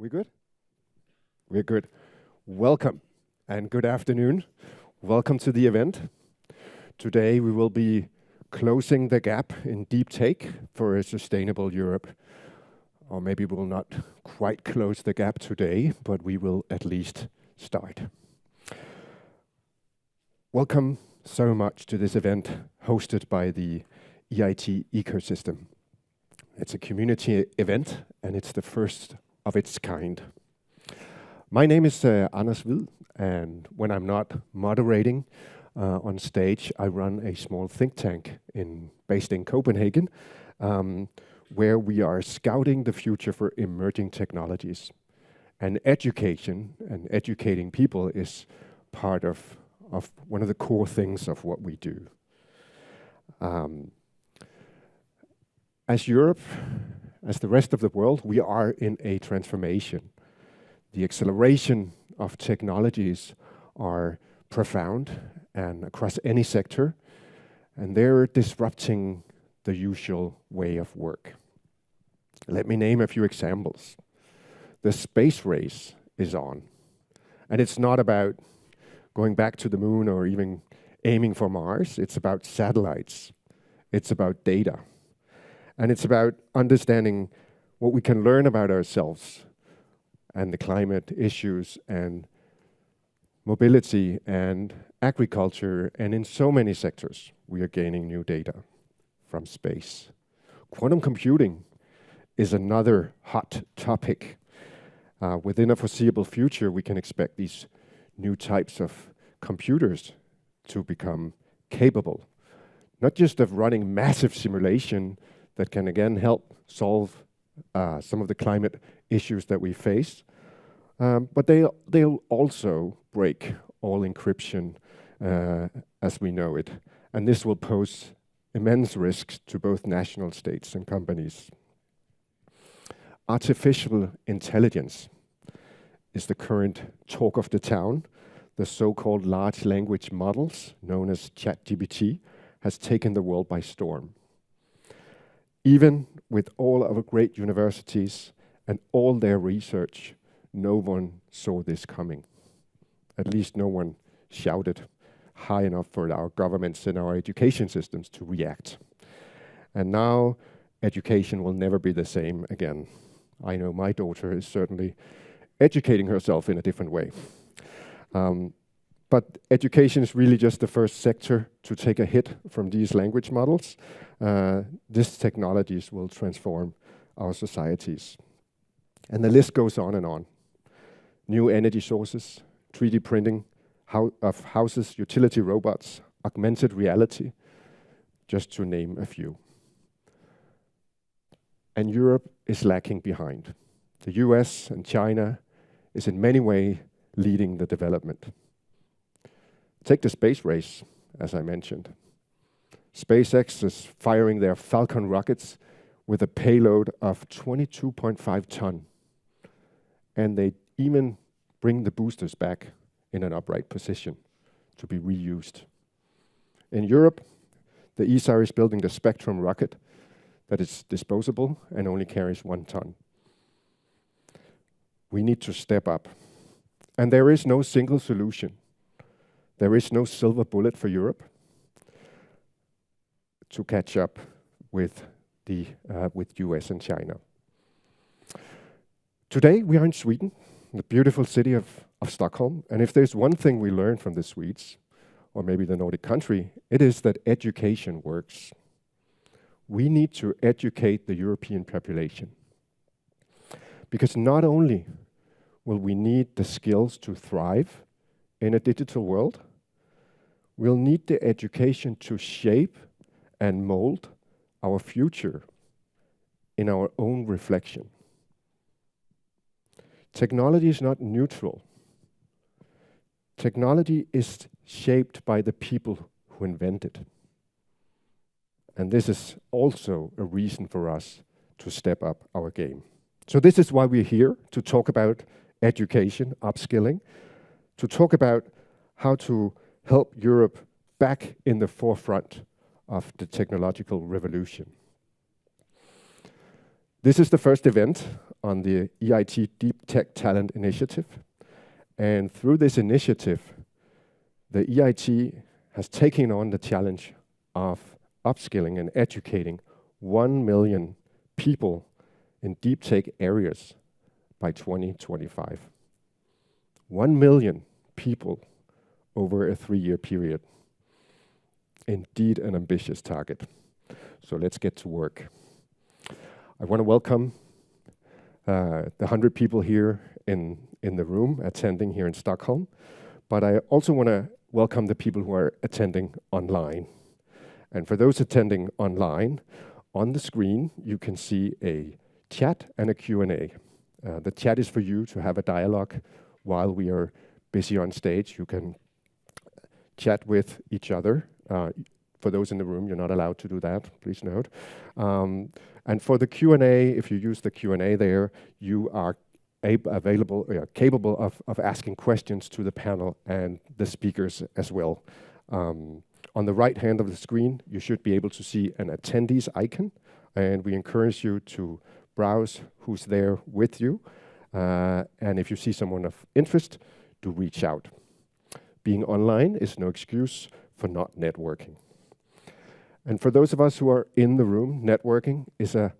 We good? We're good. Welcome and good afternoon. Welcome to the event. Today we will be closing the gap in deep take for a sustainable Europe. Or maybe we'll not quite close the gap today, but we will at least start. Welcome so much to this event hosted by the EIT ecosystem. It's a community event and it's the first of its kind. My name is Anders Hvid, and when I'm not moderating on stage, I run a small think tank based in Copenhagen, where we are scouting the future for emerging technologies. And education and educating people is part of one of the core things of what we do. As Europe, as the rest of the world, we are in a transformation. The acceleration of technologies are profound and across any sector, and they're disrupting the usual way of work. Let me name a few examples. The space race is on, and it's not about going back to the moon or even aiming for Mars. It's about satellites. It's about data. And it's about understanding what we can learn about ourselves and the climate issues and mobility and agriculture, and in so many sectors we are gaining new data from space. Quantum computing is another hot topic. Within a foreseeable future, we can expect these new types of computers to become capable, not just of running massive simulation that can again help solve some of the climate issues that we face, but they'll also break all encryption as we know it, and this will pose immense risks to both national states and companies. Artificial intelligence is the current talk of the town. The so-called large language models, known as ChatGPT, has taken the world by storm. Even with all our great universities and all their research, no one saw this coming. At least no one shouted high enough for our governments and our education systems to react. And now education will never be the same again. I know my daughter is certainly educating herself in a different way. But education is really just the first sector to take a hit from these language models. These technologies will transform our societies. And the list goes on and on. New energy sources, 3D printing of houses, utility robots, augmented reality, just to name a few. And Europe is lacking behind. The US and China is in many ways leading the development. Take the space race, as I mentioned. SpaceX is firing their Falcon rockets with a payload of 22.5 tons. And they even bring the boosters back in an upright position to be reused. In Europe, the ESA is building the Spectrum rocket that is disposable and only carries 1 ton. We need to step up. And there is no single solution. There is no silver bullet for Europe to catch up with US and China. Today we are in Sweden, the beautiful city of Stockholm, and if there's one thing we learn from the Swedes, or maybe the Nordic country, it is that education works. We need to educate the European population, because not only will we need the skills to thrive in a digital world, we'll need the education to shape and mold our future in our own reflection. Technology is not neutral. Technology is shaped by the people who invent it. And this is also a reason for us to step up our game. So this is why we're here, to talk about education, upskilling, to talk about how to help Europe back in the forefront of the technological revolution. This is the first event on the EIT Deep Tech Talent Initiative. And through this initiative, the EIT has taken on the challenge of upskilling and educating 1 million people in deep tech areas by 2025. 1 million people over a 3-year period. Indeed, an ambitious target. So let's get to work. I want to welcome the 100 people here in the room attending here in Stockholm, but I also want to welcome the people who are attending online. And for those attending online, on the screen you can see a chat and a Q&A. The chat is for you to have a dialogue while we are busy on stage. You can chat with each other. For those in the room, you're not allowed to do that, please note. And for the Q&A, if you use the Q&A there, you are capable of asking questions to the panel and the speakers as well. On the right hand of the screen, you should be able to see an attendees icon, and we encourage you to browse who's there with you. And if you see someone of interest, do reach out. Being online is no excuse for not networking. And for those of us who are in the room, networking is a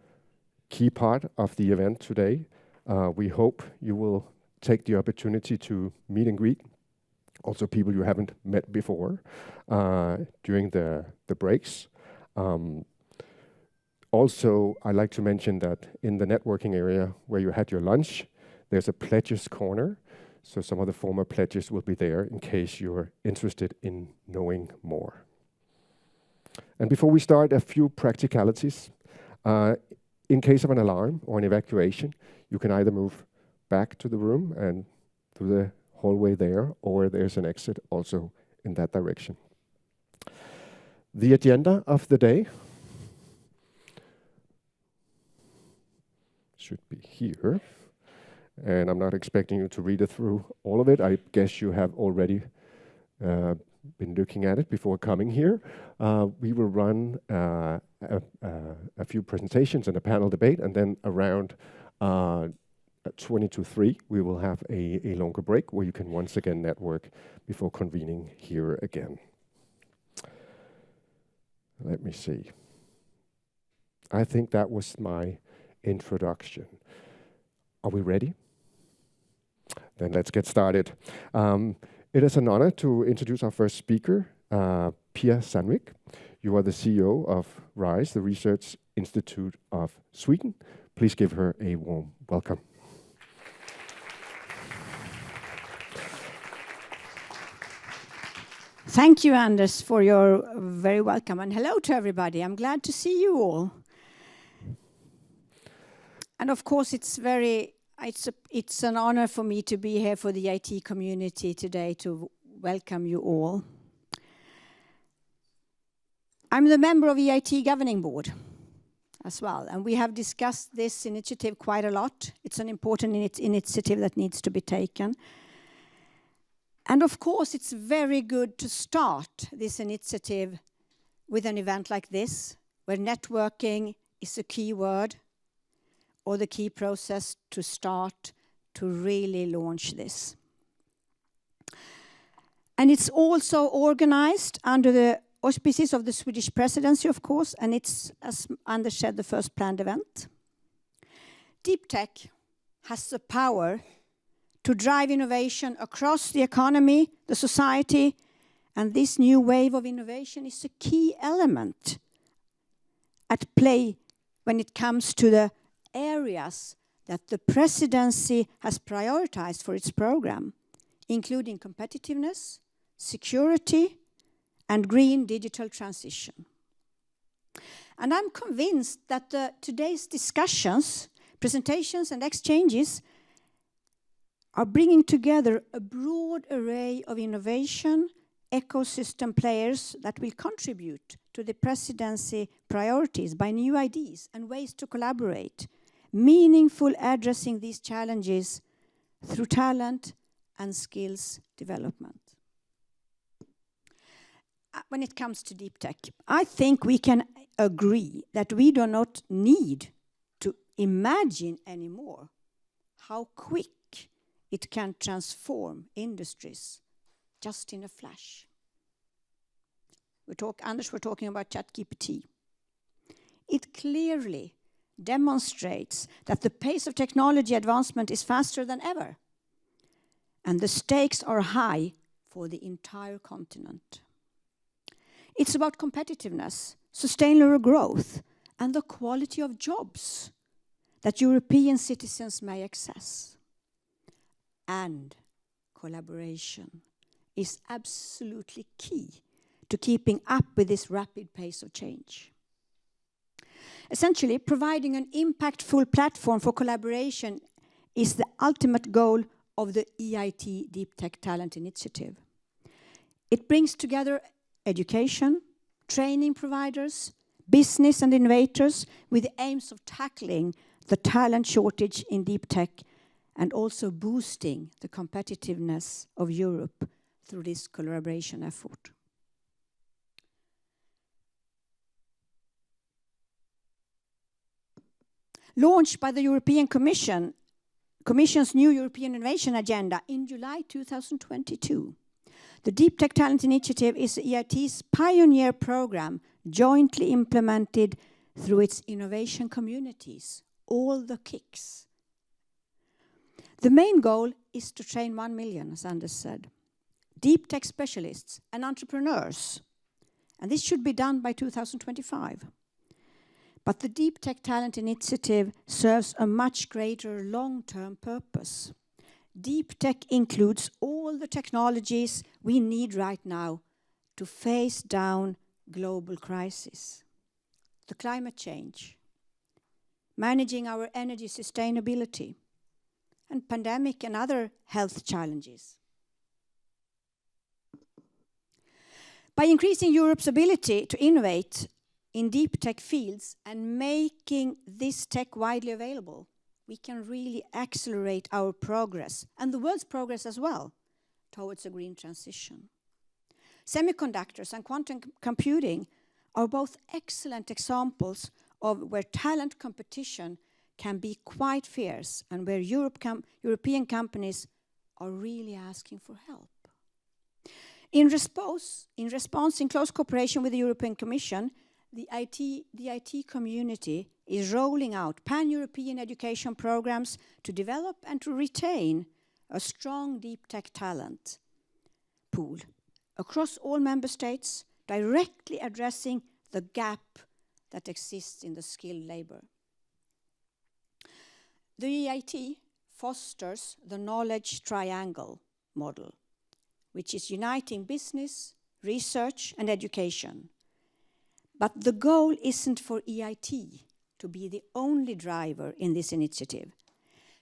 key part of the event today. We hope you will take the opportunity to meet and greet also people you haven't met before during the breaks. Also, I'd like to mention that in the networking area where you had your lunch, there's a pledges corner. So some of the former pledges will be there in case you're interested in knowing more. And before we start, a few practicalities. In case of an alarm or an evacuation, you can either move back to the room and through the hallway there, or there's an exit also in that direction. The agenda of the day should be here. And I'm not expecting you to read it through all of it. I guess you have already been looking at it before coming here. We will run a few presentations and a panel debate, and then around 20 to 3, we will have a longer break where you can once again network before convening here again. Let me see. I think that was my introduction. Are we ready? Then let's get started. It is an honor to introduce our first speaker, Pia Sandvik. You are the CEO of RISE, the Research Institute of Sweden. Please give her a warm welcome. Thank you, Anders, for your very welcome. And hello to everybody. I'm glad to see you all. And of course, it's an honor for me to be here for the IT community today to welcome you all. I'm the member of EIT Governing Board as well, and we have discussed this initiative quite a lot. It's an important initiative that needs to be taken. And of course, it's very good to start this initiative with an event like this, where networking is a key word or the key process to start to really launch this. And it's also organized under the auspices of the Swedish Presidency, of course, and it's, as Anders said, the first planned event. Deep tech has the power to drive innovation across the economy, the society, and this new wave of innovation is a key element at play when it comes to the areas that the presidency has prioritized for its program, including competitiveness, security, and green digital transition. And I'm convinced that today's discussions, presentations, and exchanges are bringing together a broad array of innovation ecosystem players that will contribute to the presidency priorities by new ideas and ways to collaborate, meaningful addressing these challenges through talent and skills development. When it comes to deep tech, I think we can agree that we do not need to imagine anymore how quick it can transform industries just in a flash. Anders, we're talking about ChatGPT. It clearly demonstrates that the pace of technology advancement is faster than ever, and the stakes are high for the entire continent. It's about competitiveness, sustainable growth, and the quality of jobs that European citizens may access. And collaboration is absolutely key to keeping up with this rapid pace of change. Essentially, providing an impactful platform for collaboration is the ultimate goal of the EIT Deep Tech Talent Initiative. It brings together education, training providers, business and innovators with the aims of tackling the talent shortage in deep tech and also boosting the competitiveness of Europe through this collaboration effort. Launched by the European Commission's new European Innovation Agenda in July 2022, the Deep Tech Talent Initiative is EIT's pioneer program, jointly implemented through its innovation communities, all the KICs. The main goal is to train 1 million, as Anders said, deep tech specialists and entrepreneurs, and this should be done by 2025. But the Deep Tech Talent Initiative serves a much greater long-term purpose. Deep tech includes all the technologies we need right now to face down global crisis, the climate change, managing our energy sustainability, and pandemic and other health challenges. By increasing Europe's ability to innovate in deep tech fields and making this tech widely available, we can really accelerate our progress, and the world's progress as well, towards a green transition. Semiconductors and quantum computing are both excellent examples of where talent competition can be quite fierce and where European companies are really asking for help. In response, in close cooperation with the European Commission, the IT community is rolling out pan-European education programs to develop and to retain a strong deep tech talent pool across all member states, directly addressing the gap that exists in the skilled labor. The EIT fosters the knowledge triangle model, which is uniting business, research, and education. But the goal isn't for EIT to be the only driver in this initiative.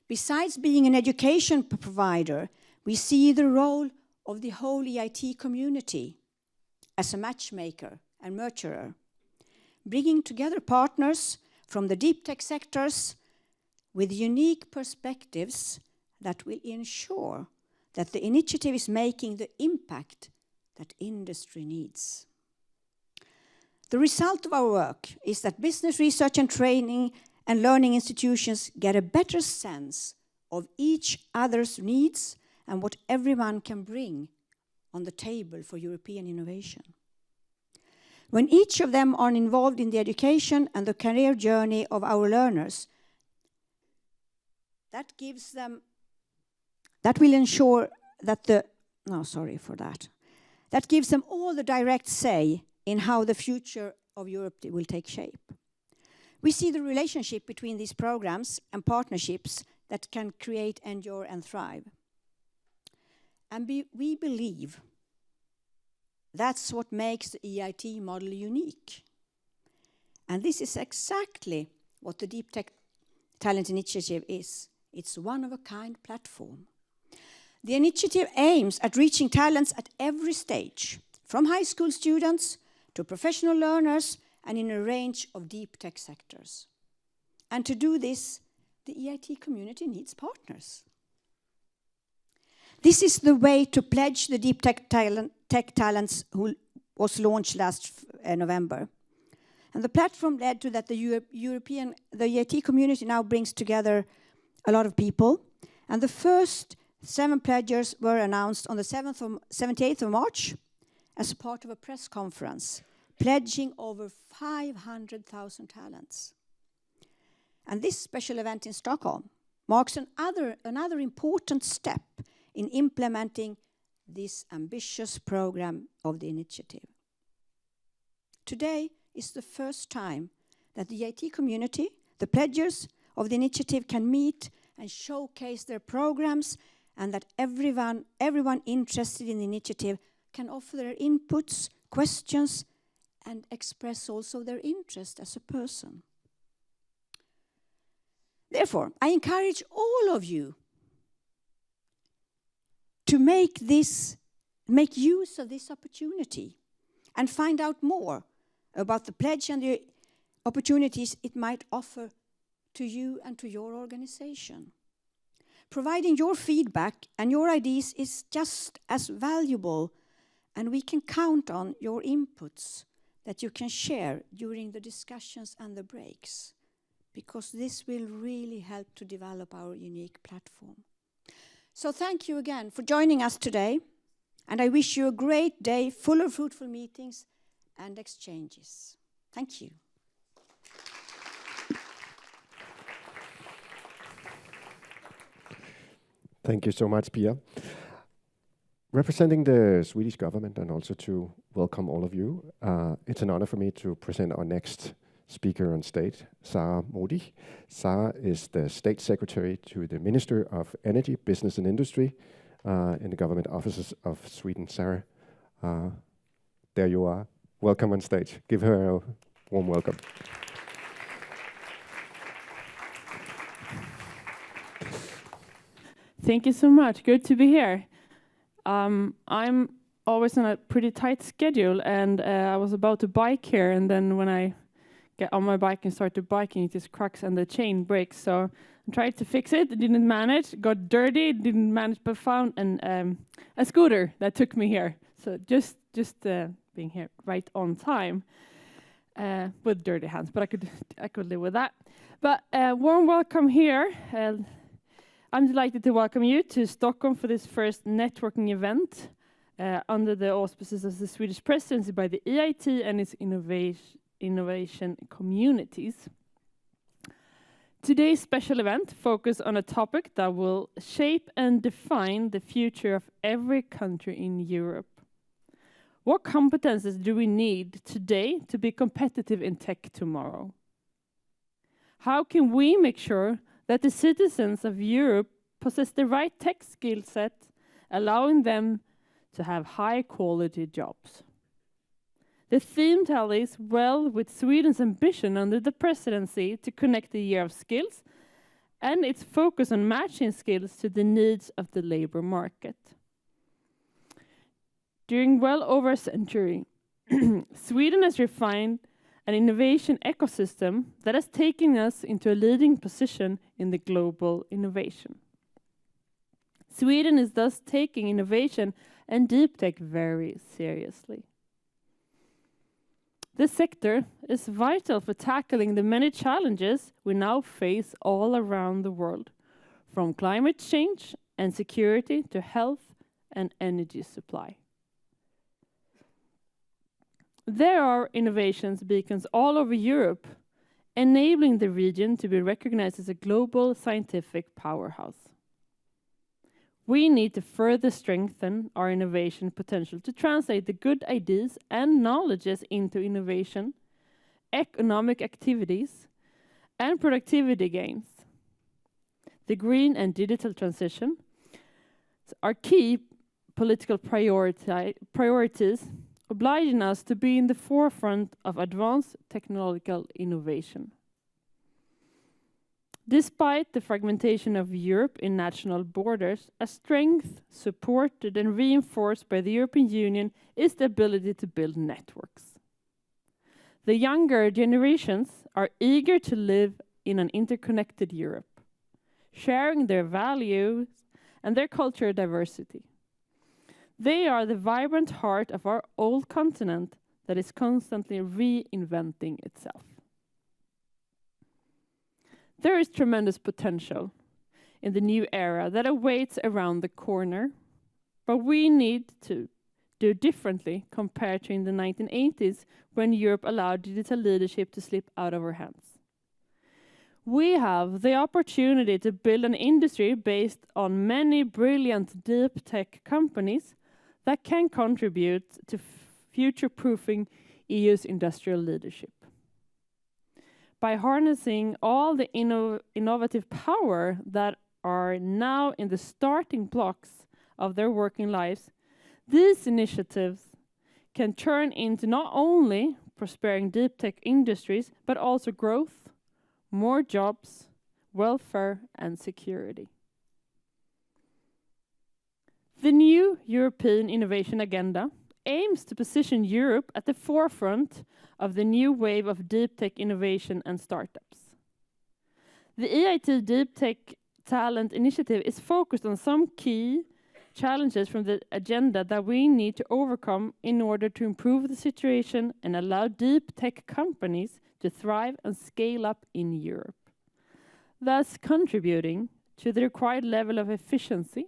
Besides being an education provider, we see the role of the whole EIT community as a matchmaker and nurturer, bringing together partners from the deep tech sectors with unique perspectives that will ensure that the initiative is making the impact that industry needs. The result of our work is that business research and training and learning institutions get a better sense of each other's needs and what everyone can bring on the table for European innovation. When each of them are involved in the education and the career journey of our learners, that will ensure that that gives them all the direct say in how the future of Europe will take shape. We see the relationship between these programs and partnerships that can create, endure, and thrive. And we believe that's what makes the EIT model unique. And this is exactly what the Deep Tech Talent Initiative is. It's a one-of-a-kind platform. The initiative aims at reaching talents at every stage, from high school students to professional learners and in a range of deep tech sectors. And to do this, the EIT community needs partners. This is the way to pledge the Deep Tech Talents who was launched last November. And the platform led to that the EIT community now brings together a lot of people. And the first 7 pledgers were announced on the 78th of March as part of a press conference, pledging over 500,000 talents. And this special event in Stockholm marks another important step in implementing this ambitious program of the initiative. Today is the first time that the EIT community, the pledgers of the initiative, can meet and showcase their programs, and that everyone interested in the initiative can offer their inputs, questions, and express also their interest as a person. Therefore, I encourage all of you to make use of this opportunity and find out more about the pledge and the opportunities it might offer to you and to your organization. Providing your feedback and your ideas is just as valuable, and we can count on your inputs that you can share during the discussions and the breaks, because this will really help to develop our unique platform. So thank you again for joining us today, and I wish you a great day full of fruitful meetings and exchanges. Thank you. Thank you so much, Pia. Representing the Swedish government and also to welcome all of you, it's an honor for me to present our next speaker on stage, Sara Modi. Sara is the State Secretary to the Minister of Energy, Business and Industry in the government offices of Sweden. Sara, there you are. Welcome on stage. Give her a warm welcome. Thank you so much. Good to be here. I'm always on a pretty tight schedule, and I was about to bike here, and then when I get on my bike and start to biking, it just cracks and the chain breaks. So I tried to fix it, didn't manage, got dirty, didn't manage, but found a scooter that took me here. So just being here right on time with dirty hands, but I could live with that. But warm welcome here. I'm delighted to welcome you to Stockholm for this first networking event under the auspices of the Swedish Presidency by the EIT and its innovation communities. Today's special event focuses on a topic that will shape and define the future of every country in Europe. What competences do we need today to be competitive in tech tomorrow? How can we make sure that the citizens of Europe possess the right tech skill set, allowing them to have high-quality jobs? The theme tallies well with Sweden's ambition under the presidency to connect the year of skills and its focus on matching skills to the needs of the labor market. During well over a century, Sweden has refined an innovation ecosystem that has taken us into a leading position in the global innovation. Sweden is thus taking innovation and deep tech very seriously. This sector is vital for tackling the many challenges we now face all around the world, from climate change and security to health and energy supply. There are innovations beacons all over Europe, enabling the region to be recognized as a global scientific powerhouse. We need to further strengthen our innovation potential to translate the good ideas and knowledges into innovation, economic activities, and productivity gains. The green and digital transition are key political priorities, obliging us to be in the forefront of advanced technological innovation. Despite the fragmentation of Europe in national borders, a strength supported and reinforced by the European Union is the ability to build networks. The younger generations are eager to live in an interconnected Europe, sharing their values and their cultural diversity. They are the vibrant heart of our old continent that is constantly reinventing itself. There is tremendous potential in the new era that awaits around the corner, but we need to do differently compared to in the 1980s when Europe allowed digital leadership to slip out of our hands. We have the opportunity to build an industry based on many brilliant deep tech companies that can contribute to future-proofing EU's industrial leadership. By harnessing all the innovative power that are now in the starting blocks of their working lives, these initiatives can turn into not only prospering deep tech industries, but also growth, more jobs, welfare, and security. The new European Innovation Agenda aims to position Europe at the forefront of the new wave of deep tech innovation and startups. The EIT Deep Tech Talent Initiative is focused on some key challenges from the agenda that we need to overcome in order to improve the situation and allow deep tech companies to thrive and scale up in Europe, thus contributing to the required level of efficiency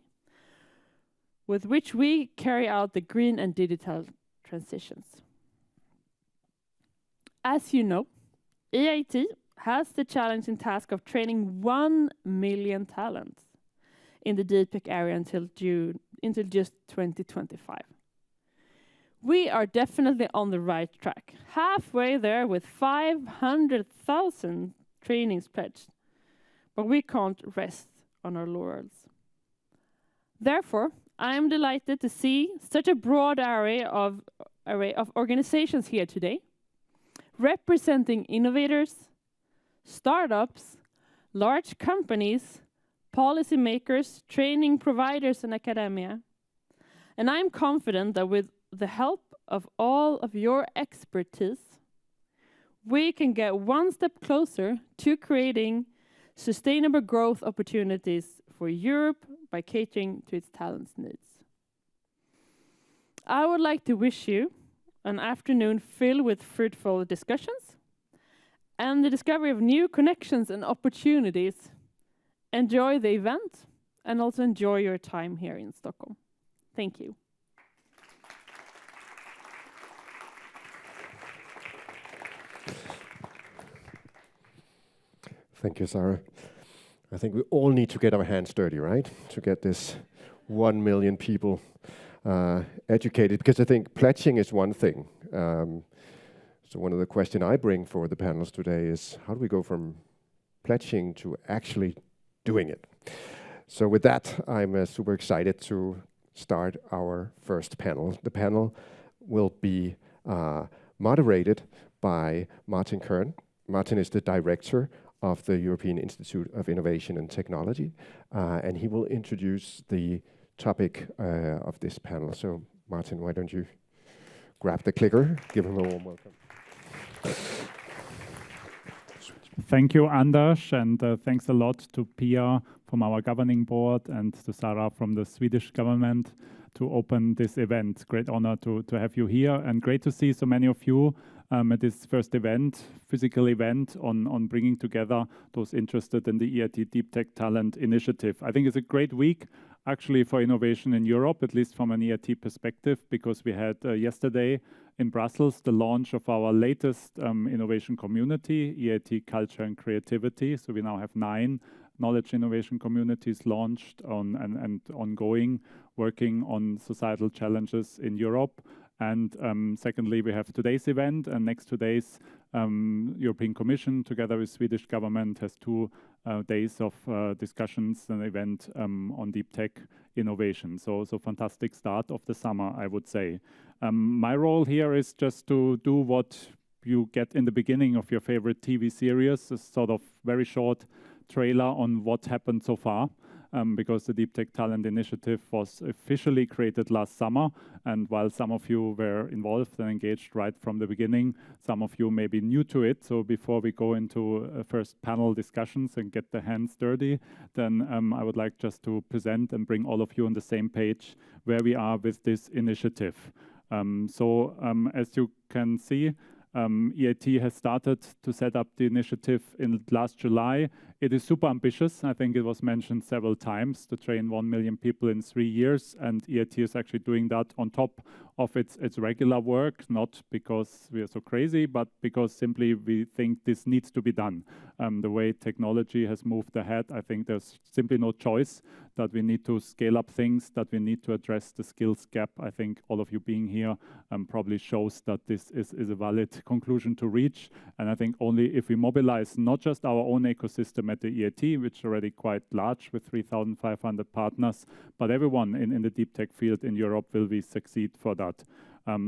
with which we carry out the green and digital transitions. As you know, EIT has the challenging task of training 1 million talents in the deep tech area until just 2025. We are definitely on the right track, halfway there with 500,000 trainings pledged, but we can't rest on our laurels. Therefore, I am delighted to see such a broad array of organizations here today, representing innovators, startups, large companies, policymakers, training providers, and academia. And I'm confident that with the help of all of your expertise, we can get one step closer to creating sustainable growth opportunities for Europe by catering to its talents' needs. I would like to wish you an afternoon filled with fruitful discussions and the discovery of new connections and opportunities. Enjoy the event and also enjoy your time here in Stockholm. Thank you. Thank you, Sarah. I think we all need to get our hands dirty, right? To get this 1 million people educated, because I think pledging is one thing. So one of the questions I bring for the panels today is, how do we go from pledging to actually doing it? So with that, I'm super excited to start our first panel. The panel will be moderated by Martin Kern. Martin is the director of the European Institute of Innovation and Technology, and he will introduce the topic of this panel. So Martin, why don't you grab the clicker, give him a warm welcome. Thank you, Anders, and thanks a lot to Pia from our governing board and to Sarah from the Swedish government to open this event. Great honor to have you here, and great to see so many of you at this first event, physical event on bringing together those interested in the EIT Deep Tech Talent Initiative. I think it's a great week actually for innovation in Europe, at least from an EIT perspective, because we had yesterday in Brussels the launch of our latest innovation community, EIT Culture and Creativity. So we now have 9 knowledge innovation communities launched and ongoing, working on societal challenges in Europe. And secondly, we have today's event, and next today's European Commission, together with Swedish government, has 2 days of discussions and event on deep tech innovation. So fantastic start of the summer, I would say. My role here is just to do what you get in the beginning of your favorite TV series, a sort of very short trailer on what happened so far. Because the Deep Tech Talent Initiative was officially created last summer, and while some of you were involved and engaged right from the beginning, some of you may be new to it. So before we go into first panel discussions and get the hands dirty, then I would like just to present and bring all of you on the same page where we are with this initiative. As you can see, EIT has started to set up the initiative in last July. It is super ambitious. I think it was mentioned several times to train 1 million people in 3 years, and EIT is actually doing that on top of its regular work, not because we are so crazy, but because simply we think this needs to be done. The way technology has moved ahead, I think there's simply no choice that we need to scale up things, that we need to address the skills gap. I think all of you being here probably shows that this is a valid conclusion to reach. And I think only if we mobilize not just our own ecosystem at the EIT, which is already quite large with 3,500 partners, but everyone in the deep tech field in Europe will we succeed for that.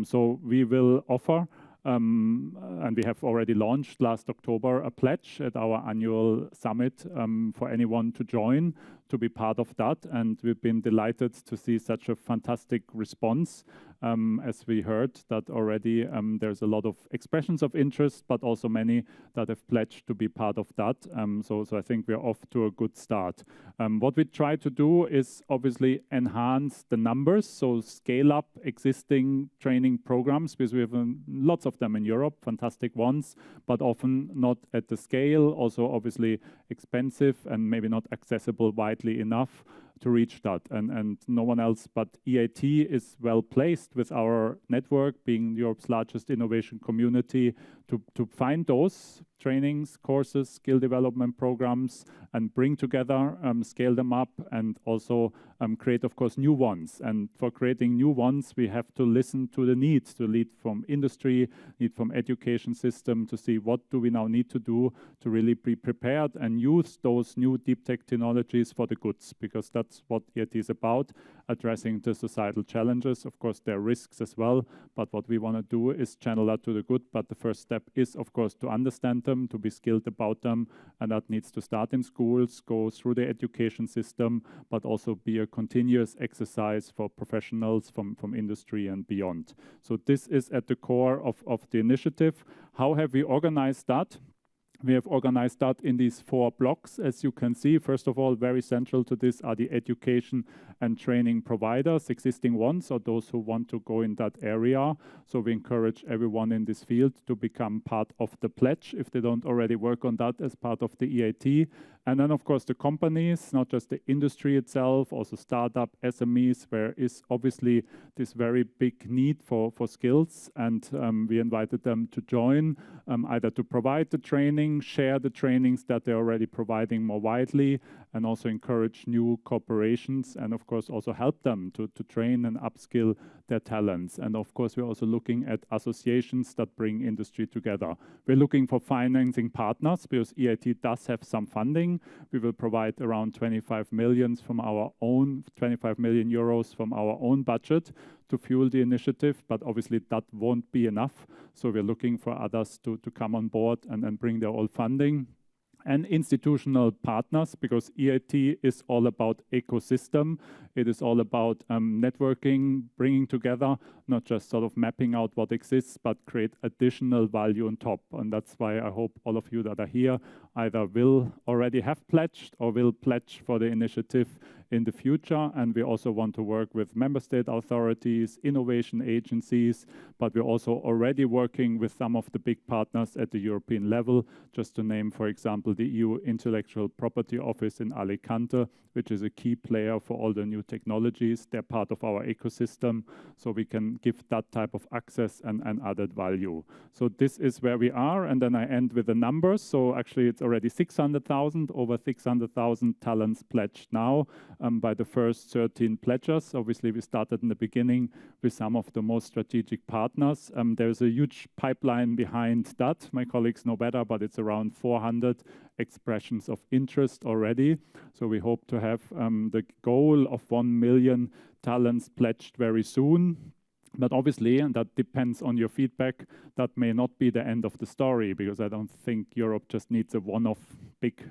So we will offer, and we have already launched last October, a pledge at our annual summit for anyone to join, to be part of that. And we've been delighted to see such a fantastic response. As we heard that already, there's a lot of expressions of interest, but also many that have pledged to be part of that. So I think we're off to a good start. What we try to do is obviously enhance the numbers, so scale up existing training programs, because we have lots of them in Europe, fantastic ones, but often not at the scale, also obviously expensive and maybe not accessible widely enough to reach that. And no one else but EIT is well placed with our network, being Europe's largest innovation community, to find those trainings, courses, skill development programs, and bring together, scale them up, and also create, of course, new ones. And for creating new ones, we have to listen to the needs, to lead from industry, need from education system, to see what do we now need to do to really be prepared and use those new deep tech technologies for the goods, because that's what EIT is about, addressing the societal challenges. Of course, there are risks as well, but what we want to do is channel that to the good. But the first step is, of course, to understand them, to be skilled about them, and that needs to start in schools, go through the education system, but also be a continuous exercise for professionals from industry and beyond. So this is at the core of the initiative. How have we organized that? We have organized that in these 4 blocks. As you can see, first of all, very central to this are the education and training providers, existing ones, or those who want to go in that area. So we encourage everyone in this field to become part of the pledge if they don't already work on that as part of the EIT. And then, of course, the companies, not just the industry itself, also startup, SMEs, where is obviously this very big need for skills. And we invited them to join, either to provide the training, share the trainings that they're already providing more widely, and also encourage new cooperations, and of course also help them to train and upskill their talents. And of course we're also looking at associations that bring industry together. We're looking for financing partners, because EIT does have some funding. We will provide around 25 million from our own, 25 million euros from our own budget to fuel the initiative, but obviously that won't be enough. So we're looking for others to come on board and bring their own funding. And institutional partners, because EIT is all about ecosystem. It is all about networking, bringing together, not just sort of mapping out what exists, but create additional value on top. And that's why I hope all of you that are here either will already have pledged or will pledge for the initiative in the future. And we also want to work with member state authorities, innovation agencies, but we're also already working with some of the big partners at the European level. Just to name, for example, the EU Intellectual Property Office in Alicante, which is a key player for all the new technologies. They're part of our ecosystem, so we can give that type of access and added value. So this is where we are, and then I end with the numbers. So actually it's already 600,000, over 600,000 talents pledged now by the first 13 pledgers. Obviously we started in the beginning with some of the most strategic partners. There's a huge pipeline behind that. My colleagues know better, but it's around 400 expressions of interest already. So we hope to have the goal of 1 million talents pledged very soon. But obviously, and that depends on your feedback, that may not be the end of the story, because I don't think Europe just needs a one-off big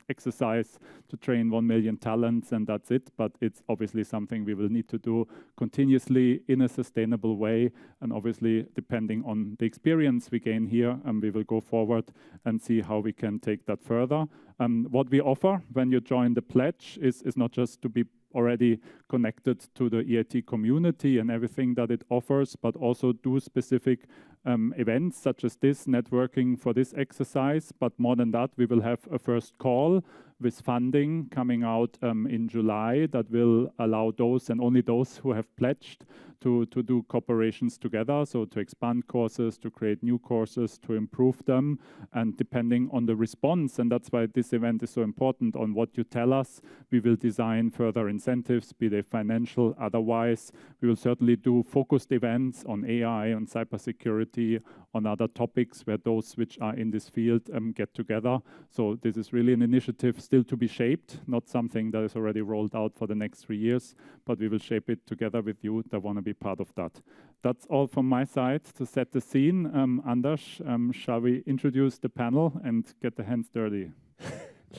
exercise to train 1 million talents and that's it. But it's obviously something we will need to do continuously in a sustainable way. And obviously, depending on the experience we gain here, we will go forward and see how we can take that further. What we offer when you join the pledge is not just to be already connected to the EIT community and everything that it offers, but also do specific events such as this, networking for this exercise. But more than that, we will have a first call with funding coming out in July that will allow those and only those who have pledged to do cooperations together, so to expand courses, to create new courses, to improve them, and depending on the response, and that's why this event is so important, on what you tell us, we will design further incentives, be they financial, otherwise. We will certainly do focused events on AI, on cybersecurity, on other topics where those which are in this field get together. So this is really an initiative still to be shaped, not something that is already rolled out for the next 3 years, but we will shape it together with you that want to be part of that. That's all from my side to set the scene. Anders, shall we introduce the panel and get the hands dirty?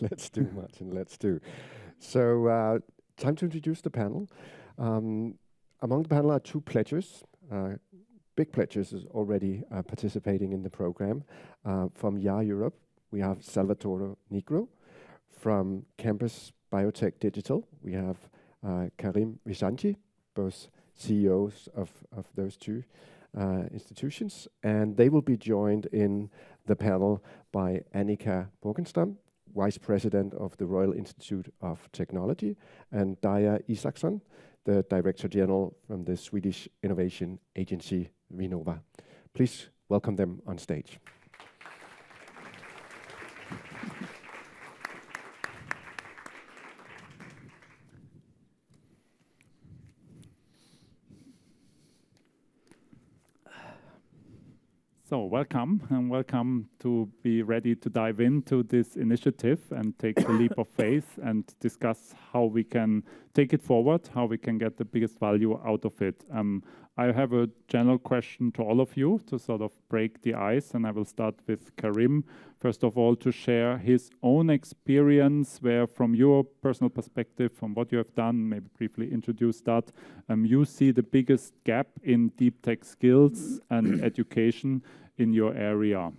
Let's do, Martin, let's do. So, time to introduce the panel. Among the panel are two pledgers. Big pledgers is already participating in the program. From YA Europe, we have Salvatore Nigro. From Campus Biotech Digital, we have Karim Visanti, both CEOs of those two institutions. And they will be joined in the panel by Annika Borgenstam, Vice President of the Royal Institute of Technology, and Daya Isaksson, the Director General from the Swedish Innovation Agency, Vinnova. Please welcome them on stage. So welcome, and welcome to be ready to dive into this initiative and take the leap of faith and discuss how we can take it forward, how we can get the biggest value out of it. I have a general question to all of you to sort of break the ice, and I will start with Karim. First of all, to share his own experience, where from your personal perspective, from what you have done, maybe briefly introduce that, you see the biggest gap in deep tech skills and education in your area.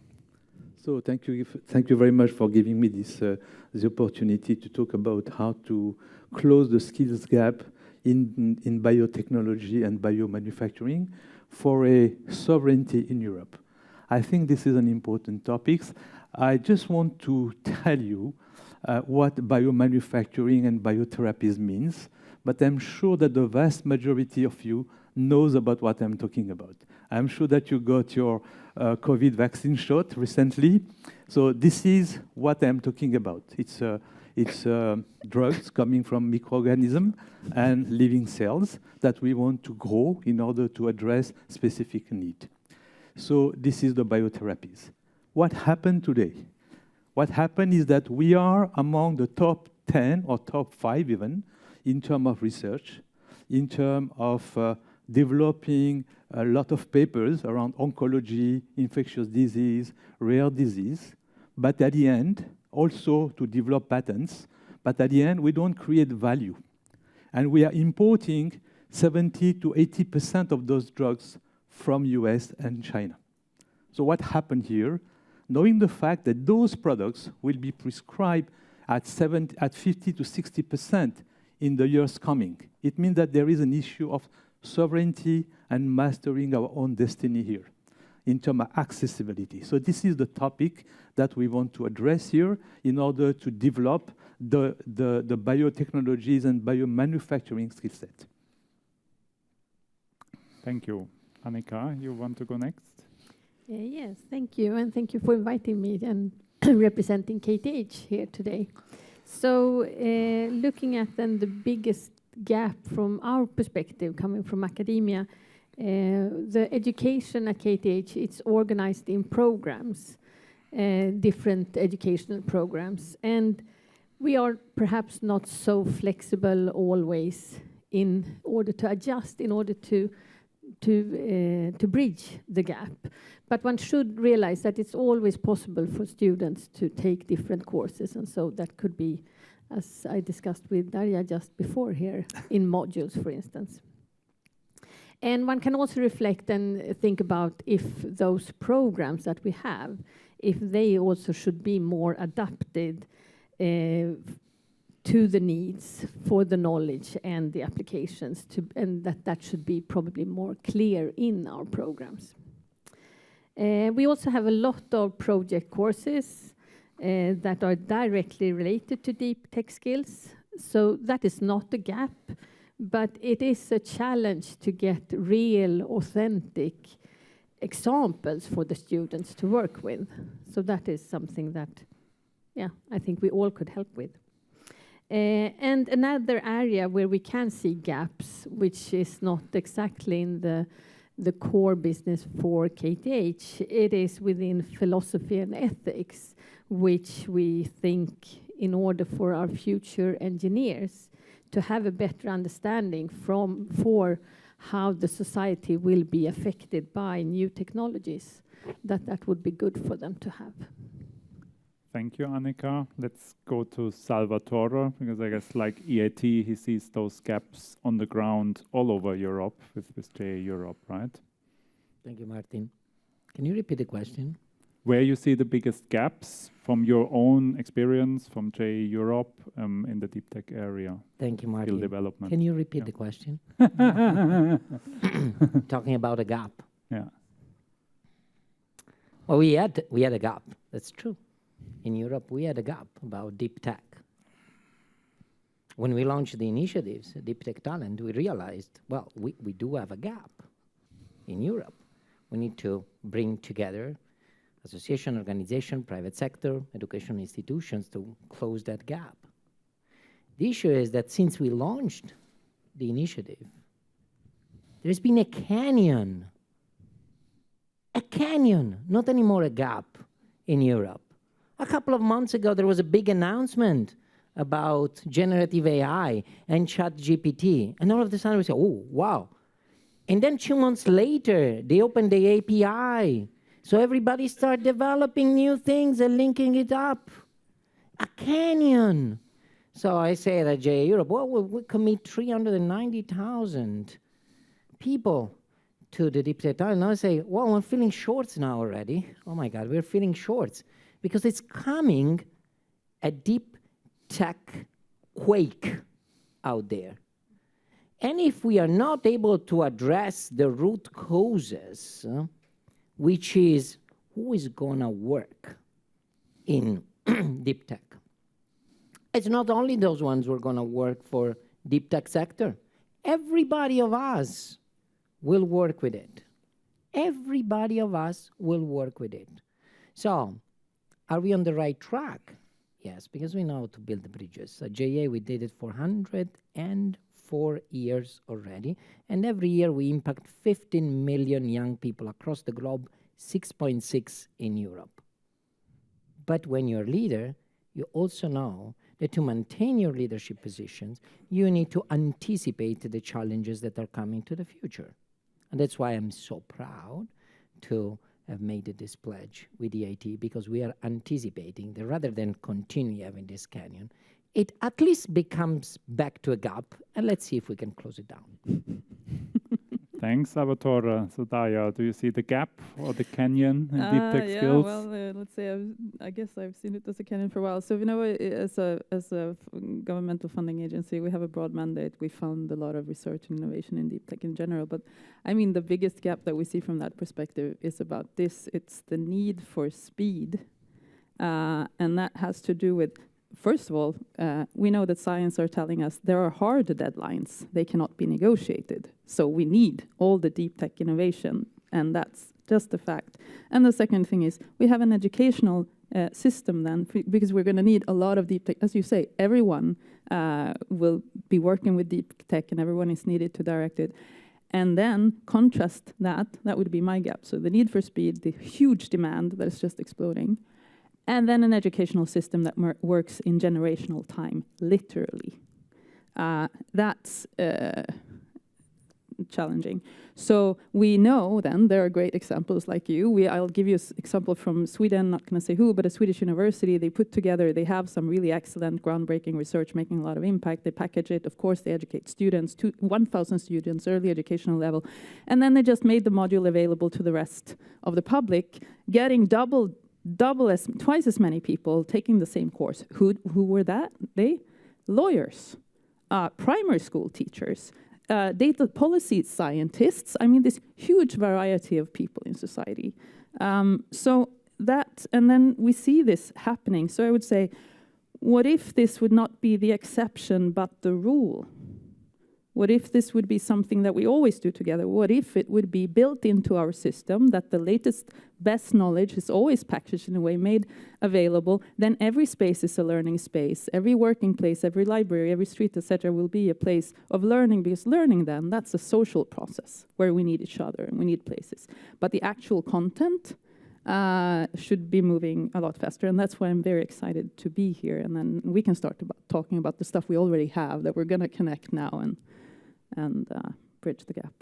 So thank you very much for giving me this the opportunity to talk about how to close the skills gap in biotechnology and biomanufacturing for a sovereignty in Europe. I think this is an important topic. I just want to tell you what biomanufacturing and biotherapies means, but I'm sure that the vast majority of you knows about what I'm talking about. I'm sure that you got your COVID vaccine shot recently. So this is what I'm talking about. It's drugs coming from microorganisms and living cells that we want to grow in order to address specific need. So this is the biotherapies. What happened today? What happened is that we are among the top 10 or top 5 even in terms of research, in terms of developing a lot of papers around oncology, infectious disease, rare disease, but at the end, also to develop patents, but at the end, we don't create value. And we are importing 70 to 80% of those drugs from US and China. So what happened here? Knowing the fact that those products will be prescribed at 50 to 60% in the years coming, it means that there is an issue of sovereignty and mastering our own destiny here in terms of accessibility. So this is the topic that we want to address here in order to develop the biotechnologies and biomanufacturing skill set. Thank you. Annika, you want to go next? Yes, thank you, and thank you for inviting me and representing KTH here today. So looking at then the biggest gap from our perspective coming from academia, the education at KTH, it's organized in programs, different educational programs, and we are perhaps not so flexible always in order to adjust, in order to bridge the gap. But one should realize that it's always possible for students to take different courses, and so that could be, as I discussed with Darja just before here, in modules, for instance. And one can also reflect and think about if those programs that we have, if they also should be more adapted to the needs for the knowledge and the applications, and that should be probably more clear in our programs. We also have a lot of project courses that are directly related to deep tech skills. So that is not a gap, but it is a challenge to get real, authentic examples for the students to work with. So that is something that, yeah, I think we all could help with. And another area where we can see gaps, which is not exactly in the core business for KTH, it is within philosophy and ethics, which we think in order for our future engineers to have a better understanding for how the society will be affected by new technologies, that would be good for them to have. Thank you, Annika. Let's go to Salvatore, because I guess like EIT, he sees those gaps on the ground all over Europe with JA Europe, right? Thank you, Martin. Can you repeat the question? Where you see the biggest gaps from your own experience from JA Europe in the deep tech area? Thank you, Martin. Field development. Can you repeat the question? Talking about a gap. Yeah. Well, we had a gap. That's true. In Europe, we had a gap about deep tech. When we launched the initiatives, Deep Tech Talent, we realized, well, we do have a gap in Europe. We need to bring together association, organization, private sector, educational institutions to close that gap. The issue is that since we launched the initiative, there's been a canyon, not anymore a gap in Europe. A couple of months ago, there was a big announcement about generative AI and ChatGPT. And all of a sudden we say, oh, wow. And then 2 months later, they opened the API. So everybody started developing new things and linking it up. A canyon. So I say at JA Europe, well, we commit 390,000 people to the deep tech. And I say, well, I'm feeling shorts now already. Oh my God, we're feeling shorts. Because it's coming a deep tech quake out there. And if we are not able to address the root causes, which is who is going to work in deep tech? It's not only those ones who are going to work for deep tech sector. Everybody of us will work with it. Everybody of us will work with it. So, are we on the right track? Yes, because we know how to build the bridges. At JA, we did it for 104 years already. And every year we impact 15 million young people across the globe, 6.6 in Europe. But when you're a leader, you also know that to maintain your leadership positions, you need to anticipate the challenges that are coming to the future. And that's why I'm so proud to have made this pledge with the EIT, because we are anticipating that rather than continue having this canyon, it at least becomes back to a gap, and let's see if we can close it down. Thanks, Salvatore. So Daya, do you see the gap or the canyon in deep tech skills? Well, let's say I guess I've seen it as a canyon for a while. So you know, as a governmental funding agency, we have a broad mandate. We fund a lot of research and innovation in deep tech in general. But I mean, the biggest gap that we see from that perspective is about this. It's the need for speed, and that has to do with. First of all, we know that science are telling us there are hard deadlines. They cannot be negotiated. So we need all the deep tech innovation, and that's just a fact. And the second thing is we have an educational system then, because we're going to need a lot of deep tech. As you say, everyone will be working with deep tech, and everyone is needed to direct it. And then contrast that would be my gap. So the need for speed, the huge demand that is just exploding, and then an educational system that works in generational time, literally. That's challenging. So we know then there are great examples like you. I'll give you an example from Sweden, not going to say who, but a Swedish university. They put together, they have some really excellent groundbreaking research making a lot of impact. They package it. Of course, they educate students, 1,000 students, early educational level. And then they just made the module available to the rest of the public, getting twice as many people taking the same course. Who were that? They? lawyers, primary school teachers, data policy scientists. I mean, this huge variety of people in society. So that, and then we see this happening. So I would say, what if this would not be the exception but the rule? What if this would be something that we always do together? What if it would be built into our system, that the latest, best knowledge is always packaged in a way, made available? Then every space is a learning space. Every working place, every library, every street, etc., will be a place of learning, because learning then, that's a social process where we need each other and we need places. But the actual content should be moving a lot faster, and that's why I'm very excited to be here. And then we can start talking about the stuff we already have that we're going to connect now and bridge the gap.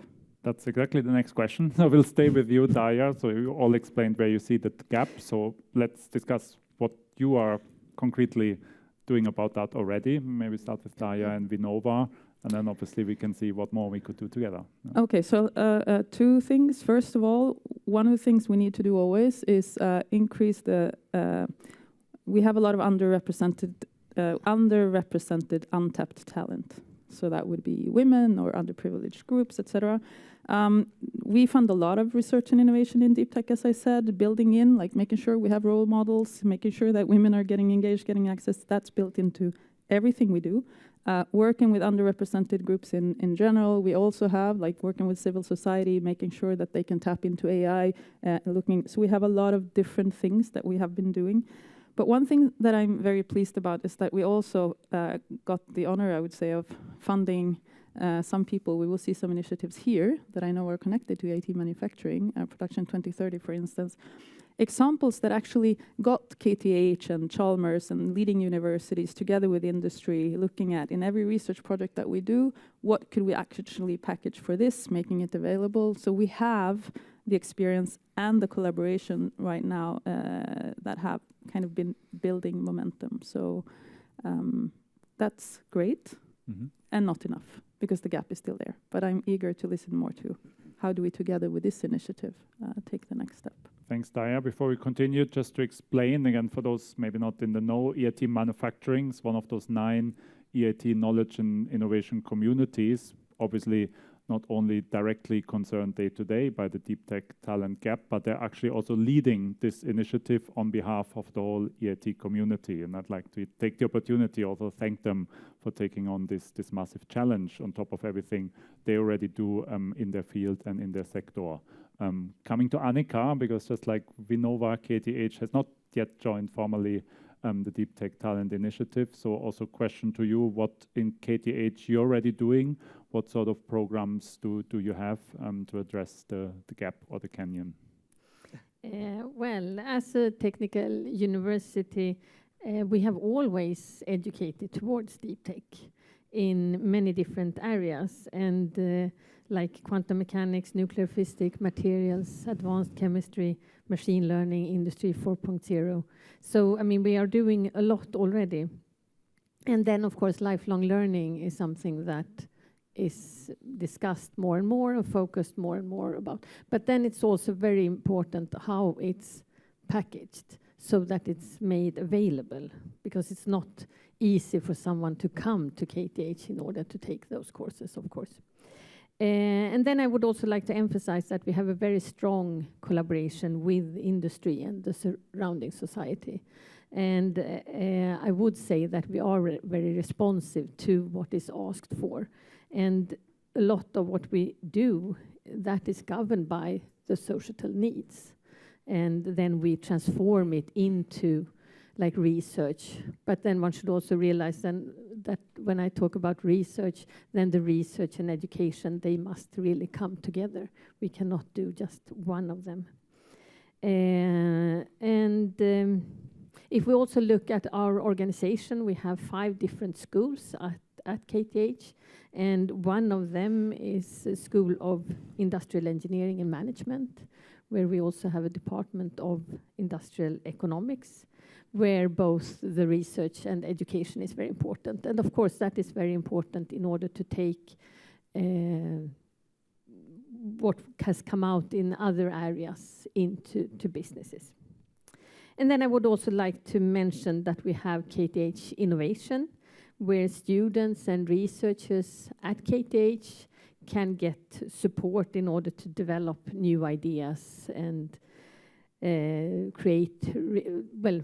That's exactly the next question. So we'll stay with you, Daya. So you all explained where you see that gap. So let's discuss what you are concretely doing about that already. Maybe start with Daya and Vinova, and then obviously we can see what more we could do together. Okay, so two things. First of all, one of the things we need to do always is increase the, we have a lot of underrepresented, untapped talent. So that would be women or underprivileged groups, etc. We fund a lot of research and innovation in deep tech, as I said, building in, like making sure we have role models, making sure that women are getting engaged, getting access. That's built into everything we do. Working with underrepresented groups in general. We also have, like, working with civil society, making sure that they can tap into AI, so we have a lot of different things that we have been doing. But one thing that I'm very pleased about is that we also got the honor, I would say, of funding some people. We will see some initiatives here that I know are connected to IT manufacturing, Production 2030, for instance. Examples that actually got KTH and Chalmers and leading universities together with industry, looking at, in every research project that we do, what could we actually package for this, making it available. So we have the experience and the collaboration right now that have kind of been building momentum. So that's great, and not enough, because the gap is still there. But I'm eager to listen more to how do we, together with this initiative, take the next step. Thanks, Daya. Before we continue, just to explain again for those maybe not in the know, EIT Manufacturing is one of those 9 EIT knowledge and innovation communities, obviously not only directly concerned day-to-day by the deep tech talent gap, but they're actually also leading this initiative on behalf of the whole EIT community. And I'd like to take the opportunity also thank them for taking on this massive challenge on top of everything they already do in their field and in their sector. Coming to Annika, because just like Vinova, KTH has not yet joined formally the Deep Tech Talent Initiative. So also question to you, what in KTH you're already doing? What sort of programs do you have to address the gap or the canyon? Well, as a technical university, we have always educated towards deep tech in many different areas, and like quantum mechanics, nuclear physics, materials, advanced chemistry, machine learning, industry 4.0. So, I mean, we are doing a lot already. And then, of course, lifelong learning is something that is discussed more and more and focused more and more about. But then it's also very important how it's packaged so that it's made available, because it's not easy for someone to come to KTH in order to take those courses, of course. And then I would also like to emphasize that we have a very strong collaboration with industry and the surrounding society. And I would say that we are very responsive to what is asked for. And a lot of what we do, that is governed by the societal needs. And then we transform it into like research. But then one should also realize then that when I talk about research, then the research and education, they must really come together. We cannot do just one of them. If we also look at our organization, we have 5 different schools at KTH, and one of them is a School of Industrial Engineering and Management, where we also have a Department of Industrial Economics, where both the research and education is very important. And of course, that is very important in order to take what has come out in other areas into businesses. And then I would also like to mention that we have KTH Innovation, where students and researchers at KTH can get support in order to develop new ideas and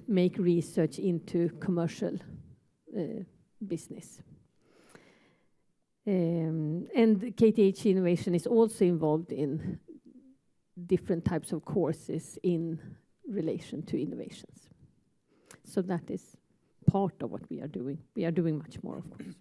make research into commercial business. And KTH Innovation is also involved in different types of courses in relation to innovations. So that is part of what we are doing. We are doing much more, of course.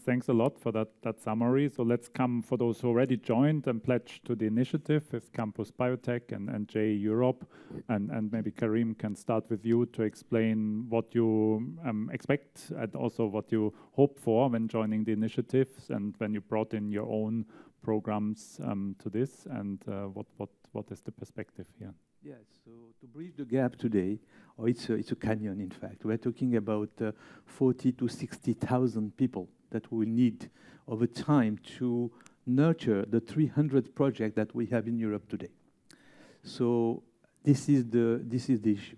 Thanks a lot for that summary. So let's come for those who already joined and pledged to the initiative with Campus Biotech and J Europe. And maybe Karim can start with you to explain what you expect and also what you hope for when joining the initiatives and when you brought in your own programs to this, and what is the perspective here? Yes, so to bridge the gap today, it's a canyon, in fact. We're talking about 40 to 60,000 people that we will need over time to nurture the 300 projects that we have in Europe today. So this is the issue.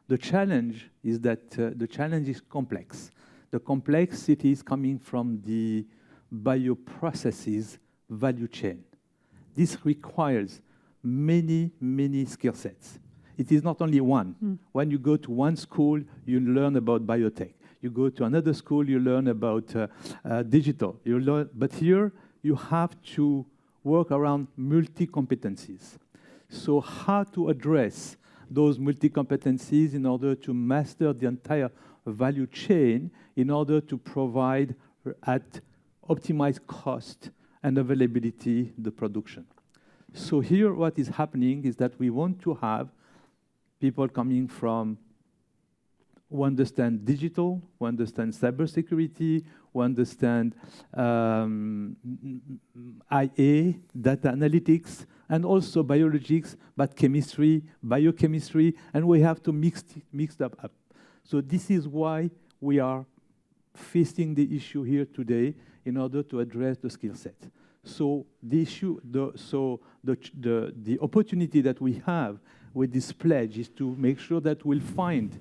The challenge is that the challenge is complex. The complexity is coming from the bioprocesses value chain. This requires many skill sets. It is not only one. When you go to one school, you learn about biotech. You go to another school, you learn about digital. But here, you have to work around multi-competencies. So how to address those multi-competencies in order to master the entire value chain in order to provide at optimized cost and availability the production. So here what is happening is that we want to have people coming from who understand digital, who understand cybersecurity, who understand IA, data analytics, and also biologics, but chemistry, biochemistry, and we have to mix that up. So this is why we are facing the issue here today in order to address the skill set. So the issue, the opportunity that we have with this pledge is to make sure that we'll find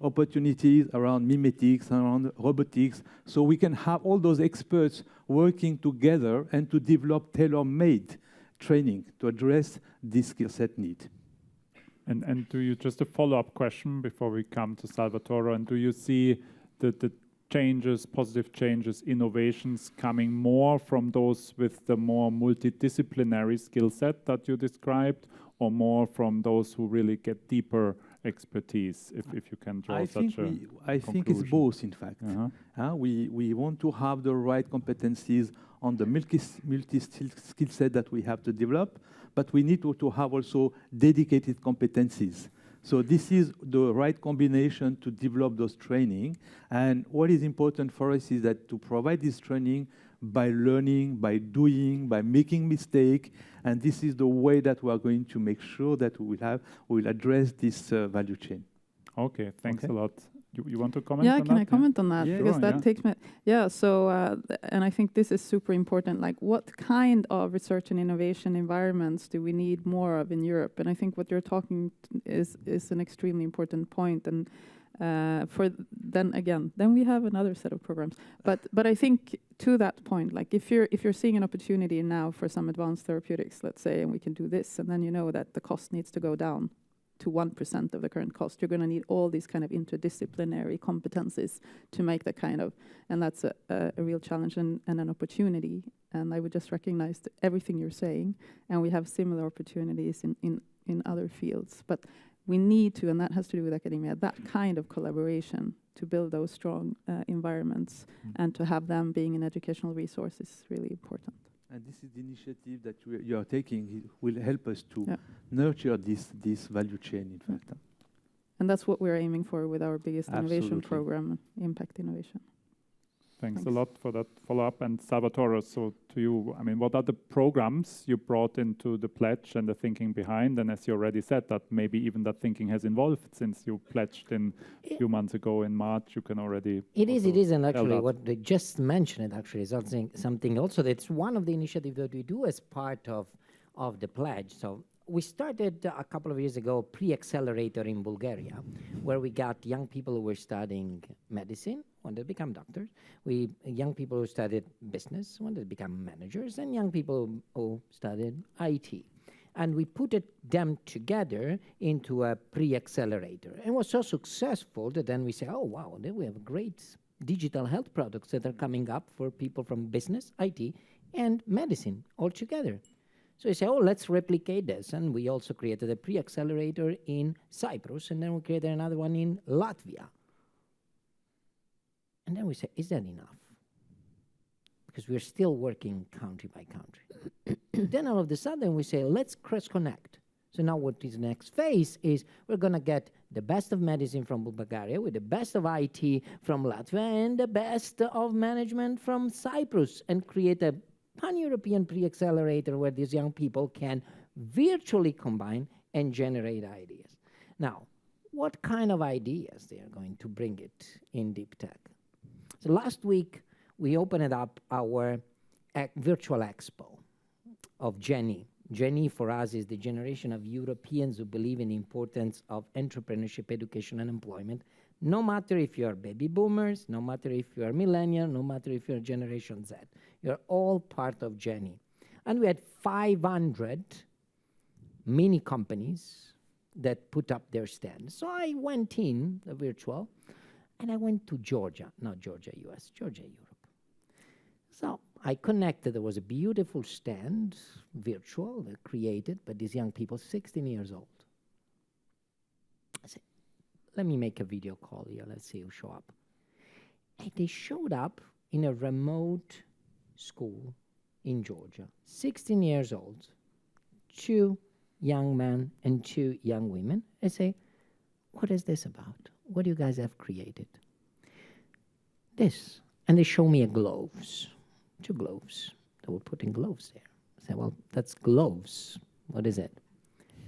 opportunities around mimetics, around robotics, so we can have all those experts working together and to develop tailor-made training to address this skill set need. And do you, just a follow-up question before we come to Salvatore, and do you see the changes, positive changes, innovations coming more from those with the more multidisciplinary skill set that you described, or more from those who really get deeper expertise, if you can draw such a I think it's both, in fact. We want to have the right competencies on the multi-skill set that we have to develop, but we need to have also dedicated competencies. So this is the right combination to develop those training. And what is important for us is that to provide this training by learning, by doing, by making mistakes. And this is the way that we are going to make sure that we will address this value chain. Okay, thanks a lot. You want to comment on that? Yeah, can I comment on that? Yeah, because sure, that takes me... Yeah, so, and I think this is super important. Like, what kind of research and innovation environments do we need more of in Europe? And I think what you're talking is an extremely important point. And then we have another set of programs. But I think to that point, like if you're seeing an opportunity now for some advanced therapeutics, let's say, and we can do this, and then you know that the cost needs to go down to 1% of the current cost, you're going to need all these kind of interdisciplinary competencies to make that kind of, and that's a real challenge and an opportunity. And I would just recognize everything you're saying, and we have similar opportunities in other fields. But we need to, and that has to do with academia, that kind of collaboration to build those strong environments and to have them being an educational resource is really important. And this is the initiative that you are taking. It will help us to nurture this value chain, in fact. And that's what we're aiming for with our biggest innovation program, Impact Innovation. Thanks a lot for that follow-up. And Salvatore, so to you, I mean, what are the programs you brought into the pledge and the thinking behind? And as you already said, that maybe even that thinking has evolved since you pledged a few months ago in March. You can already... It is, and actually what they just mentioned actually is something also that's one of the initiatives that we do as part of the pledge. So we started a couple of years ago a pre-accelerator in Bulgaria, where we got young people who were studying medicine, wanted to become doctors, young people who studied business, wanted to become managers, and young people who studied IT. And we put them together into a pre-accelerator. And it was so successful that then we say, oh, wow, then we have great digital health products that are coming up for people from business, IT, and medicine all together. So we say, oh, let's replicate this. And we also created a pre-accelerator in Cyprus, and then we created another one in Latvia. And then we say, is that enough? Because we're still working country by country. Then all of a sudden we say, let's cross-connect. So now what is the next phase is we're going to get the best of medicine from Bulgaria with the best of IT from Latvia and the best of management from Cyprus and create a pan-European pre-accelerator where these young people can virtually combine and generate ideas. Now, what kind of ideas they are going to bring it in deep tech? So last week, we opened up our virtual expo of Jenny. Jenny for us is the generation of Europeans who believe in the importance of entrepreneurship, education, and employment, no matter if you are baby boomers, no matter if you are millennial, no matter if you are Generation Z. You're all part of Jenny. And we had 500 mini companies that put up their stands. So I went in the virtual, and I went to Georgia, not Georgia, US, Georgia, Europe. So I connected. There was a beautiful stand, virtual, created by these young people, 16 years old. I said, let me make a video call here. Let's see who show up. And they showed up in a remote school in Georgia, 16 years old, 2 young men and 2 young women. I say, what is this about? What do you guys have created? This. And they show me a gloves. 2 gloves. They were putting gloves there. I said, well, that's gloves. What is it?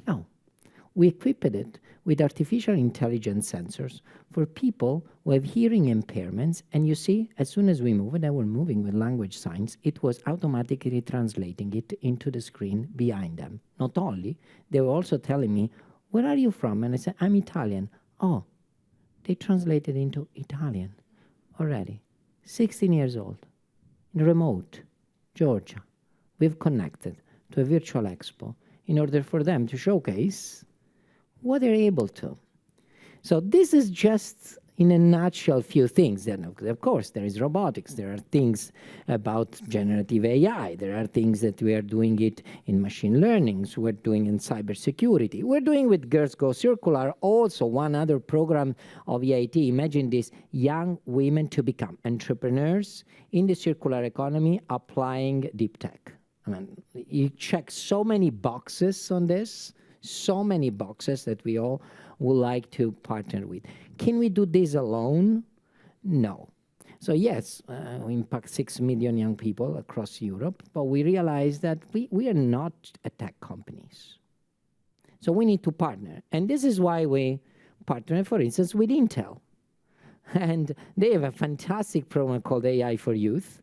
Oh, we equipped it with artificial intelligence sensors for people who have hearing impairments. And you see, as soon as we move, and I were moving with language signs, it was automatically translating it into the screen behind them. Not only, they were also telling me, where are you from? And I said, I'm Italian. Oh, they translated into Italian already. 16 years old. In remote Georgia, we've connected to a virtual expo in order for them to showcase what they're able to. So this is just, in a nutshell, few things. Then, of course, there is robotics. There are things about generative AI. There are things that we are doing it in machine learning. So we're doing in cybersecurity. We're doing with Girls Go Circular also one other program of EIT. Imagine this, young women to become entrepreneurs in the circular economy applying deep tech. I mean, you check so many boxes on this, so many boxes that we all would like to partner with. Can we do this alone? No. So yes, we impact 6 million young people across Europe, but we realize that we are not a tech companies. So we need to partner. And this is why we partner, for instance, with Intel. And they have a fantastic program called AI for Youth.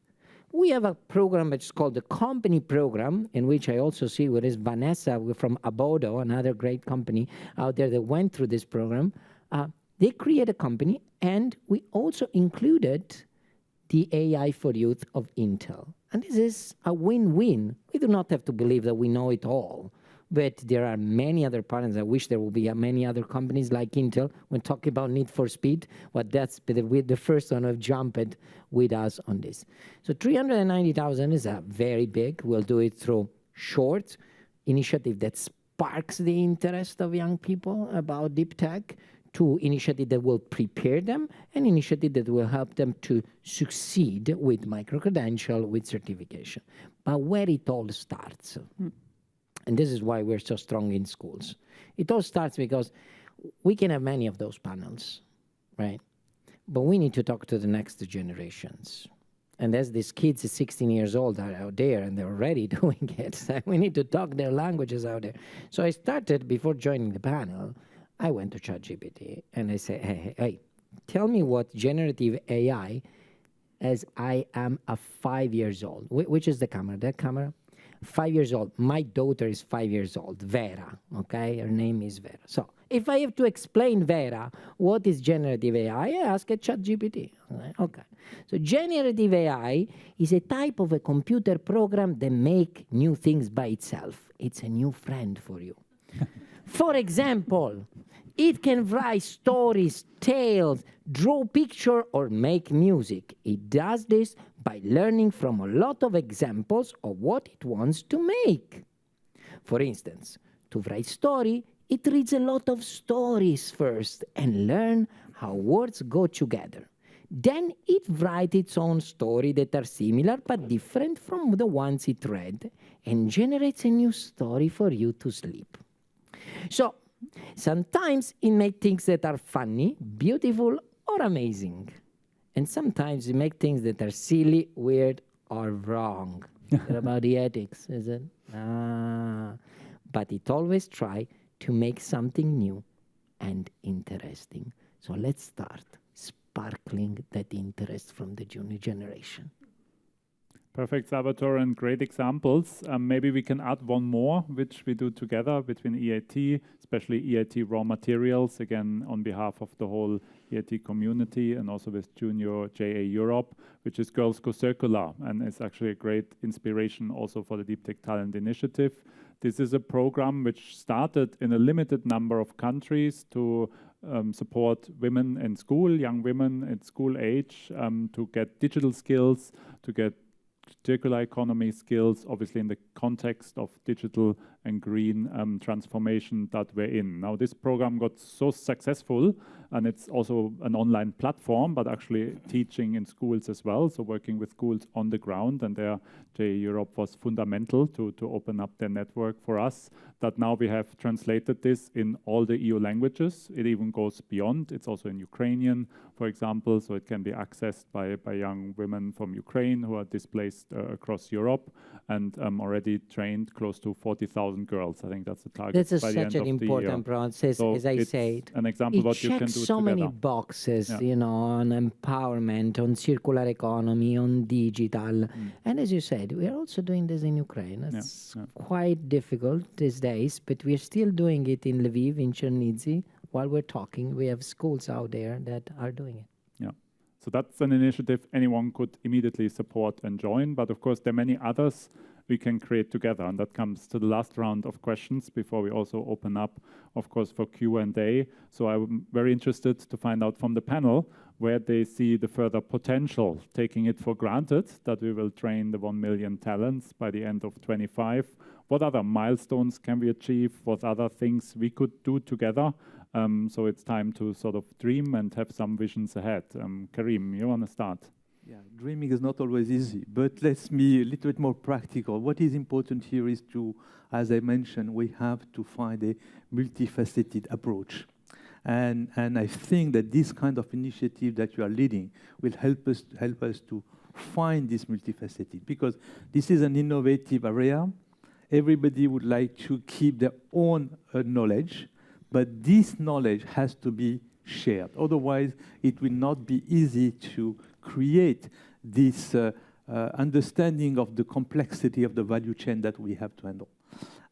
We have a program which is called the Company Program, in which I also see where is Vanessa from Abodo, another great company out there that went through this program. They create a company, and we also included the AI for Youth of Intel. And this is a win-win. We do not have to believe that we know it all, but there are many other partners. I wish there would be many other companies like Intel when talking about need for speed, but that's the first one who have jumped with us on this. So 390,000 is a very big. We'll do it through short initiative that sparks the interest of young people about deep tech, to initiative that will prepare them, and initiative that will help them to succeed with micro-credential, with certification. But where it all starts, and this is why we're so strong in schools. It all starts because we can have many of those panels, right? But we need to talk to the next generations. And as these kids, 16 years old, are out there and they're already doing it, we need to talk their languages out there. So I started, before joining the panel, I went to ChatGPT and I said, hey, tell me what generative AI as I am 5 years old. Which is the camera? That camera? 5 years old. My daughter is 5 years old, Vera, okay? Her name is Vera. So if I have to explain Vera, what is generative AI, I ask a ChatGPT. Okay. So generative AI is a type of a computer program that make new things by itself. It's a new friend for you. For example, it can write stories, tales, draw picture, or make music. It does this by learning from a lot of examples of what it wants to make. For instance, to write story, it reads a lot of stories first and learn how words go together. Then it writes its own story that are similar but different from the ones it read and generates a new story for you to sleep. So, sometimes it makes things that are funny, beautiful, or amazing. And sometimes it makes things that are silly, weird, or wrong. What about the ethics, is it? But it always tries to make something new and interesting. So let's start sparkling that interest from the junior generation. Perfect, Salvatore, and great examples. Maybe we can add one more, which we do together between EIT, especially EIT raw materials, again, on behalf of the whole EIT community and also with Junior JA Europe, which is Girls Go Circular. And it's actually a great inspiration also for the Deep Tech Talent Initiative. This is a program which started in a limited number of countries to support women in school, young women at school age, to get digital skills, to get circular economy skills, obviously in the context of digital and green transformation that we're in. Now, this program got so successful, and it's also an online platform, but actually teaching in schools as well, so working with schools on the ground, and there JA Europe was fundamental to open up their network for us, that now we have translated this in all the EU languages. It even goes beyond. It's also in Ukrainian, for example, so it can be accessed by young women from Ukraine who are displaced across Europe, and already trained close to 40,000 girls. I think that's the target This is by the end such an of the important year. process, So as I it's said. an example of It what you can do checks so together. many boxes, Yeah. you know, on empowerment, on circular economy, on digital. And as you said, we are also doing this in Ukraine. It's quite difficult these days, but we are still doing it in Lviv, in Chernivtsi. While we're talking, we have schools out there that are doing it. Yeah. So that's an initiative anyone could immediately support and join. But of course, there are many others we can create together. And that comes to the last round of questions before we also open up, of course, for Q&A. So I'm very interested to find out from the panel where they see the further potential, taking it for granted that we will train the 1 million talents by the end of 25. What other milestones can we achieve? What other things we could do together? So it's time to sort of dream and have some visions ahead. Karim, you want to start? Yeah, dreaming is not always easy, but let's be a little bit more practical. What is important here is to, as I mentioned, we have to find a multifaceted approach. And I think that this kind of initiative that you are leading will help us to find this multifaceted, because this is an innovative area. Everybody would like to keep their own knowledge, but this knowledge has to be shared. Otherwise, it will not be easy to create this understanding of the complexity of the value chain that we have to handle.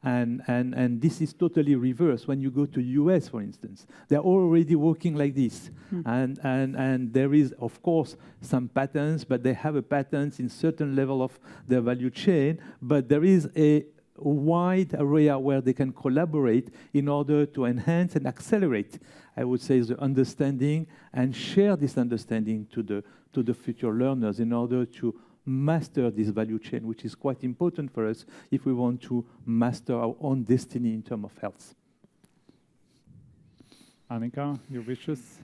And this is totally reversed. When you go to US, for instance, they're already working like this. And there is, of course, some patterns, but they have a patterns in certain level of their value chain, but there is a wide area where they can collaborate in order to enhance and accelerate, I would say, the understanding and share this understanding to the future learners in order to master this value chain, which is quite important for us if we want to master our own destiny in terms of health. Annika, your wishes?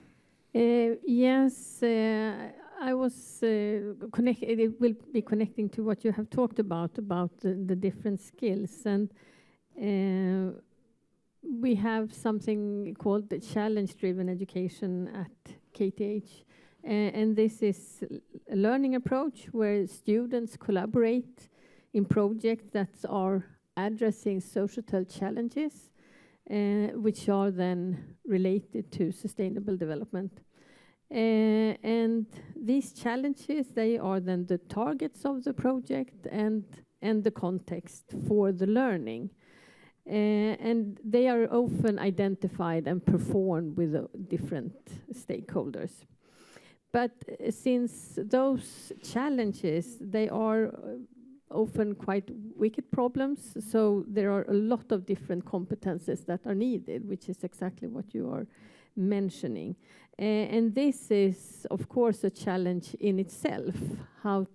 Yes, I was connected. It will be connecting to what you have talked about the different skills, and we have something called the challenge-driven education at KTH, and this is a learning approach where students collaborate in projects that are addressing societal challenges, which are then related to sustainable development. And these challenges, they are then the targets of the project, and and the context for the learning. And they are often identified and performed with different stakeholders. But since those challenges, they are often quite wicked problems, so there are a lot of different competences that are needed, which is exactly what you are mentioning. And this is, of course, a challenge in itself, how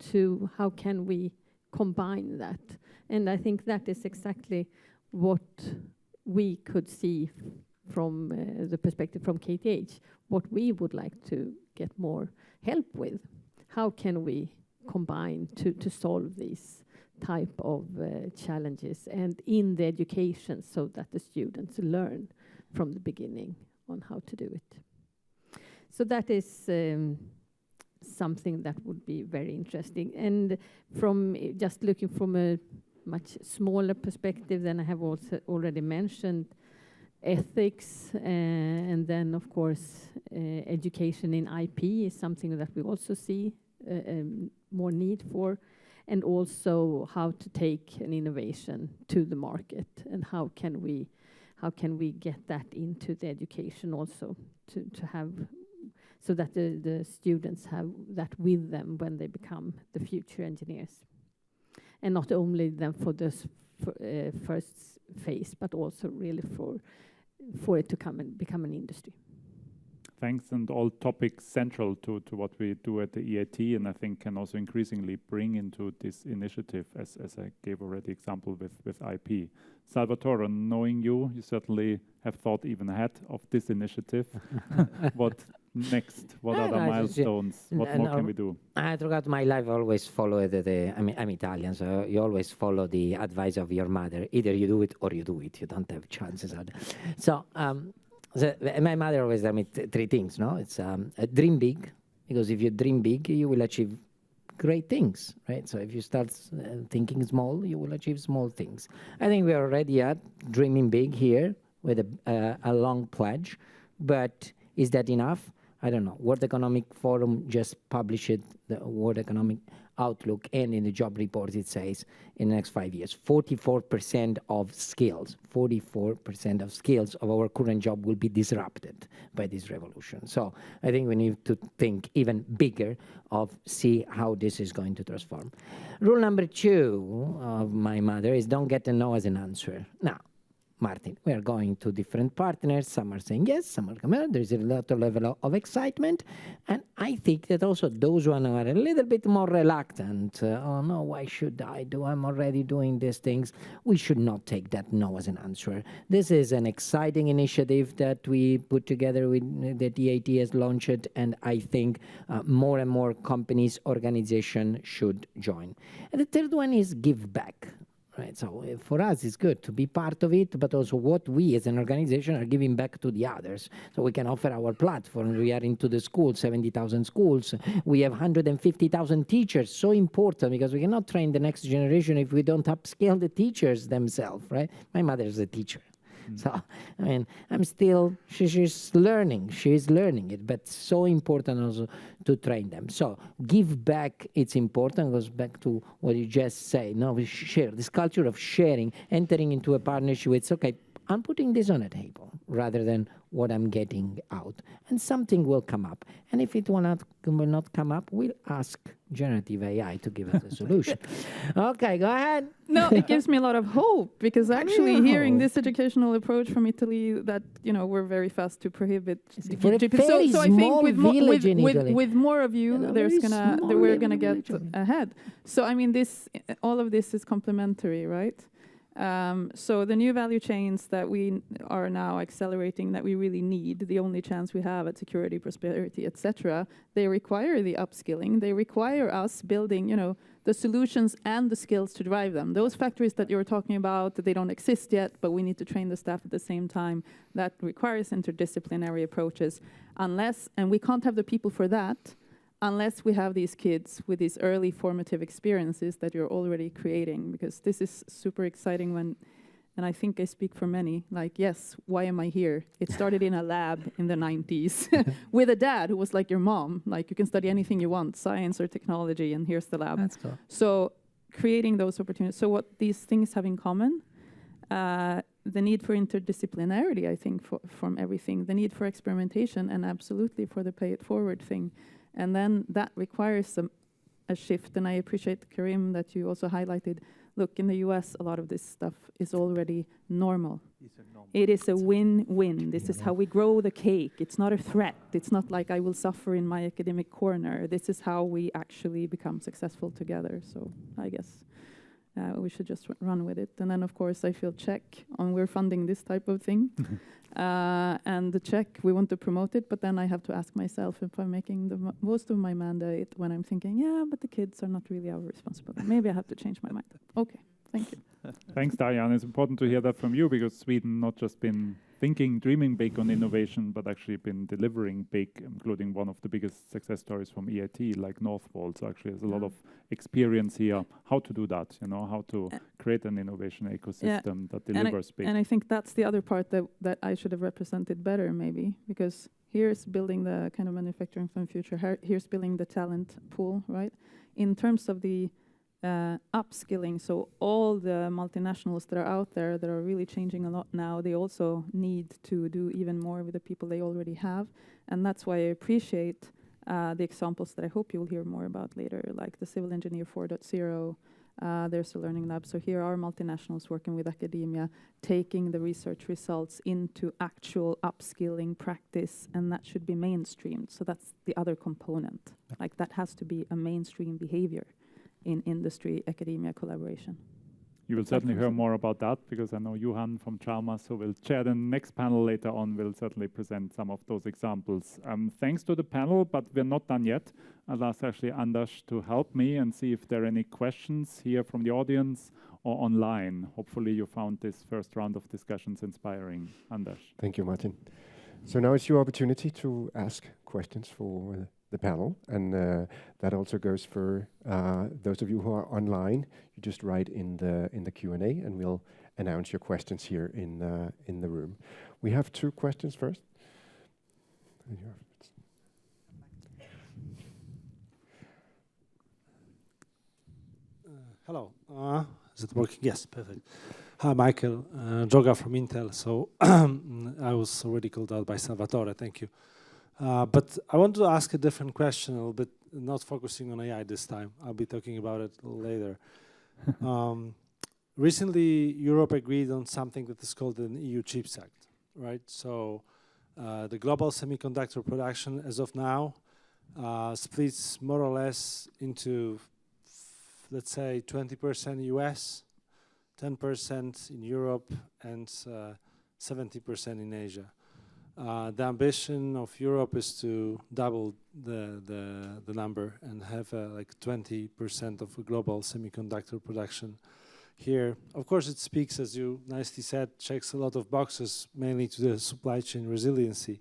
can we combine that? And I think that is exactly what we could see from the perspective from KTH, what we would like to get more help with. How can we combine to solve these type of challenges and in the education so that the students learn from the beginning on how to do it. So that is something that would be very interesting. And from just looking from a much smaller perspective, then I have also already mentioned ethics, and then of course education in IP is something that we also see more need for, and also how to take an innovation to the market, and how can we get that into the education also to have, so that the students have that with them when they become the future engineers, and not only then for this first phase, but also really for it to come and become an industry. Thanks, and all topics central to what we do at the EIT, and I think can also increasingly bring into this initiative, as I gave already example with IP. Salvatore, knowing you certainly have thought even ahead of this initiative. What next? What other milestones? What more can we do? Throughout my life, I always follow I'm Italian, so you always follow the advice of your mother. Either you do it or you do it. You don't have chances. So my mother always told me three things. No, it's dream big, because if you dream big, you will achieve great things, right? So if you start thinking small, you will achieve small things. I think we are already at dreaming big here with a long pledge, but is that enough? I don't know. World Economic Forum just published the World Economic Outlook, and in the job report it says in the next 5 years, 44% of skills of our current job will be disrupted by this revolution. So I think we need to think even bigger of see how this is going to transform. Rule number 2 of my mother is don't get a no as an answer. Now, Martin, we are going to different partners. Some are saying yes, some are coming out. There's a lot of level of excitement. And I think that also those who are a little bit more reluctant, oh no, why should I do? I'm already doing these things. We should not take that no as an answer. This is an exciting initiative that we put together with that EIT has launched, and I think more and more companies, organizations should join. And the third one is give back. Right, so for us, it's good to be part of it, but also what we as an organization are giving back to the others. So we can offer our platform. We are into the schools, 70,000 schools. We have 150,000 teachers, so important, because we cannot train the next generation if we don't upskill the teachers themselves, right? My mother is a teacher. So, I mean, she's learning it, but so important also to train them. So, give back, it's important, goes back to what you just say. No, we share this culture of sharing, entering into a partnership. It's okay, I'm putting this on a table rather than what I'm getting out. And something will come up. And if it will not come up, we'll ask generative AI to give us a solution. Okay, go ahead. No, it gives me a lot of hope, because actually hearing this educational approach from Italy, that, you know, we're very fast to prohibit GPT. So I think with more of you, we're gonna get ahead. So I mean, all of this is complementary, right? So the new value chains that we are now accelerating, that we really need, the only chance we have at security, prosperity, etc., they require the upskilling. They require us building, you know, the solutions and the skills to drive them. Those factories that you were talking about, that they don't exist yet, but we need to train the staff at the same time. That requires interdisciplinary approaches. And we can't have the people for that unless we have these kids with these early formative experiences that you're already creating, because this is super exciting and I think I speak for many, like, yes, why am I here? It started in a lab in the 90s with a dad who was like your mom, like, you can study anything you want, science or technology, and here's the lab. That's cool. So creating those opportunities. So what these things have in common, the need for interdisciplinarity, I think, from everything, the need for experimentation, and absolutely for the pay it forward thing. And then that requires a shift. And I appreciate, Karim, that you also highlighted, look, in the US, a lot of this stuff is already normal. It is a win-win. This is how we grow the cake. It's not a threat. It's not like I will suffer in my academic corner. This is how we actually become successful together. So I guess we should just run with it. And then, of course, I feel check on we're funding this type of thing. And the check, we want to promote it, but then I have to ask myself if I'm making the most of my mandate when I'm thinking, yeah, but the kids are not really our responsibility. Maybe I have to change my mind. Okay, thank you. Thanks, Diane. It's important to hear that from you, because Sweden not just been thinking, dreaming big on innovation, but actually been delivering big, including one of the biggest success stories from EIT, like Northvolt. So actually there's a lot of experience here, how to do that, how to create an innovation ecosystem that delivers big. And I think that's the other part that I should have represented better, maybe, because here's building the kind of manufacturing for the future, here's building the talent pool, right? In terms of the upskilling, so all the multinationals that are out there that are really changing a lot now, they also need to do even more with the people they already have. And that's why I appreciate the examples that I hope you'll hear more about later, like the Civil Engineer 4.0, there's a learning lab. So here are multinationals working with academia, taking the research results into actual upskilling practice, and that should be mainstreamed. So that's the other component. Like that has to be a mainstream behavior in industry, academia collaboration. You will certainly hear more about that, because I know Johan from Chalmers, who will chair the next panel later on, will certainly present some of those examples. Thanks to the panel, but we're not done yet. I'll ask actually Anders to help me and see if there are any questions here from the audience or online. Hopefully you found this first round of discussions inspiring. Anders. Thank you, Martin. So now it's your opportunity to ask questions for the panel, and that also goes for those of you who are online. You just write in the Q&A, and we'll announce your questions here in the room. We have two questions first. Hello. Is it working? Yes, perfect. Hi, Michael. Joga from Intel. So I was already called out by Salvatore. Thank you. But I want to ask a different question a little bit, not focusing on AI this time. I'll be talking about it a little later. Recently, Europe agreed on something that is called an EU Chips Act, right? So the global semiconductor production as of now splits more or less into, let's say, 20% US, 10% in Europe, and 70% in Asia. The ambition of Europe is to double the number and have like 20% of global semiconductor production here. Of course, it speaks, as you nicely said, checks a lot of boxes, mainly to the supply chain resiliency.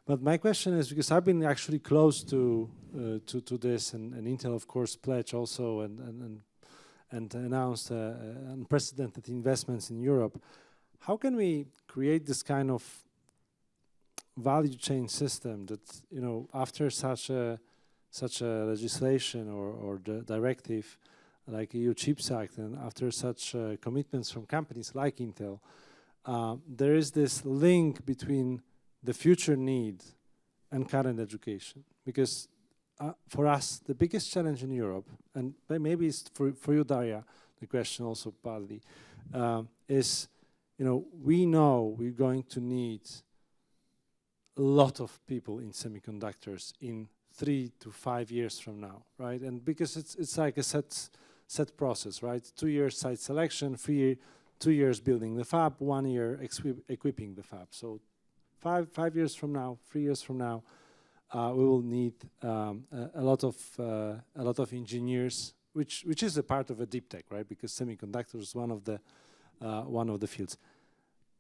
But my question is, because I've been actually close to this, and Intel, of course, pledged also and announced unprecedented investments in Europe. How can we create this kind of value chain system that, after such a legislation or the directive like EU Chips Act, and after such commitments from companies like Intel, there is this link between the future need and current education? Because for us, the biggest challenge in Europe, and maybe it's for you, Daria, the question also partly, is, we know we're going to need a lot of people in semiconductors in 3 to 5 years from now, right? And because it's like a set process, right? 2 years site selection, 2 years building the fab, 1 year equipping the fab. So 5 years from now, 3 years from now, we will need a lot of engineers, which is a part of a deep tech, right? Because semiconductors is one of the fields.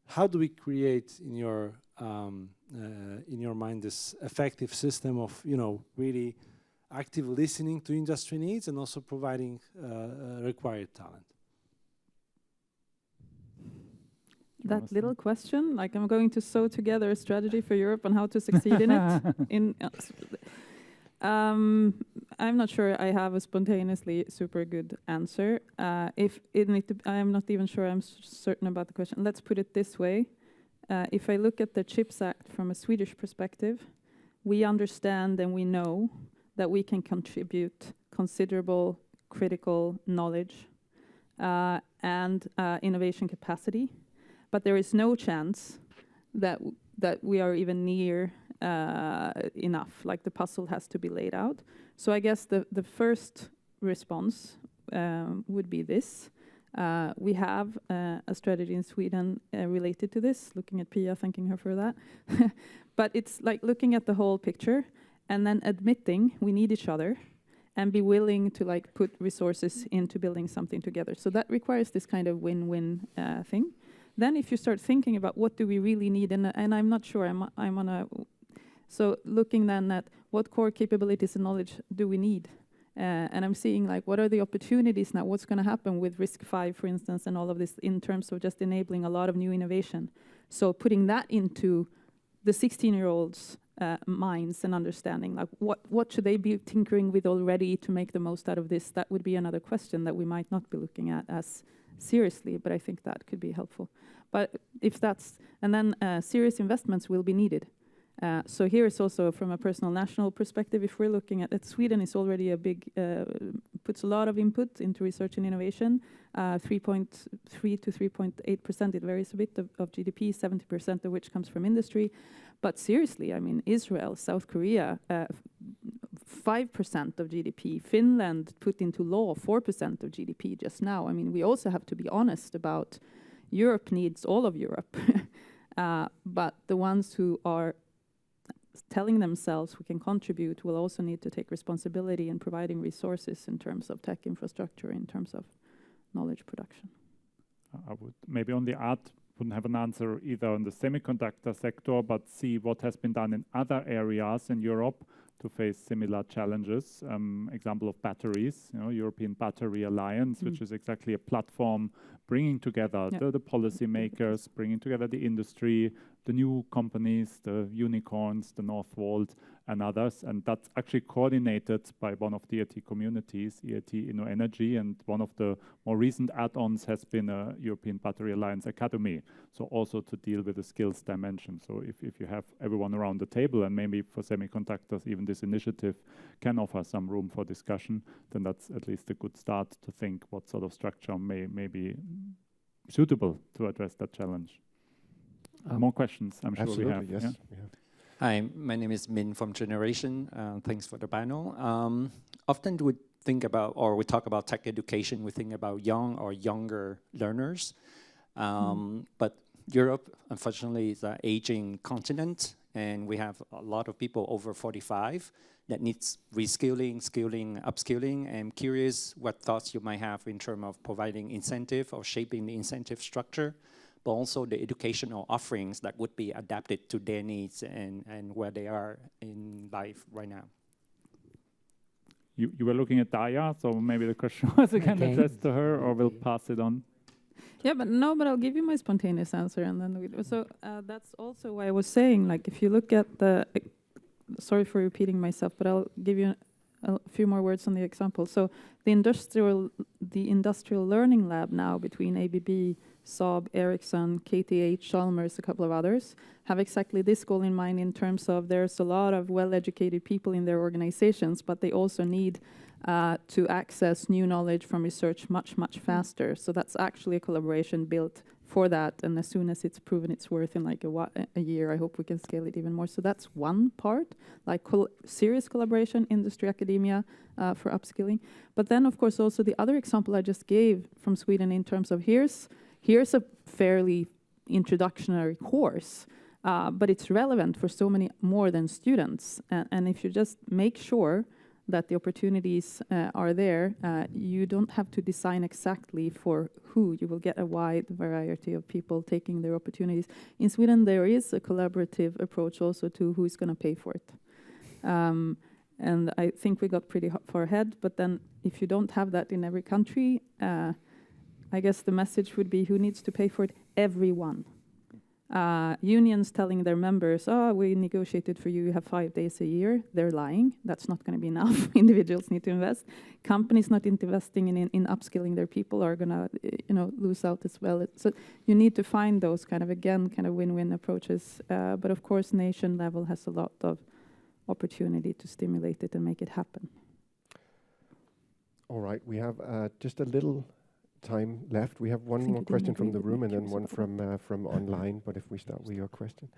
How do we create in your mind this effective system of really active listening to industry needs and also providing required talent? That little question, like I'm going to sew together a strategy for Europe on how to succeed in it. I'm not sure I have a spontaneously super good answer. I'm not even sure I'm certain about the question. Let's put it this way. If I look at the CHIPS Act from a Swedish perspective, we understand and we know that we can contribute considerable critical knowledge and innovation capacity, but there is no chance that we are even near enough. Like the puzzle has to be laid out. So I guess the first response would be this. We have a strategy in Sweden related to this, looking at Pia, thanking her for that. But it's like looking at the whole picture and then admitting we need each other and be willing to like put resources into building something together. So that requires this kind of win-win thing. Then if you start thinking about what do we really need, and I'm not sure, I'm on a... So looking then at what core capabilities and knowledge do we need? And I'm seeing like, what are the opportunities now? What's going to happen with RISC-V, for instance, and all of this in terms of just enabling a lot of new innovation. So putting that into the 16-year-olds' minds and understanding, like what should they be tinkering with already to make the most out of this? That would be another question that we might not be looking at as seriously, but I think that could be helpful. But if that's, and then serious investments will be needed. So here is also from a personal national perspective, if we're looking at it, Sweden is already a big, puts a lot of input into research and innovation, 3.3 to 3.8%, it varies a bit of GDP, 70% of which comes from industry. But seriously, I mean, Israel, South Korea, 5% of GDP, Finland put into law 4% of GDP just now. I mean, we also have to be honest about Europe needs all of Europe, but the ones who are telling themselves we can contribute will also need to take responsibility in providing resources in terms of tech infrastructure, in terms of knowledge production. I would maybe only add, wouldn't have an answer either on the semiconductor sector, but see what has been done in other areas in Europe to face similar challenges. Example of batteries, European Battery Alliance, which is exactly a platform bringing together the policy makers, bringing together the industry, the new companies, the unicorns, the Northvolt and others. And that's actually coordinated by one of the EIT communities, EIT InnoEnergy. And one of the more recent add-ons has been a European Battery Alliance Academy. So also to deal with the skills dimension. So if you have everyone around the table, and maybe for semiconductors, even this initiative can offer some room for discussion, then that's at least a good start to think what sort of structure may be suitable to address that challenge. More questions, I'm sure we have. Yes. Yeah? We have. Hi, my name is Min from Generation. Thanks for the panel. Often we think about, or we talk about tech education, we think about young or younger learners. But Europe, unfortunately, is an aging continent, and we have a lot of people over 45 that needs reskilling, skilling, upskilling. I'm curious what thoughts you might have in terms of providing incentive or shaping the incentive structure, but also the educational offerings that would be adapted to their needs and where they are in life right now. You were looking at Daya, so maybe the question was again addressed to her, or we'll pass it on. Yeah, but I'll give you my spontaneous answer, and then that's also why I was saying, like, if you look at the, sorry for repeating myself, but I'll give you a few more words on the example. So the industrial learning lab now between ABB, Saab, Ericsson, KTH, Chalmers, a couple of others, have exactly this goal in mind in terms of there's a lot of well-educated people in their organizations, but they also need to access new knowledge from research much, much faster. So that's actually a collaboration built for that, and as soon as it's proven its worth in like a year, I hope we can scale it even more. So that's one part, like serious collaboration, industry, academia, for upskilling. But then, of course, also the other example I just gave from Sweden in terms of here's a fairly introductory course, but it's relevant for so many more than students. And if you just make sure that the opportunities are there, you don't have to design exactly for who. You will get a wide variety of people taking their opportunities. In Sweden, there is a collaborative approach also to who is going to pay for it. And I think we got pretty far ahead, but then if you don't have that in every country, I guess the message would be who needs to pay for it? Everyone. Unions telling their members, oh, we negotiated for you, you have 5 days a year. They're lying. That's not going to be enough. Individuals need to invest. Companies not investing in upskilling their people are going to lose out as well. So you need to find those kind of win-win approaches. But of course, nation level has a lot of opportunity to stimulate it and make it happen. All right, we have just a little time left. We have one more question from the room and then one from online. But if we start with your question.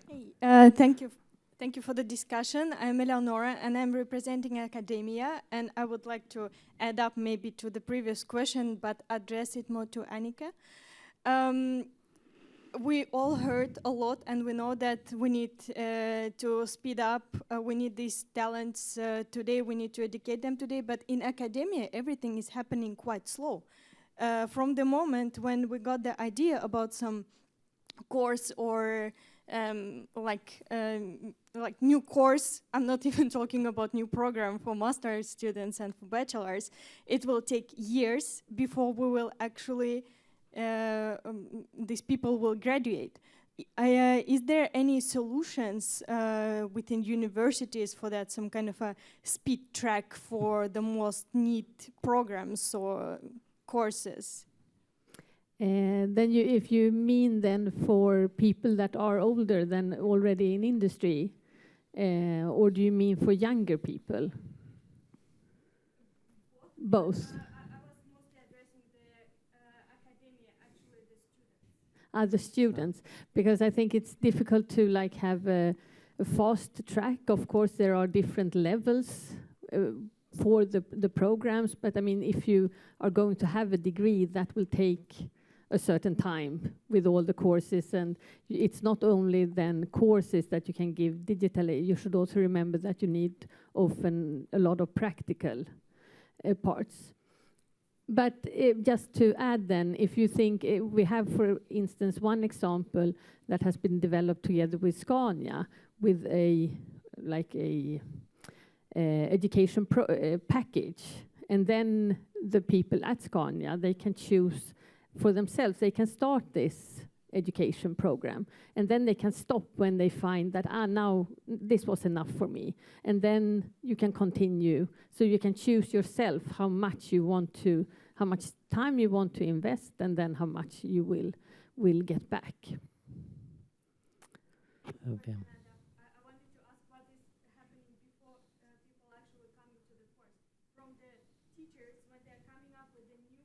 Hey, thank you for the discussion. I'm Eleonora and I'm representing academia, and I would like to add up maybe to the previous question but address it more to Annika. We all heard a lot and we know that we need to speed up, we need these talents today, we need to educate them today, but in academia everything is happening quite slow. From the moment when we got the idea about some course or like new course, I'm not even talking about new program for master's students and for bachelors, it will take years before we will actually, these people will graduate. Is there any solutions within universities for that, some kind of a speed track for the most need programs or courses? Then if you mean then for people that are older than already in industry, or do you mean for younger people? Both. I was mostly addressing the academia, actually the students. The students, because I think it's difficult to like have a fast track. Of course, there are different levels for the programs, but I mean, if you are going to have a degree, that will take a certain time with all the courses, and it's not only then courses that you can give digitally. You should also remember that you need often a lot of practical parts. But just to add then, if you think we have, for instance, one example that has been developed together with Scania with a education package, and then the people at Scania, they can choose for themselves. They can start this education program, and then they can stop when they find that now this was enough for me, and then you can continue. So you can choose yourself how much time you want to invest, and then how much you will get back. Okay. I wanted to ask what is happening before people actually coming to the course. From the teachers, when they're coming up with a new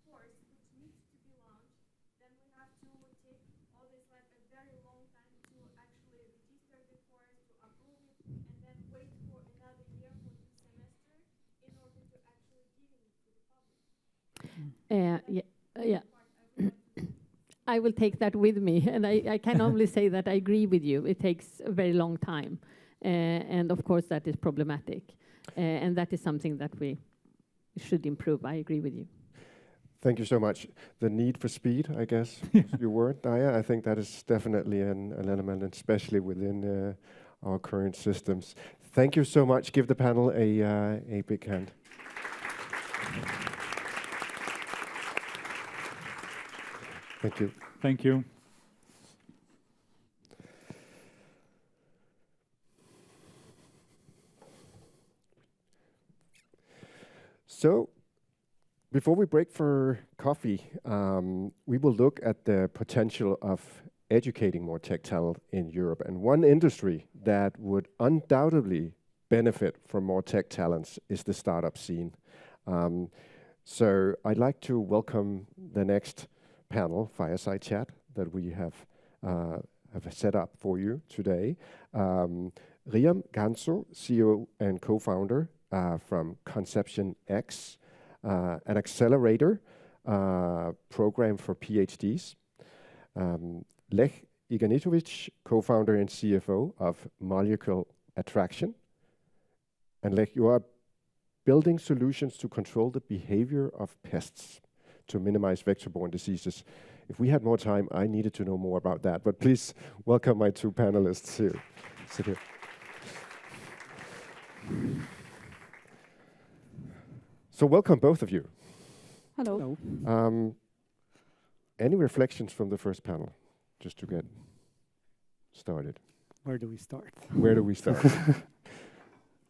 course which needs to be launched, then we have to take always like a very long time to actually register the course, to approve it, and then wait for another year for the semester in order to actually give it to the public. Yeah. I will take that with me, and I can only say that I agree with you. It takes a very long time, and of course that is problematic, and that is something that we should improve. I agree with you. Thank you so much. The need for speed, I guess, is your word, Daya. I think that is definitely an element, especially within our current systems. Thank you so much. Give the panel a big hand. Thank you. Thank you. So, before we break for coffee, we will look at the potential of educating more tech talent in Europe. And one industry that would undoubtedly benefit from more tech talents is the startup scene. So I'd like to welcome the next panel, fireside chat, that we have set up for you today. Riam Ganso, CEO and co-founder from Conception X, an accelerator program for PhDs. Lech Iganitovic, co-founder and CFO of Molecular Attraction. And Lech, you are building solutions to control the behavior of pests to minimize vector-borne diseases. If we had more time, I needed to know more about that. But please welcome my two panelists here. Sit here. So welcome, both of you. Hello. Any reflections from the first panel? just to get started? Where do we start? Where do we start?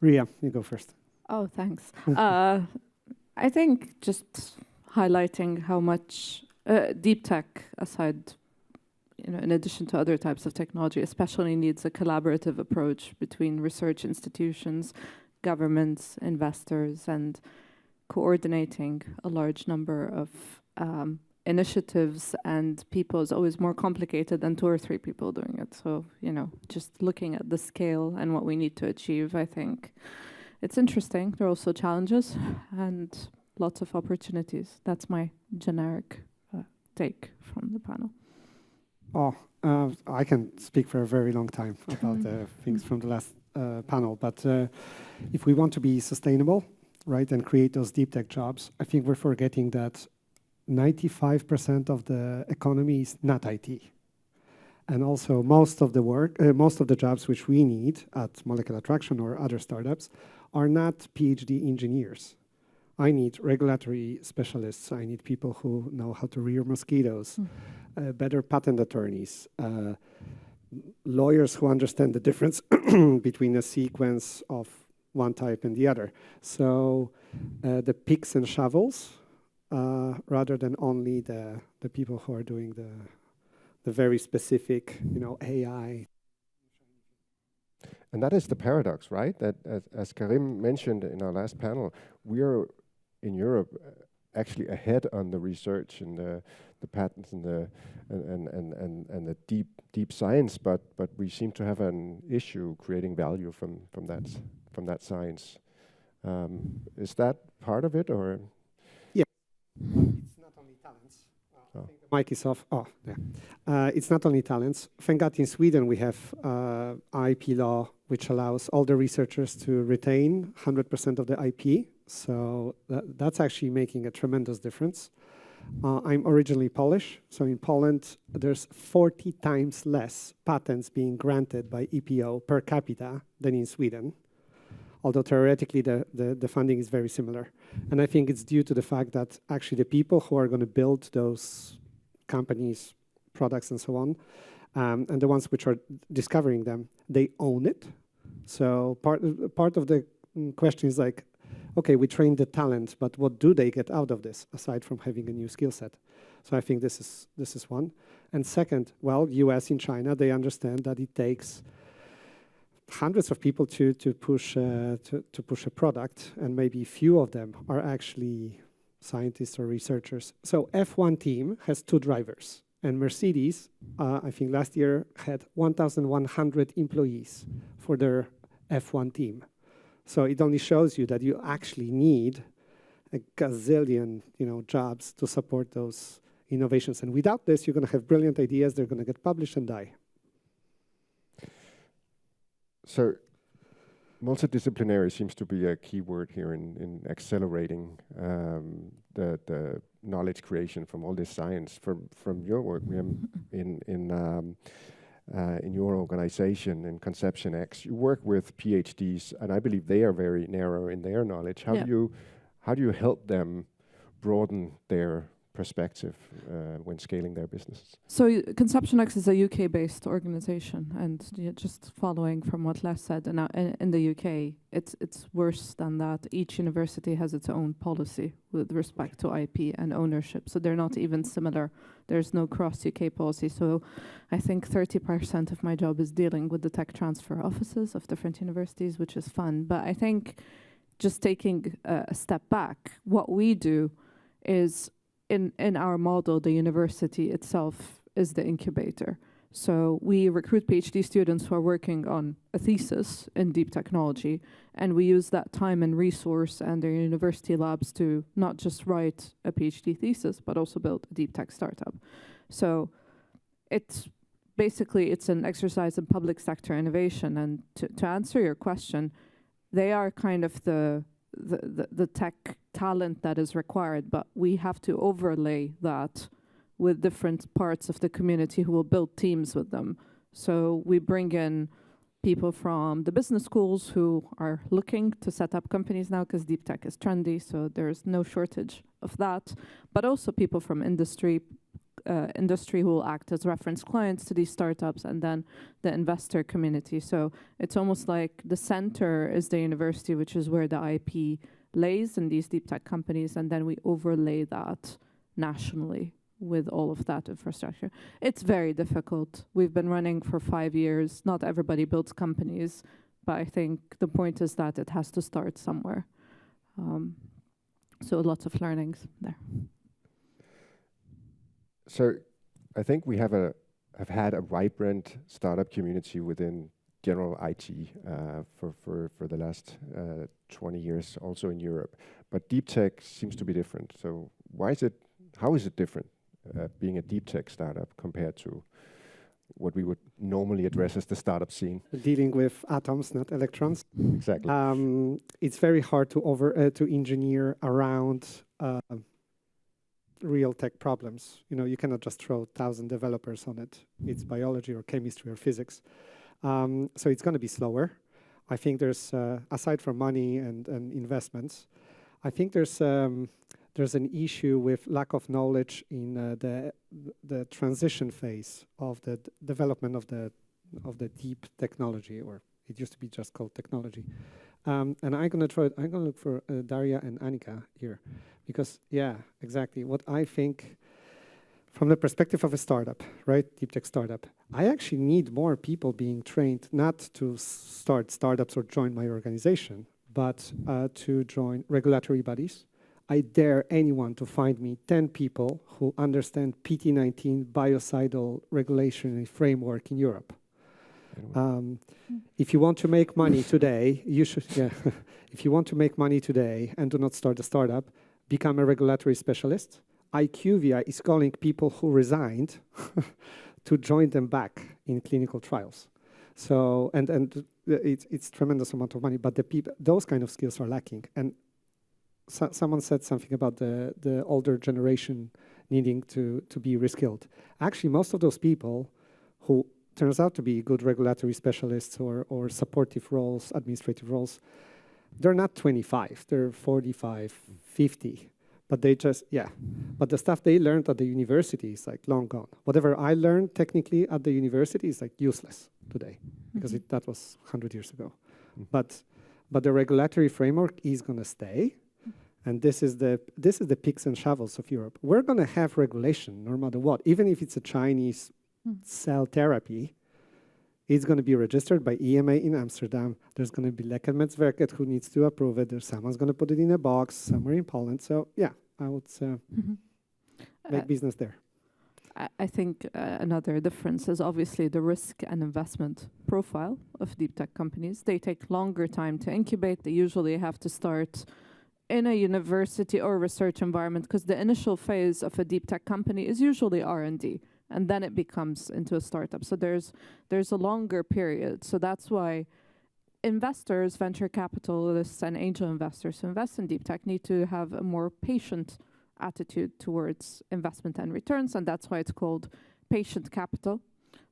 Ria, you go first. Oh, thanks. I think just highlighting how much deep tech, aside, in addition to other types of technology, especially needs a collaborative approach between research institutions, governments, investors, and coordinating a large number of initiatives and people is always more complicated than 2 or 3 people doing it. So, just looking at the scale and what we need to achieve, I think it's interesting. There are also challenges and lots of opportunities. That's my generic take from the panel. I can speak for a very long time about the things from the last panel, but if we want to be sustainable, right, and create those deep tech jobs, I think we're forgetting that 95% of the economy is not IT. And also most of the jobs which we need at Molecular Attraction or other startups are not PhD engineers. I need regulatory specialists. I need people who know how to rear mosquitoes, better patent attorneys, lawyers who understand the difference between a sequence of one type and the other. So the picks and shovels, rather than only the people who are doing the very specific, AI. And that is the paradox, right? That as Karim mentioned in our last panel, we are in Europe actually ahead on the research and the patents and the deep science, but we seem to have an issue creating value from that science. Is that part of it, or? Yeah, it's not only talents. I think the mic is off. Oh, yeah. It's not only talents. Thank God in Sweden we have IP law, which allows all the researchers to retain 100% of the IP. So that's actually making a tremendous difference. I'm originally Polish, so in Poland there's 40 times less patents being granted by EPO per capita than in Sweden, although theoretically the funding is very similar. And I think it's due to the fact that actually the people who are going to build those companies, products and so on, and the ones which are discovering them, they own it. So part of the question is like, okay, we train the talent, but what do they get out of this aside from having a new skill set? So I think this is one. And second, well, US and China, they understand that it takes hundreds of people to push a product, and maybe few of them are actually scientists or researchers. So F1 team has 2 drivers, and Mercedes, I think last year had 1,100 employees for their F1 team. So it only shows you that you actually need a gazillion, jobs to support those innovations. And without this, you're going to have brilliant ideas. They're going to get published and die. So multidisciplinary seems to be a key word here in accelerating the knowledge creation from all this science. From your work, in your organization, in Conception X, you work with PhDs, and I believe they are very narrow in their knowledge. How do you help them broaden their perspective when scaling their businesses? So Conception X is a UK-based organization, and just following from what Les said, and in the UK, it's worse than that. Each university has its own policy with respect to IP and ownership, so they're not even similar. There's no cross-UK policy, so I think 30% of my job is dealing with the tech transfer offices of different universities, which is fun. But I think just taking a step back, what we do is in our model, the university itself is the incubator. So we recruit PhD students who are working on a thesis in deep technology, and we use that time and resource and their university labs to not just write a PhD thesis, but also build a deep tech startup. So it's an exercise in public sector innovation. And to answer your question, they are kind of the tech talent that is required, but we have to overlay that with different parts of the community who will build teams with them. So we bring in people from the business schools who are looking to set up companies now because deep tech is trendy, so there's no shortage of that, but also people from industry, industry who will act as reference clients to these startups, and then the investor community. So it's almost like the center is the university, which is where the IP lays in these deep tech companies, and then we overlay that nationally with all of that infrastructure. It's very difficult. We've been running for 5 years. Not everybody builds companies, but I think the point is that it has to start somewhere. So lots of learnings there. So I think we have had a vibrant startup community within general IT for the last 20 years, also in Europe. But deep tech seems to be different. So how is it different being a deep tech startup compared to what we would normally address as the startup scene? Dealing with atoms, not electrons. Exactly. It's very hard to engineer around real tech problems. You cannot just throw 1,000 developers on it. It's biology or chemistry or physics. So it's going to be slower. I think there's, aside from money and investments, I think there's an issue with lack of knowledge in the transition phase of the development of the deep technology, or it used to be just called technology. And I'm gonna look for Daria and Annika here, because yeah, exactly what I think. From the perspective of a startup, right, deep tech startup, I actually need more people being trained not to start startups or join my organization, but to join regulatory bodies. I dare anyone to find me 10 people who understand PT19 biocidal regulatory framework in Europe. If you want to make money today, you should. Yeah, if you want to make money today and do not start a startup, become a regulatory specialist. IQVIA is calling people who resigned to join them back in clinical trials. So and it's tremendous amount of money, but those kind of skills are lacking. And someone said something about the older generation needing to be reskilled. Actually, most of those people who turns out to be good regulatory specialists or supportive roles, administrative roles, they're not 25, they're 45, 50. But they just, but the stuff they learned at the university is like long gone. Whatever I learned technically at the university is like useless today, because that was 100 years ago. But the regulatory framework is going to stay. And this is the picks and shovels of Europe. We're going to have regulation no matter what. Even if it's a Chinese cell therapy, it's going to be registered by EMA in Amsterdam. There's going to be Lekkermetsverket who needs to approve it. Someone's going to put it in a box somewhere in Poland. So yeah, I would make business there. I think another difference is obviously the risk and investment profile of deep tech companies. They take longer time to incubate. They usually have to start in a university or research environment, because the initial phase of a deep tech company is usually R&D, and then it becomes into a startup. So there's a longer period. So that's why investors, venture capitalists, and angel investors who invest in deep tech need to have a more patient attitude towards investment and returns, and that's why it's called patient capital.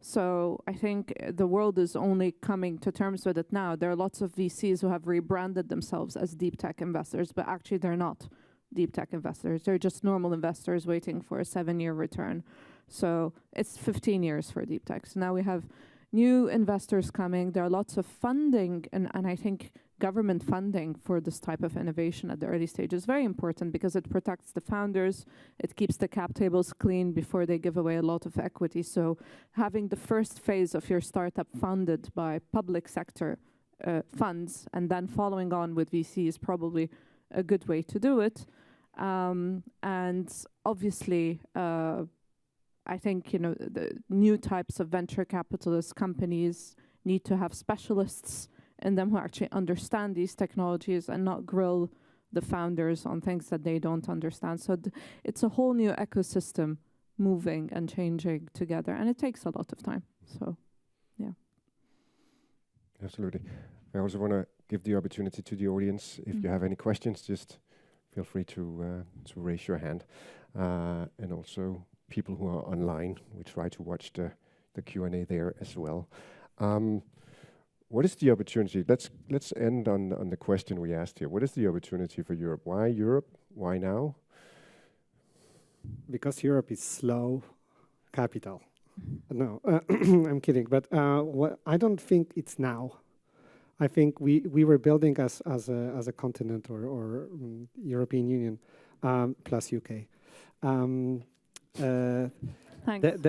So I think the world is only coming to terms with it now. There are lots of VCs who have rebranded themselves as deep tech investors, but actually they're not deep tech investors. They're just normal investors waiting for a 7-year return. So it's 15 years for deep tech. So now we have new investors coming. There are lots of funding, and I think government funding for this type of innovation at the early stage is very important, because it protects the founders, it keeps the cap tables clean before they give away a lot of equity. So having the first phase of your startup funded by public sector funds and then following on with VC is probably a good way to do it. And obviously, I think the new types of venture capitalist companies need to have specialists in them who actually understand these technologies and not grill the founders on things that they don't understand. So it's a whole new ecosystem moving and changing together, and it takes a lot of time. So, yeah. Absolutely. I also want to give the opportunity to the audience. If you have any questions, just feel free to raise your hand. And also people who are online, we try to watch the Q&A there as well. What is the opportunity? Let's end on the question we asked here. What is the opportunity for Europe? Why Europe? Why now? Because Europe is slow, capital. No, I'm kidding. But I don't think it's now. I think we were building as a continent or European Union plus UK. Thanks.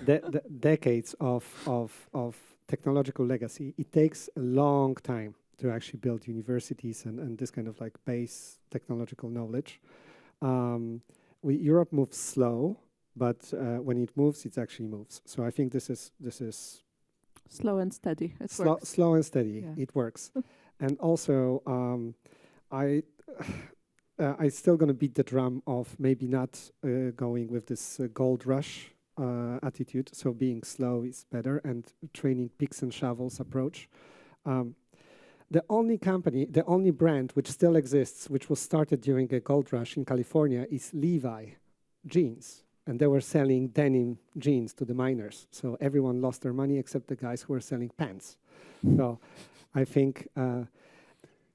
The decades of technological legacy. It takes a long time to actually build universities and this kind of like base technological knowledge. Europe moves slow, but when it moves, it actually moves. So I think this is slow and steady. Slow and steady. Yeah. It works. And also, I still going to beat the drum of maybe not going with this gold rush attitude. So being slow is better and training picks and shovels approach. The only company, the only brand which still exists, which was started during a gold rush in California, is Levi jeans. And they were selling denim jeans to the miners. So everyone lost their money except the guys who were selling pants. So I think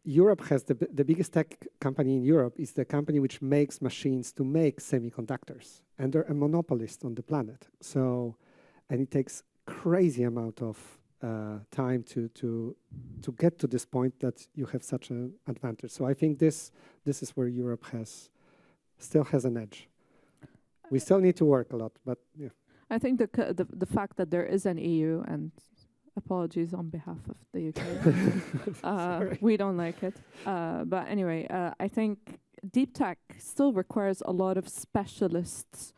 Europe has the biggest tech company in Europe is the company which makes machines to make semiconductors. And they're a monopolist on the planet. So, and it takes crazy amount of time to get to this point that you have such an advantage. So I think this is where Europe still has an edge. We still need to work a lot, but yeah. I think the fact that there is an EU, and apologies on behalf of the UK, we don't like it. But anyway, I think deep tech still requires a lot of specialists,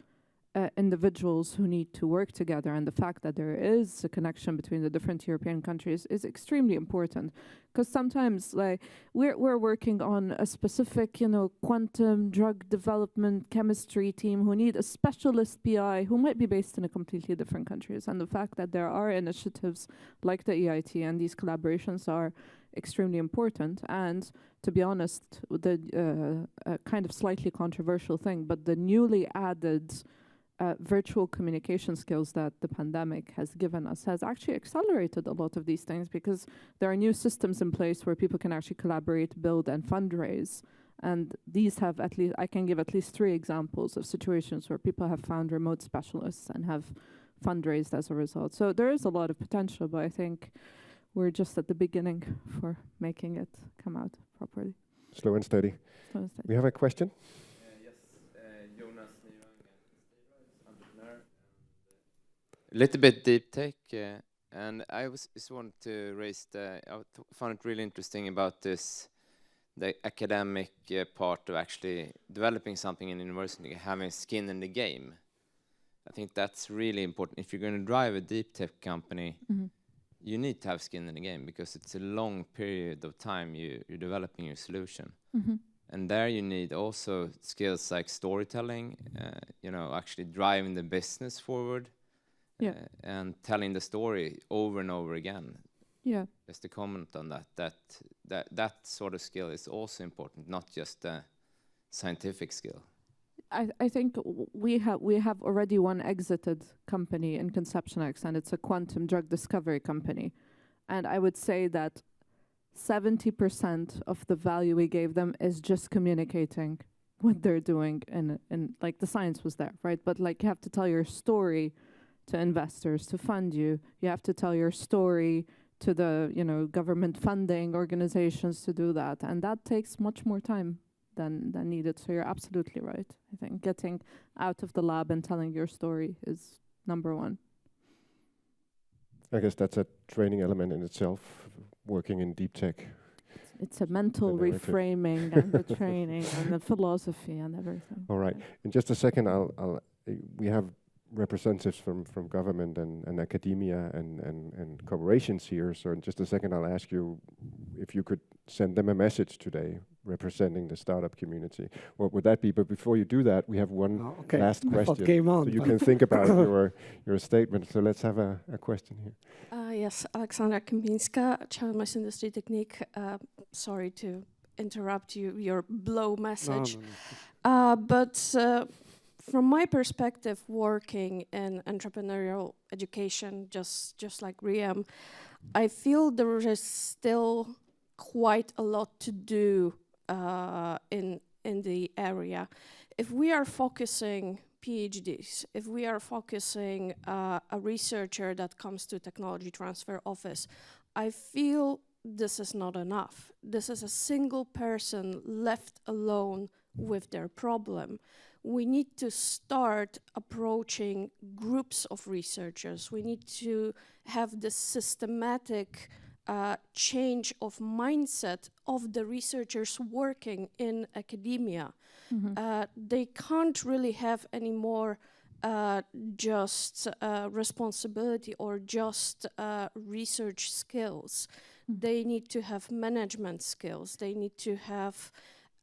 individuals who need to work together, and the fact that there is a connection between the different European countries is extremely important. Because sometimes, like, we're working on a specific, quantum drug development chemistry team who need a specialist PI who might be based in a completely different countries. And the fact that there are initiatives like the EIT and these collaborations are extremely important. And to be honest, the kind of slightly controversial thing, but the newly added virtual communication skills that the pandemic has given us has actually accelerated a lot of these things, because there are new systems in place where people can actually collaborate, build, and fundraise. And these have I can give at least 3 examples of situations where people have found remote specialists and have fundraised as a result. So there is a lot of potential, but I think we're just at the beginning for making it come out properly. Slow and steady. Slow and steady. We have a question? A little bit deep tech, and I just wanted to raise I found it really interesting about the academic part of actually developing something in university, having skin in the game. I think that's really important. If you're going to drive a deep tech company, you need to have skin in the game, because it's a long period of time you're developing your solution. And there you need also skills like storytelling, actually driving the business forward. And telling the story over and over again. Yeah. Just to comment on that sort of skill is also important, not just a scientific skill. I think we have already one exited company in ConceptionX, and it's a quantum drug discovery company. And I would say that 70% of the value we gave them is just communicating what they're doing, and like the science was there, right? But like you have to tell your story to investors to fund you. You have to tell your story to the government funding organizations to do that, and that takes much more time than needed. So you're absolutely right. I think getting out of the lab and telling your story is number one. I guess that's a training element in itself, working in deep tech. It's a mental reframing and the training and the philosophy and everything. All right. In just a second, we have representatives from government and academia and corporations here. So in just a second, I'll ask you if you could send them a message today representing the startup community. What would that be? But before you do that, we have one last question. So you can think about your statement. So let's have a question here. Yes, Alexandra Kempinska, Chalmers Industry Technique. Sorry to interrupt your blow message. No. But from my perspective, working in entrepreneurial education, just like Riem, I feel there is still quite a lot to do in the area. If we are focusing PhDs, if we are focusing a researcher that comes to technology transfer office, I feel this is not enough. This is a single person left alone with their problem. We need to start approaching groups of researchers. We need to have this systematic change of mindset of the researchers working in academia. They can't really have any more just responsibility or just research skills. They need to have management skills. They need to have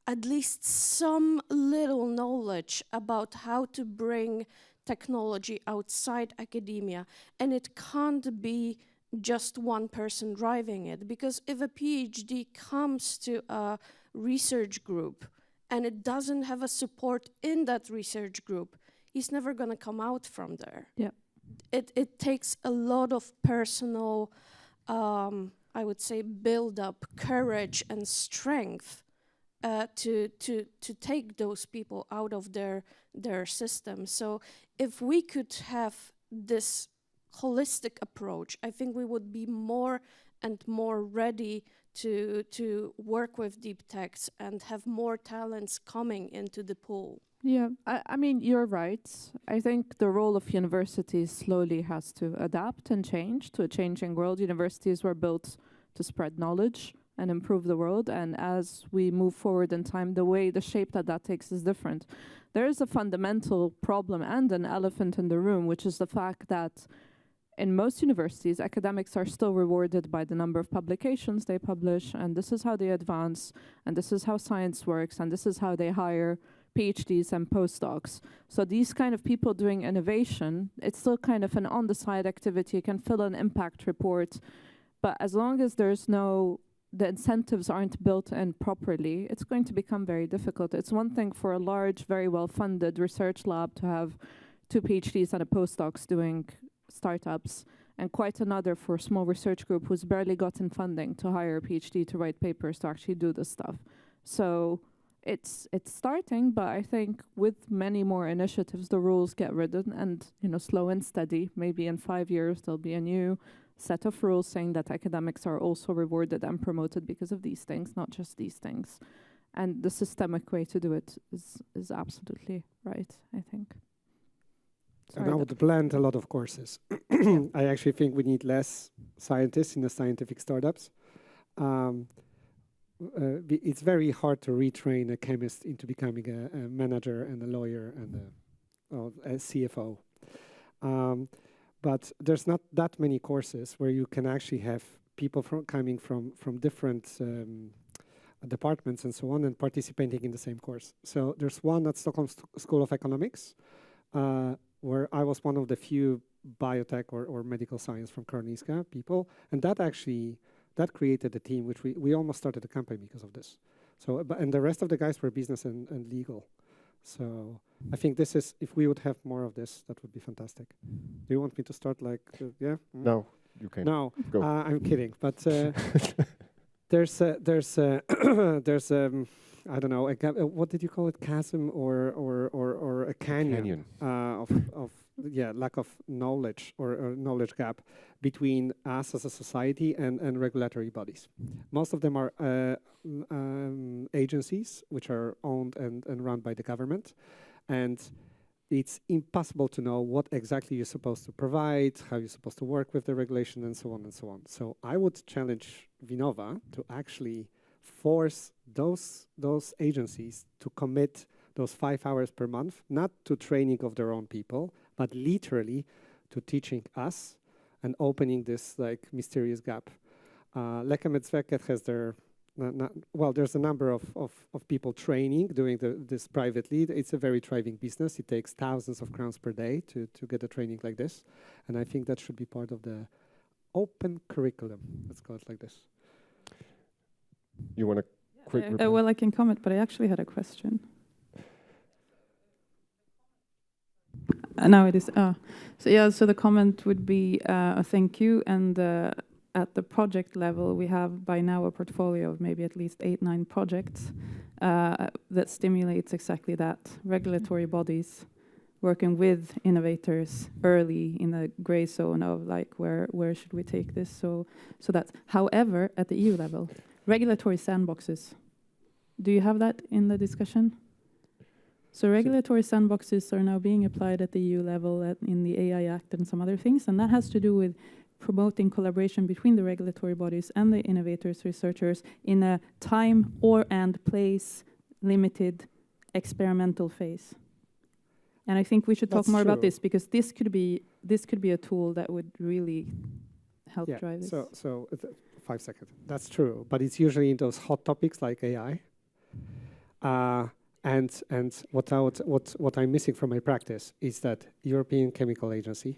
at least some little knowledge about how to bring technology outside academia. And it can't be just one person driving it, because if a PhD comes to a research group and it doesn't have a support in that research group, he's never going to come out from there. Yeah. It takes a lot of personal, I would say, build up courage and strength to take those people out of their system. So if we could have this holistic approach, I think we would be more and more ready to work with deep techs and have more talents coming into the pool. Yeah, I mean, you're right. I think the role of universities slowly has to adapt and change to a changing world. Universities were built to spread knowledge and improve the world. And as we move forward in time, the shape that takes is different. There is a fundamental problem and an elephant in the room, which is the fact that in most universities, academics are still rewarded by the number of publications they publish, and this is how they advance, and this is how science works, and this is how they hire PhDs and postdocs. So these kind of people doing innovation, it's still kind of an on-the-side activity. You can fill an impact report, but as long as the incentives aren't built in properly, it's going to become very difficult. It's one thing for a large, very well-funded research lab to have 2 PhDs and a postdocs doing startups, and quite another for a small research group who's barely gotten funding to hire a PhD to write papers to actually do this stuff. So it's starting, but I think with many more initiatives, the rules get written, and slow and steady. Maybe in 5 years there'll be a new set of rules saying that academics are also rewarded and promoted because of these things, not just these things. And the systemic way to do it is absolutely right, I think. And I would blend a lot of courses. I actually think we need less scientists in the scientific startups. It's very hard to retrain a chemist into becoming a manager and a lawyer and a CFO. But there's not that many courses where you can actually have people coming from different departments and so on and participating in the same course. So there's one at Stockholm School of Economics, where I was one of the few biotech or medical science from Karolinska people, and that created a team which we almost started a company because of this. So, and the rest of the guys were business and legal. So I think this is, if we would have more of this, that would be fantastic. Do you want me to start yeah? No, you can. No, go. I'm kidding, but there's I don't know, what did you call it? Chasm or a canyon. Of lack of knowledge or knowledge gap between us as a society and regulatory bodies. Most of them are agencies which are owned and run by the government, and it's impossible to know what exactly you're supposed to provide, how you're supposed to work with the regulation, and so on and so on. So I would challenge Vinnova to actually force those agencies to commit those 5 hours per month, not to training of their own people, but literally to teaching us and opening this mysterious gap. Lekemetsveket has their, there's a number of people training, doing this privately. It's a very thriving business. It takes thousands of crowns per day to get a training like this. And I think that should be part of the open curriculum. Let's call it like this. You want to quick? Well, I can comment, but I actually had a question. Now it is. So the comment would be a thank you, and at the project level, we have by now a portfolio of maybe at least 8-9 projects that stimulates exactly that. Regulatory bodies working with innovators early in the gray zone of like where should we take this. So that's, however, at the EU level, regulatory sandboxes. Do you have that in the discussion? So regulatory sandboxes are now being applied at the EU level in the AI Act and some other things, and that has to do with promoting collaboration between the regulatory bodies and the innovators, researchers in a time and place limited experimental phase. And I think we should talk more about this, because this could be a tool that would really help drive this. So 5 seconds. That's true, but it's usually in those hot topics like AI. And what I'm missing from my practice is that European Chemical Agency,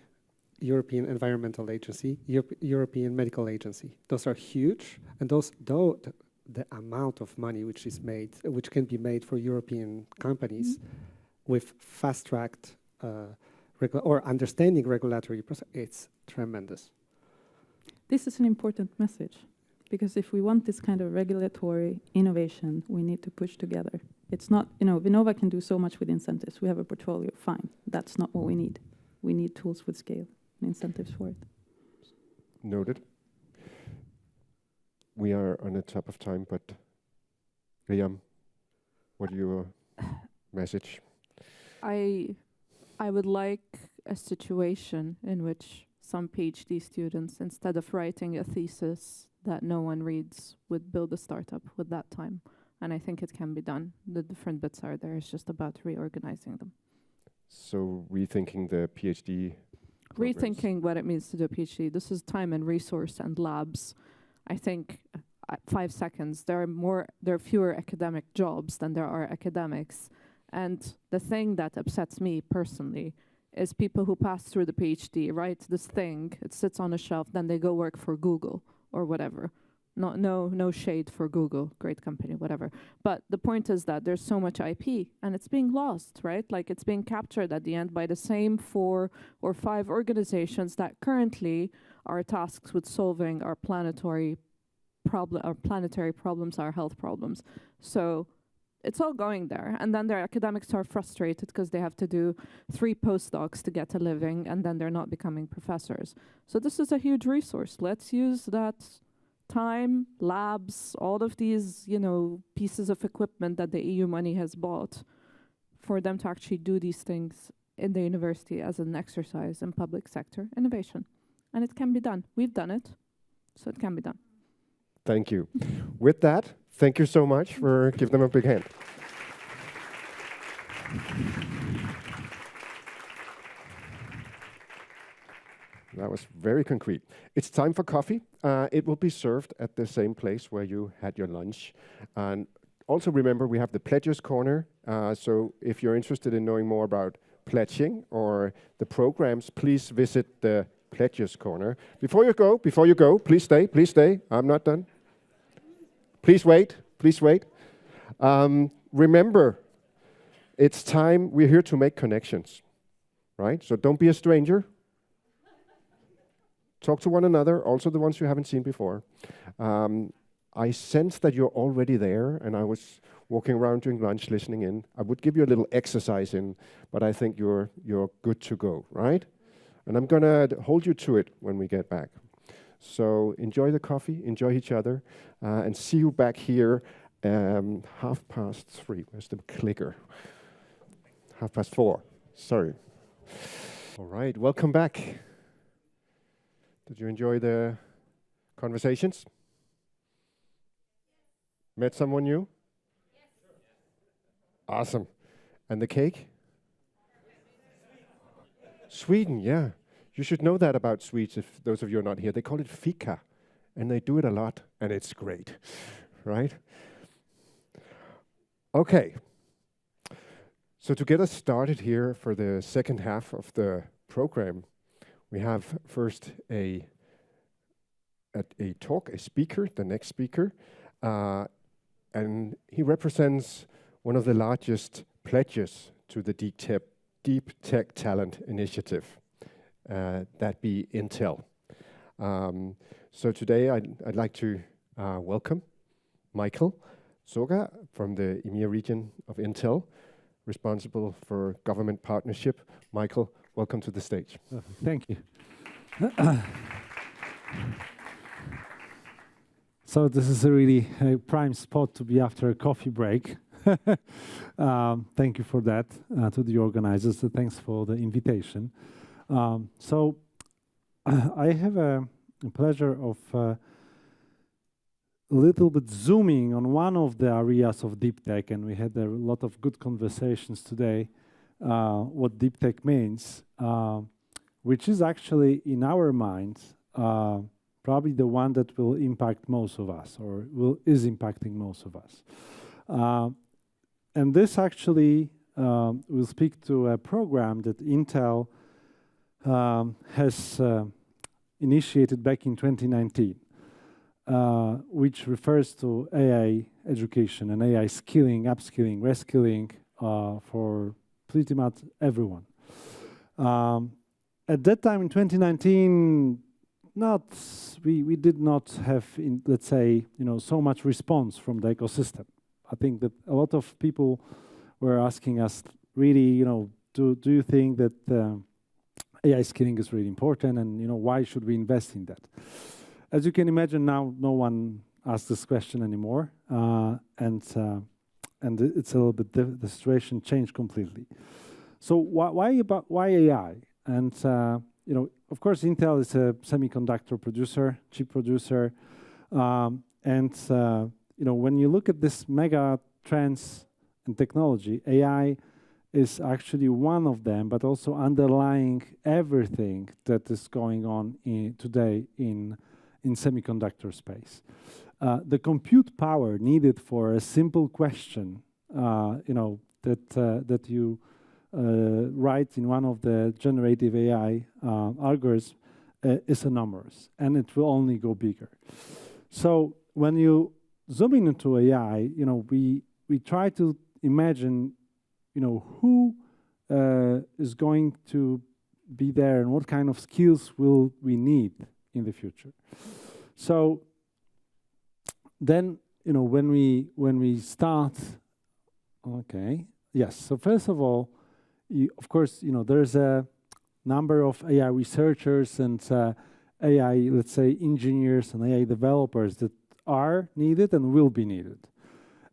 European Environmental Agency, European Medical Agency. Those are huge, and the amount of money which can be made for European companies with fast-tracked or understanding regulatory process, it's tremendous. This is an important message, because if we want this kind of regulatory innovation, we need to push together. It's not, Vinnova can do so much with incentives. We have a portfolio, fine. That's not what we need. We need tools with scale and incentives for it. Noted. We are on the top of time, but Liam, what are your message? I would like a situation in which some PhD students, instead of writing a thesis that no one reads, would build a startup with that time. And I think it can be done. The different bits are there. It's just about reorganizing them. So rethinking the PhD programs. Rethinking what it means to do a PhD. This is time and resource and labs. I think 5 seconds. There are fewer academic jobs than there are academics. And the thing that upsets me personally is people who pass through the PhD, write this thing, it sits on a shelf, then they go work for Google or whatever. No shade for Google, great company, whatever. But the point is that there's so much IP and it's being lost, right? Like it's being captured at the end by the same 4 or 5 organizations that currently are tasked with solving our planetary problems, our health problems. So it's all going there. And then their academics are frustrated because they have to do 3 postdocs to get a living, and then they're not becoming professors. So this is a huge resource. Let's use that time, labs, all of these, pieces of equipment that the EU money has bought for them to actually do these things in the university as an exercise in public sector innovation. And it can be done. We've done it, so it can be done. Thank you. With that, thank you so much for giving them a big hand. That was very concrete. It's time for coffee. It will be served at the same place where you had your lunch. And also remember, we have the Pledgers Corner. So if you're interested in knowing more about pledging or the programs, please visit the Pledgers Corner. Before you go, please stay. I'm not done. Please wait. Remember, it's time. We're here to make connections, right? So don't be a stranger. Talk to one another, also the ones you haven't seen before. I sense that you're already there, and I was walking around during lunch listening in. I would give you a little exercise in, but I think you're good to go, right? And I'm gonna hold you to it when we get back. So enjoy the coffee, enjoy each other, and see you back here 3:30. Where's the clicker? 4:30. Sorry. All right, welcome back. Did you enjoy the conversations? Met someone new? Awesome. And the cake? Sweden, yeah. You should know that about Swedes, if those of you are not here. They call it fika, and they do it a lot, and it's great, right? Okay. So to get us started here for the second half of the program, we have first a talk, a speaker, the next speaker, and he represents one of the largest pledges to the Deep Tech Talent Initiative, that be Intel. So today I'd like to welcome Michael Soga from the EMEA region of Intel. responsible for government partnership. Michael, welcome to the stage. Thank you. So this is a really prime spot to be after a coffee break. Thank you for that to the organizers. Thanks for the invitation. So I have a pleasure of a little bit zooming on one of the areas of deep tech, and we had a lot of good conversations today, what deep tech means, which is actually in our minds probably the one that will impact most of us, or is impacting most of us. And this actually will speak to a program that Intel has initiated back in 2019, which refers to AI education and AI skilling, upskilling, reskilling for pretty much everyone. At that time in 2019, we did not have, let's say, so much response from the ecosystem. I think that a lot of people were asking us, really, do you think that AI skilling is really important, and why should we invest in that? As you can imagine, now no one asks this question anymore, and it's a little bit the situation changed completely. So why AI? And of course, Intel is a semiconductor producer, chip producer, and when you look at this mega trends in technology, AI is actually one of them, but also underlying everything that is going on today in semiconductor space. The compute power needed for a simple question, that you write in one of the generative AI algorithms is enormous, and it will only go bigger. So when you zoom into AI, we try to imagine, who is going to be there and what kind of skills will we need in the future. So then, when we start, okay, yes. So first of all, of course, there's a number of AI researchers and AI, let's say, engineers and AI developers that are needed and will be needed.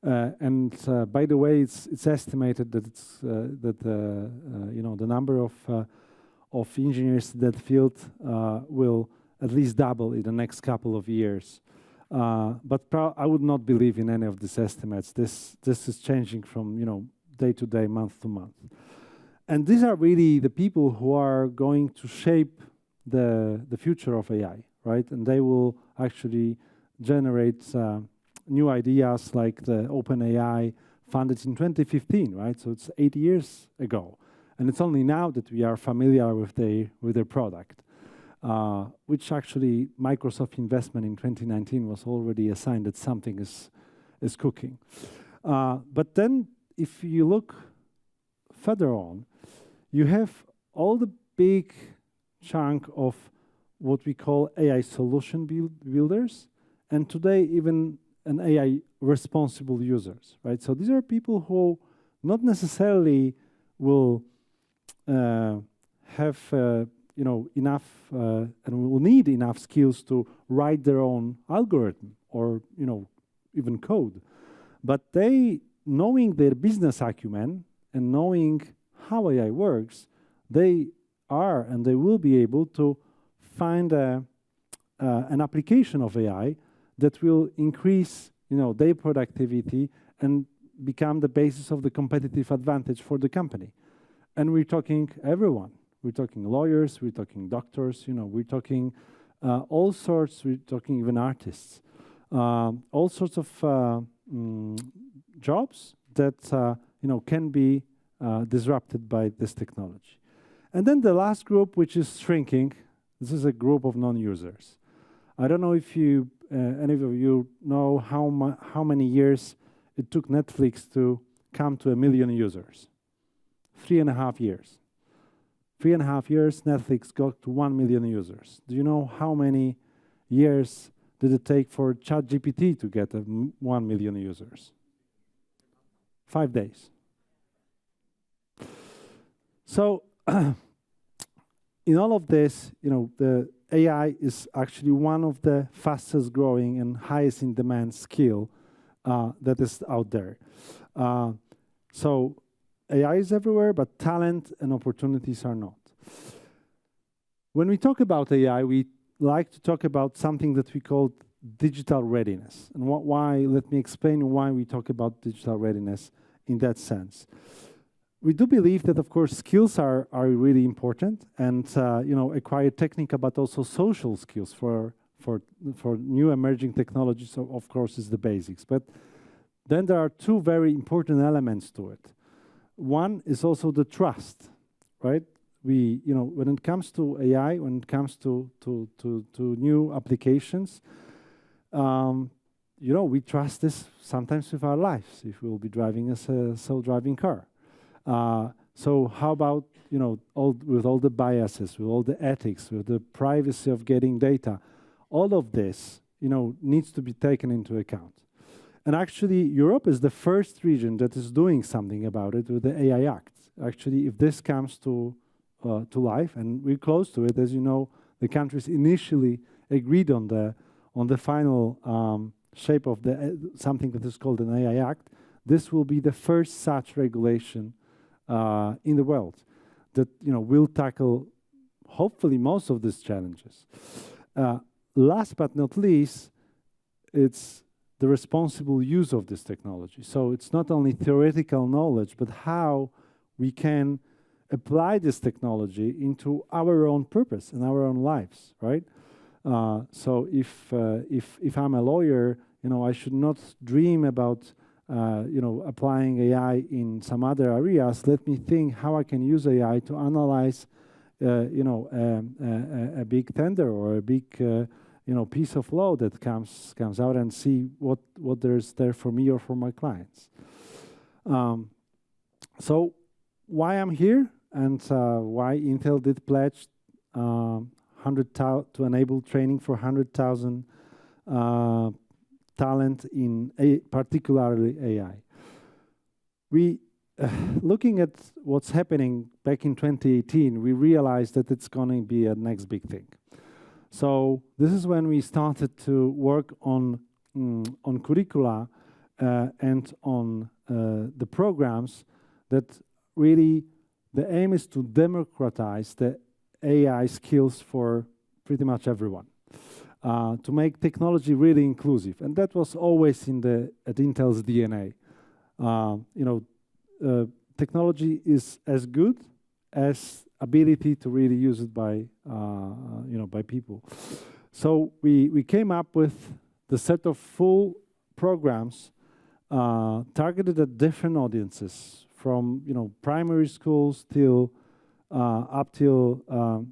And by the way, it's estimated that the number of engineers in that field will at least double in the next couple of years. But I would not believe in any of these estimates. This is changing from day to day, month to month. And these are really the people who are going to shape the future of AI, right? And they will actually generate new ideas, like the OpenAI funded in 2015, right? So it's 8 years ago. And it's only now that we are familiar with their product, which actually Microsoft investment in 2019 was already a sign that something is cooking. But then if you look further on, you have all the big chunk of what we call AI solution builders, and today even an AI responsible users, right? So these are people who not necessarily will have enough and will need enough skills to write their own algorithm or even code, but they, knowing their business acumen and knowing how AI works, they are and they will be able to find an application of AI that will increase, their productivity and become the basis of the competitive advantage for the company. And we're talking everyone. We're talking lawyers. We're talking doctors. We're talking all sorts. We're talking even artists. All sorts of jobs that can be disrupted by this technology. And then the last group, which is shrinking, this is a group of non-users. I don't know if any of you know how many years it took Netflix to come to 1 million users. 3.5 years. 3.5 years, Netflix got to 1 million users. Do you know how many years did it take for ChatGPT to get 1 million users? 5 days. So in all of this, the AI is actually one of the fastest growing and highest in demand skill that is out there. So AI is everywhere, but talent and opportunities are not. When we talk about AI, we like to talk about something that we call digital readiness. And why? Let me explain why we talk about digital readiness in that sense. We do believe that, of course, skills are really important, and acquire technical but also social skills for new emerging technologies. So of course, is the basics. But then there are two very important elements to it. One is also the trust, right? When it comes to AI, when it comes to new applications, we trust this sometimes with our lives if we will be driving a self-driving car. So how about with all the biases, with all the ethics, with the privacy of getting data, all of this needs to be taken into account. And actually, Europe is the first region that is doing something about it with the AI Act. Actually, if this comes to life, and we're close to it, as you know, the countries initially agreed on the final shape of something that is called an AI Act. This will be the first such regulation in the world that will tackle, hopefully, most of these challenges. Last but not least, it's the responsible use of this technology. So it's not only theoretical knowledge, but how we can apply this technology into our own purpose and our own lives, right? So if I'm a lawyer, I should not dream about applying AI in some other areas. Let me think how I can use AI to analyze, a big tender or a big, piece of law that comes out, and see what there's there for me or for my clients. So why I'm here, and why Intel did pledge to enable training for 100,000 talent in particularly AI. We, looking at what's happening back in 2018, we realized that it's going to be a next big thing. So this is when we started to work on curricula and on the programs that really the aim is to democratize the AI skills for pretty much everyone. To make technology really inclusive, and that was always at Intel's DNA. Technology is as good as ability to really use it by people. So we came up with the set of full programs targeted at different audiences, from primary schools till up till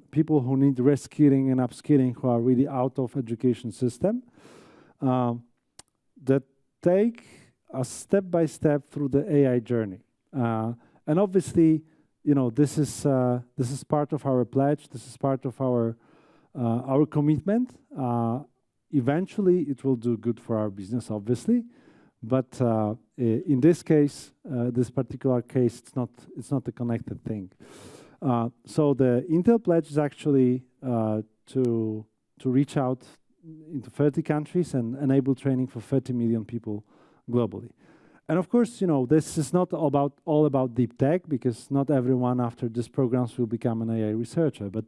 people who need reskilling and upskilling, who are really out of education system, that take us step by step through the AI journey. And obviously, this is part of our pledge. This is part of our commitment. Eventually, it will do good for our business, obviously. But in this case, this particular case, it's not a connected thing. So the Intel pledge is actually to reach out into 30 countries and enable training for 30 million people globally. And of course, this is not all about deep tech, because not everyone after these programs will become an AI researcher. But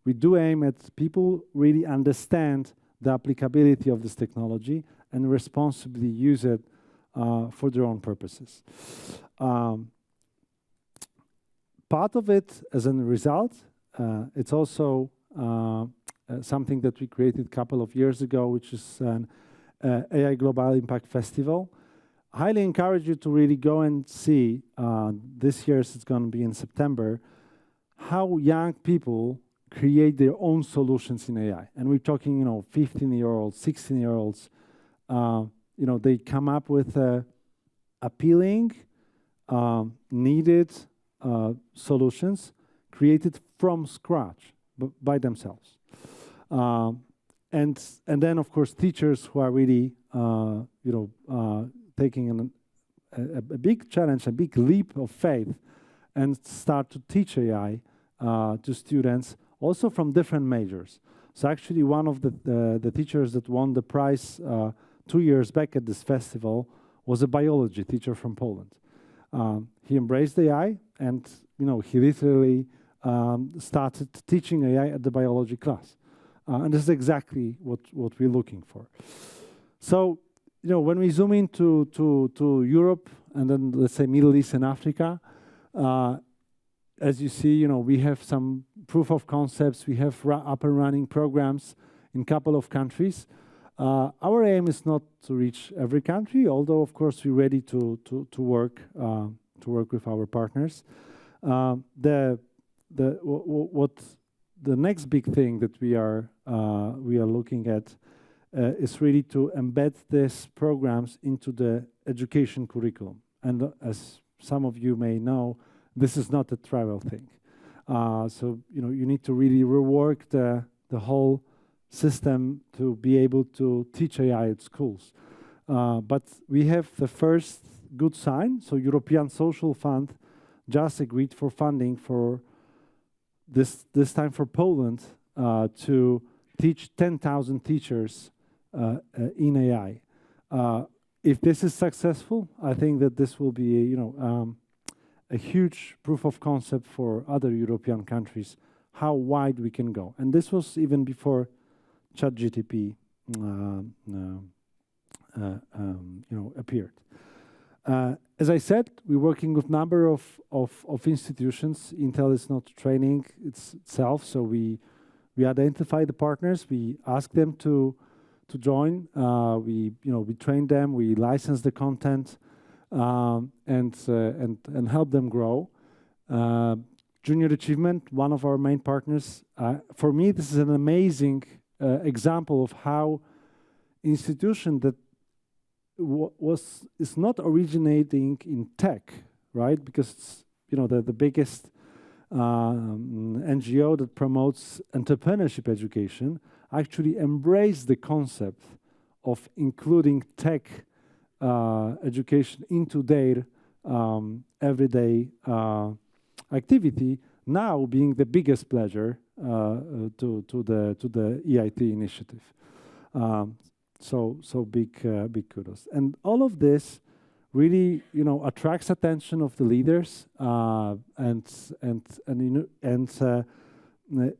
we do aim at people really understand the applicability of this technology and responsibly use it for their own purposes. Part of it, as a result, it's also something that we created a couple of years ago, which is an AI Global Impact Festival. Highly encourage you to really go and see, this year it's going to be in September, how young people create their own solutions in AI. And we're talking, 15-year-olds, 16-year-olds. They come up with appealing, needed solutions created from scratch by themselves. And then, of course, teachers who are really, taking a big challenge, a big leap of faith, and start to teach AI to students, also from different majors. So actually one of the teachers that won the prize 2 years back at this festival was a biology teacher from Poland. He embraced AI, and he literally started teaching AI at the biology class. And this is exactly what we're looking for. So, when we zoom into Europe and then let's say Middle East and Africa, as you see, we have some proof of concepts. We have up and running programs in a couple of countries. Our aim is not to reach every country, although of course we're ready to work with our partners. The next big thing that we are looking at is really to embed these programs into the education curriculum. And as some of you may know, this is not a trivial thing. So you need to really rework the whole system to be able to teach AI at schools. But we have the first good sign. So European Social Fund just agreed for funding for this time for Poland to teach 10,000 teachers in AI. If this is successful, I think that this will be a huge proof of concept for other European countries, how wide we can go. And this was even before ChatGPT appeared. As I said, we're working with a number of institutions. Intel is not training itself, so we identify the partners, we ask them to join, we train them, we license the content, and help them grow. Junior Achievement, one of our main partners. For me, this is an amazing example of how institution that is not originating in tech, right? Because it's the biggest NGO that promotes entrepreneurship education actually embrace the concept of including tech education into their everyday activity, now being the biggest pledger to the EIT initiative. So big kudos. And all of this really attracts attention of the leaders and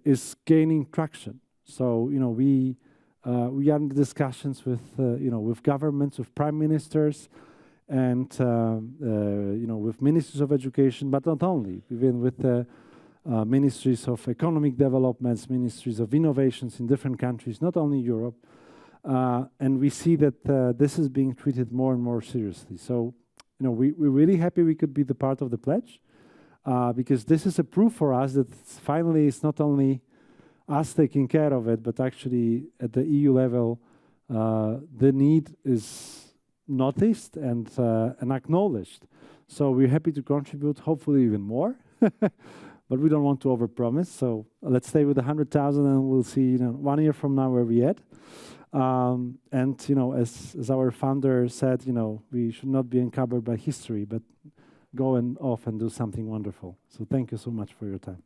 is gaining traction. So we are in discussions with governments, with prime ministers, and with ministries of education, but not only, even with the ministries of economic developments, ministries of innovations in different countries, not only Europe. And we see that this is being treated more and more seriously. So, we're really happy we could be the part of the pledge, because this is a proof for us that finally it's not only us taking care of it, but actually at the EU level, the need is noticed and acknowledged. So we're happy to contribute, hopefully even more, but we don't want to overpromise. So let's stay with 100,000, and we'll see 1 year from now where we're at. And as our founder said, we should not be encumbered by history, but go off and do something wonderful. So thank you so much for your time.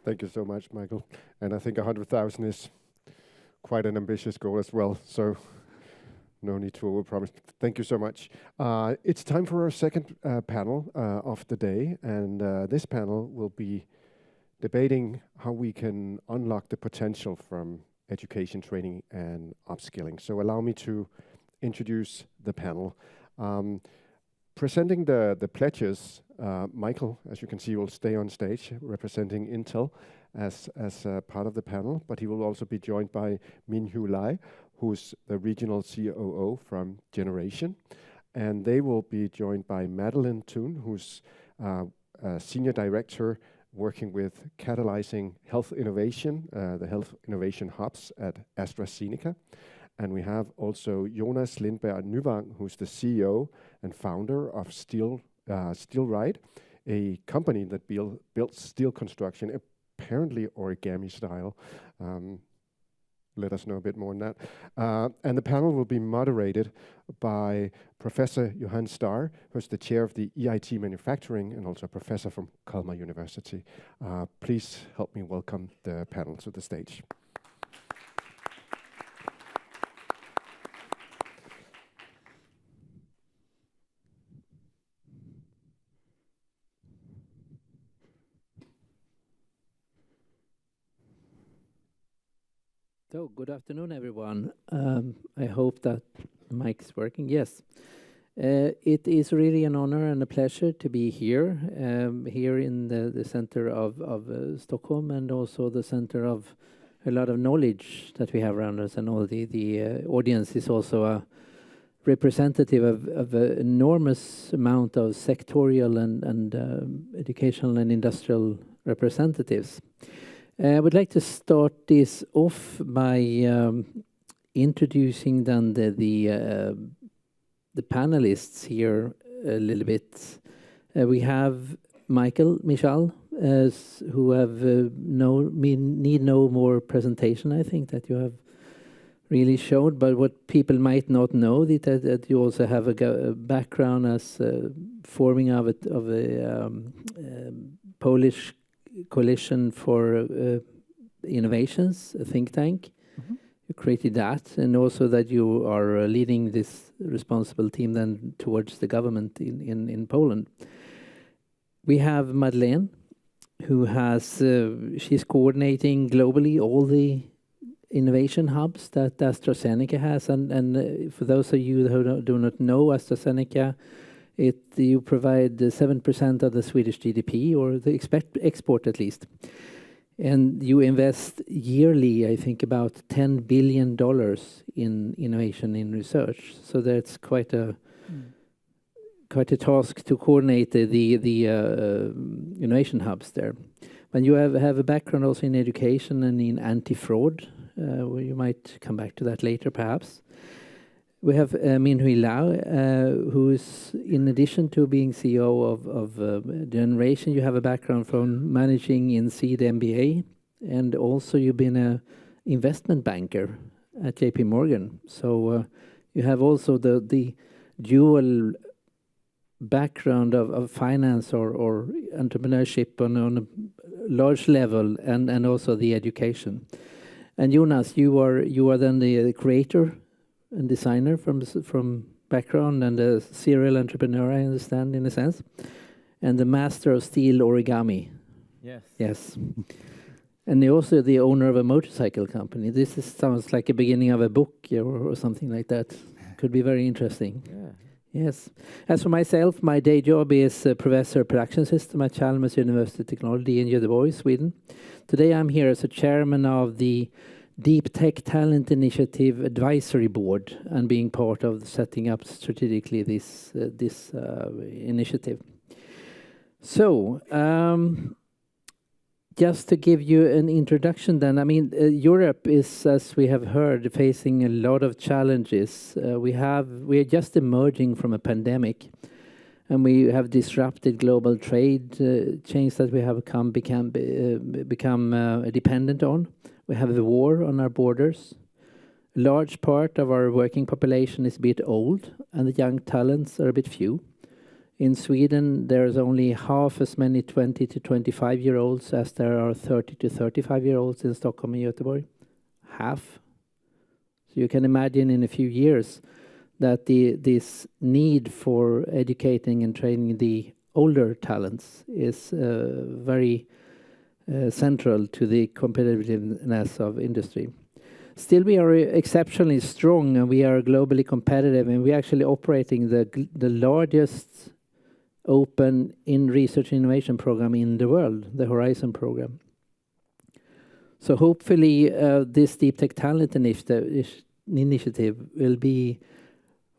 Thank you so much, Michael. And I think 100,000 is quite an ambitious goal as well. So no need to overpromise. Thank you so much. It's time for our second panel of the day. And this panel will be debating how we can unlock the potential from education, training, and upskilling. So allow me to introduce the panel. Presenting the pledges, Michael, as you can see, will stay on stage representing Intel as part of the panel, but he will also be joined by Min-Hu Lai, who's the regional COO from Generation. And they will be joined by Madeline Toon, who's a senior director working with catalyzing health innovation, the health innovation hubs at AstraZeneca. And we have also Jonas Lindberg Nyvang, who's the CEO and founder of Steelride, a company that builds steel construction, apparently origami style. let us know a bit more on that. And the panel will be moderated by Professor Johan Starr, who's the chair of the EIT Manufacturing and also a professor from Kalmar University. Please help me welcome the panel to the stage. So, good afternoon, everyone. I hope that the mic is working. Yes. It is really an honor and a pleasure to be here, here in the center of Stockholm, and also the center of a lot of knowledge that we have around us. And all the audience is also a representative of an enormous amount of sectorial and educational and industrial representatives. I would like to start this off by introducing then the panelists here a little bit. We have Michal, who have need no more presentation. I think that you have really showed. But what people might not know is that you also have a background as forming of a Polish Coalition for Innovations, a think tank. You created that, and also that you are leading this responsible team then towards the government in Poland. We have Madeleine, who has she's coordinating globally all the innovation hubs that AstraZeneca has, and for those of you who do not know AstraZeneca, you provide 7% of the Swedish GDP, or the export at least. And you invest yearly, I think, about $10 billion in innovation in research. So that's quite a task to coordinate the innovation hubs there. But you have a background also in education and in anti-fraud. Where you might come back to that later, perhaps. We have Minhui Lau, who is, in addition to being CEO of Generation, you have a background from managing in seed MBA, and also you've been an investment banker at JP Morgan. So you have also the dual background of finance or entrepreneurship on a large level, and also the education. And Jonas, you are then the creator and designer from background, and a serial entrepreneur, I understand, in a sense, and the master of steel origami. Yes. Yes. And you're also the owner of a motorcycle company. Sounds like a beginning of a book or something like that. Could be very interesting. Yeah. Yes. As for myself, my day job is Professor of Production System at Chalmers University of Technology in Göteborg, Sweden. Today I'm here as a chairman of the Deep Tech Talent Initiative Advisory Board, and being part of setting up strategically this initiative. So, just to give you an introduction then, I mean, Europe is, as we have heard, facing a lot of challenges. We are just emerging from a pandemic, and we have disrupted global trade chains that we have become dependent on. We have the war on our borders. A large part of our working population is a bit old, and the young talents are a bit few. In Sweden, there's only half as many 20 to 25-year-olds as there are 30 to 35-year-olds in Stockholm and Göteborg. Half. So you can imagine in a few years that this need for educating and training the older talents is very central to the competitiveness of industry. Still, we are exceptionally strong, and we are globally competitive, and we're actually operating the largest open in research and innovation program in the world, the Horizon program. So hopefully this Deep Tech Talent initiative will be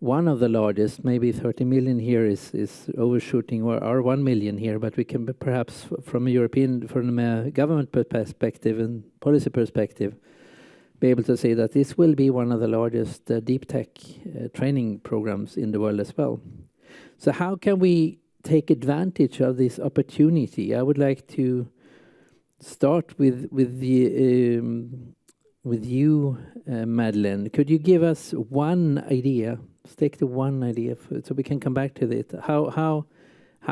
one of the largest. Maybe 30 million here is overshooting, or 1 million here, but we can perhaps from a government perspective and policy perspective be able to say that this will be one of the largest deep tech training programs in the world as well. So how can we take advantage of this opportunity? I would like to start with the with you, Madeleine. Could you give us one idea? Stick to one idea, so we can come back to it. How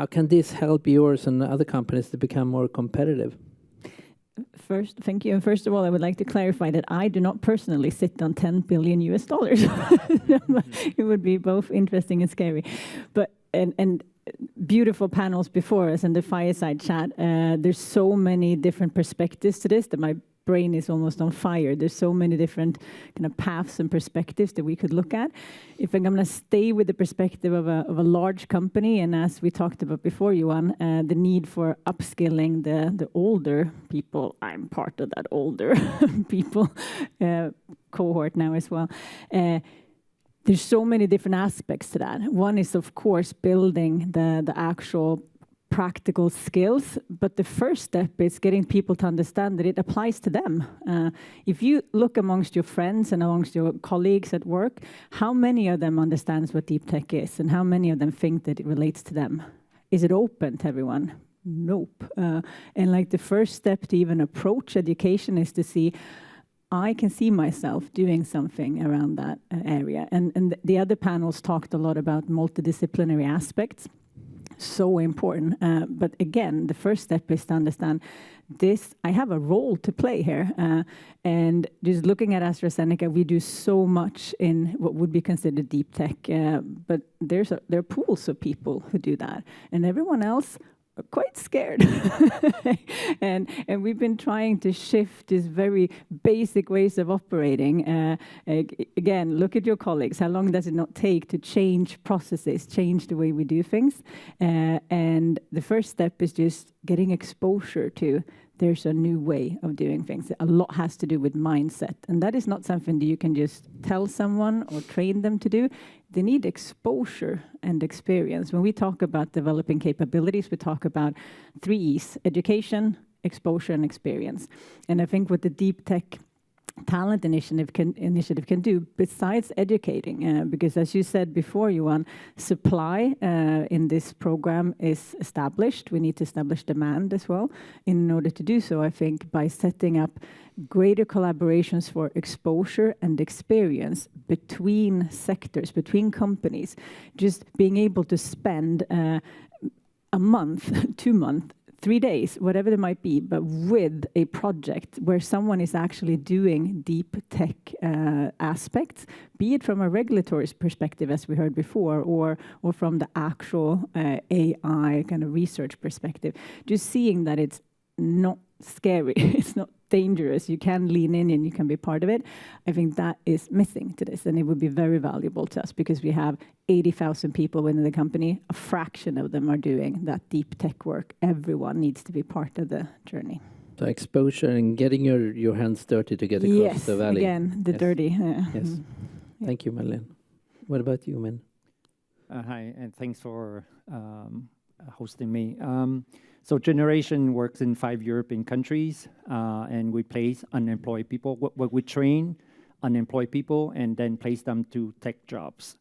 can this help yours and other companies to become more competitive? First, thank you. And first of all, I would like to clarify that I do not personally sit on $10 billion. It would be both interesting and scary, but and beautiful panels before us and the fireside chat. There's so many different perspectives to this that my brain is almost on fire. There's so many different kind of paths and perspectives that we could look at. If I'm going to stay with the perspective of a large company, and as we talked about before, Johan, the need for upskilling the older people. I'm part of that older people cohort now as well. There's so many different aspects to that. One is, of course, building the actual practical skills, but the first step is getting people to understand that it applies to them. If you look amongst your friends and amongst your colleagues at work, how many of them understands what deep tech is, and how many of them think that it relates to them? Is it open to everyone? Nope. And like the first step to even approach education is to see, I can see myself doing something around that area. And the other panels talked a lot about multidisciplinary aspects. So important. But again, the first step is to understand this. I have a role to play here. And just looking at AstraZeneca, we do so much in what would be considered deep tech. But there are pools of people who do that. And everyone else are quite scared. and we've been trying to shift these very basic ways of operating. Again, look at your colleagues. How long does it not take to change processes, change the way we do things? And the first step is just getting exposure to there's a new way of doing things. A lot has to do with mindset. And that is not something that you can just tell someone or train them to do. They need exposure and experience. When we talk about developing capabilities, we talk about 3 E's: education, exposure, and experience. And I think what the deep tech talent initiative can do, besides educating, because as you said before, Johan, supply in this program is established. We need to establish demand as well. In order to do so, I think by setting up greater collaborations for exposure and experience between sectors, between companies, just being able to spend a month, 2 months, 3 days, whatever it might be, but with a project where someone is actually doing deep tech aspects, be it from a regulatory perspective, as we heard before, or from the actual AI kind of research perspective, just seeing that it's not scary, it's not dangerous, you can lean in and you can be part of it. I think that is missing to this, and it would be very valuable to us because we have 80,000 people within the company. A fraction of them are doing that deep tech work. Everyone needs to be part of the journey. So exposure and getting your hands dirty to get across the valley. Again, the dirty. Yes. Thank you, Madeleine. What about you, Min? Hi, and thanks for hosting me. So Generation works in 5 European countries, and we place unemployed people. We train unemployed people and then place them to tech jobs.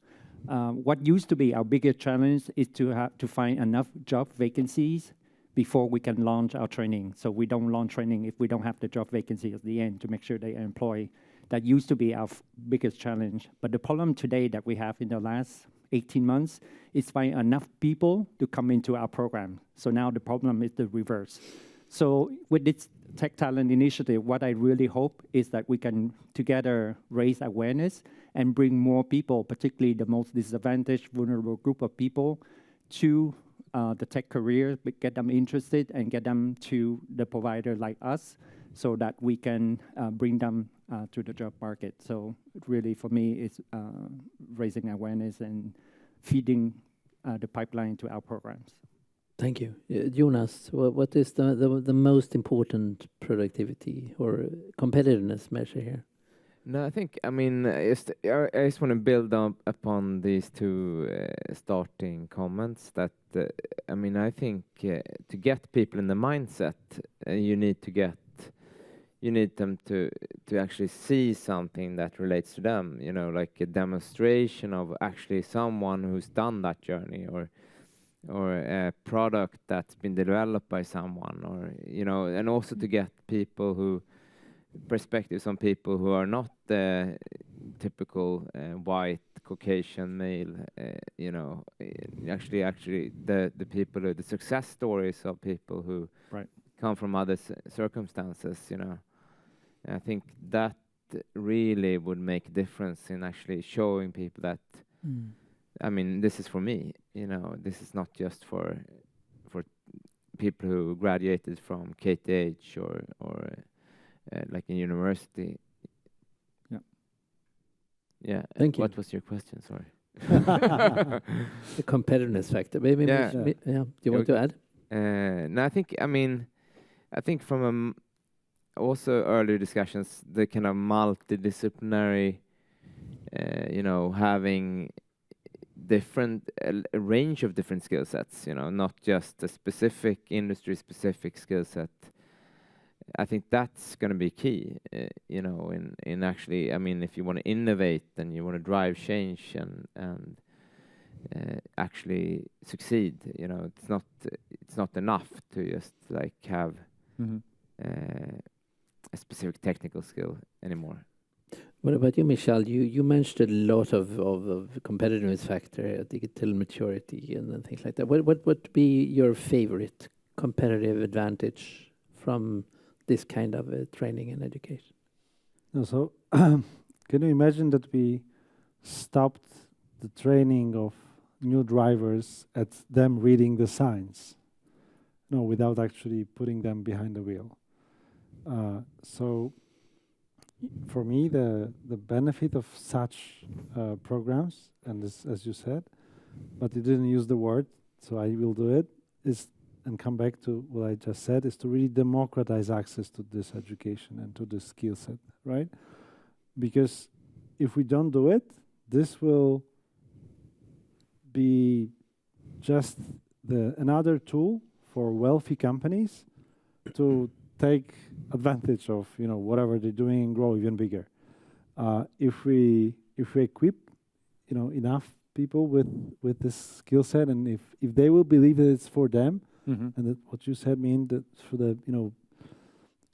What used to be our biggest challenge is to find enough job vacancies before we can launch our training. So we don't launch training if we don't have the job vacancy at the end to make sure they are employed. That used to be our biggest challenge. But the problem today that we have in the last 18 months is find enough people to come into our program. So now the problem is the reverse. So with this Tech Talent Initiative, what I really hope is that we can together raise awareness and bring more people, particularly the most disadvantaged, vulnerable group of people, to the tech career, but get them interested and get them to the provider like us so that we can bring them to the job market. So really, for me, it's raising awareness and feeding the pipeline to our programs. Thank you. Jonas, what is the most important productivity or competitiveness measure here? No, I think, I mean, I just want to build up upon these two starting comments that, I mean, I think to get people in the mindset, you need them to actually see something that relates to them, you know, like a demonstration of actually someone who's done that journey, or a product that's been developed by someone, or, you know, and also to get people who perspectives on people who are not the typical white Caucasian male. You know, actually, the people, the success stories of people who come from other circumstances. You know, and I think that really would make a difference in actually showing people that. I mean, this is for me. You know, this is not just for people who graduated from KTH or like in university. Yeah. Thank you. What was your question? Sorry. The competitiveness factor. Maybe. Yeah. Do you want to add? No, I think from also earlier discussions, the kind of multidisciplinary, you know, having a range of different skill sets, you know, not just a specific industry-specific skill set. I think that's going to be key, you know, in actually, I mean, if you want to innovate and you want to drive change and actually succeed, you know, it's not enough to just like have a specific technical skill anymore. What about you, Michelle? You mentioned a lot of competitiveness factor, digital maturity, and things like that. What would be your favorite competitive advantage from this kind of training and education? No, so can you imagine that we stopped the training of new drivers at them reading the signs, no, without actually putting them behind the wheel? So for me, the benefit of such programs, and this, as you said, but you didn't use the word, so I will do it, is, and come back to what I just said, is to really democratize access to this education and to this skill set, right? Because if we don't do it, this will be just another tool for wealthy companies to take advantage of, you know, whatever they're doing and grow even bigger. If we equip, you know, enough people with this skill set, and if they will believe that it's for them, and that what you said mean that for the, you know,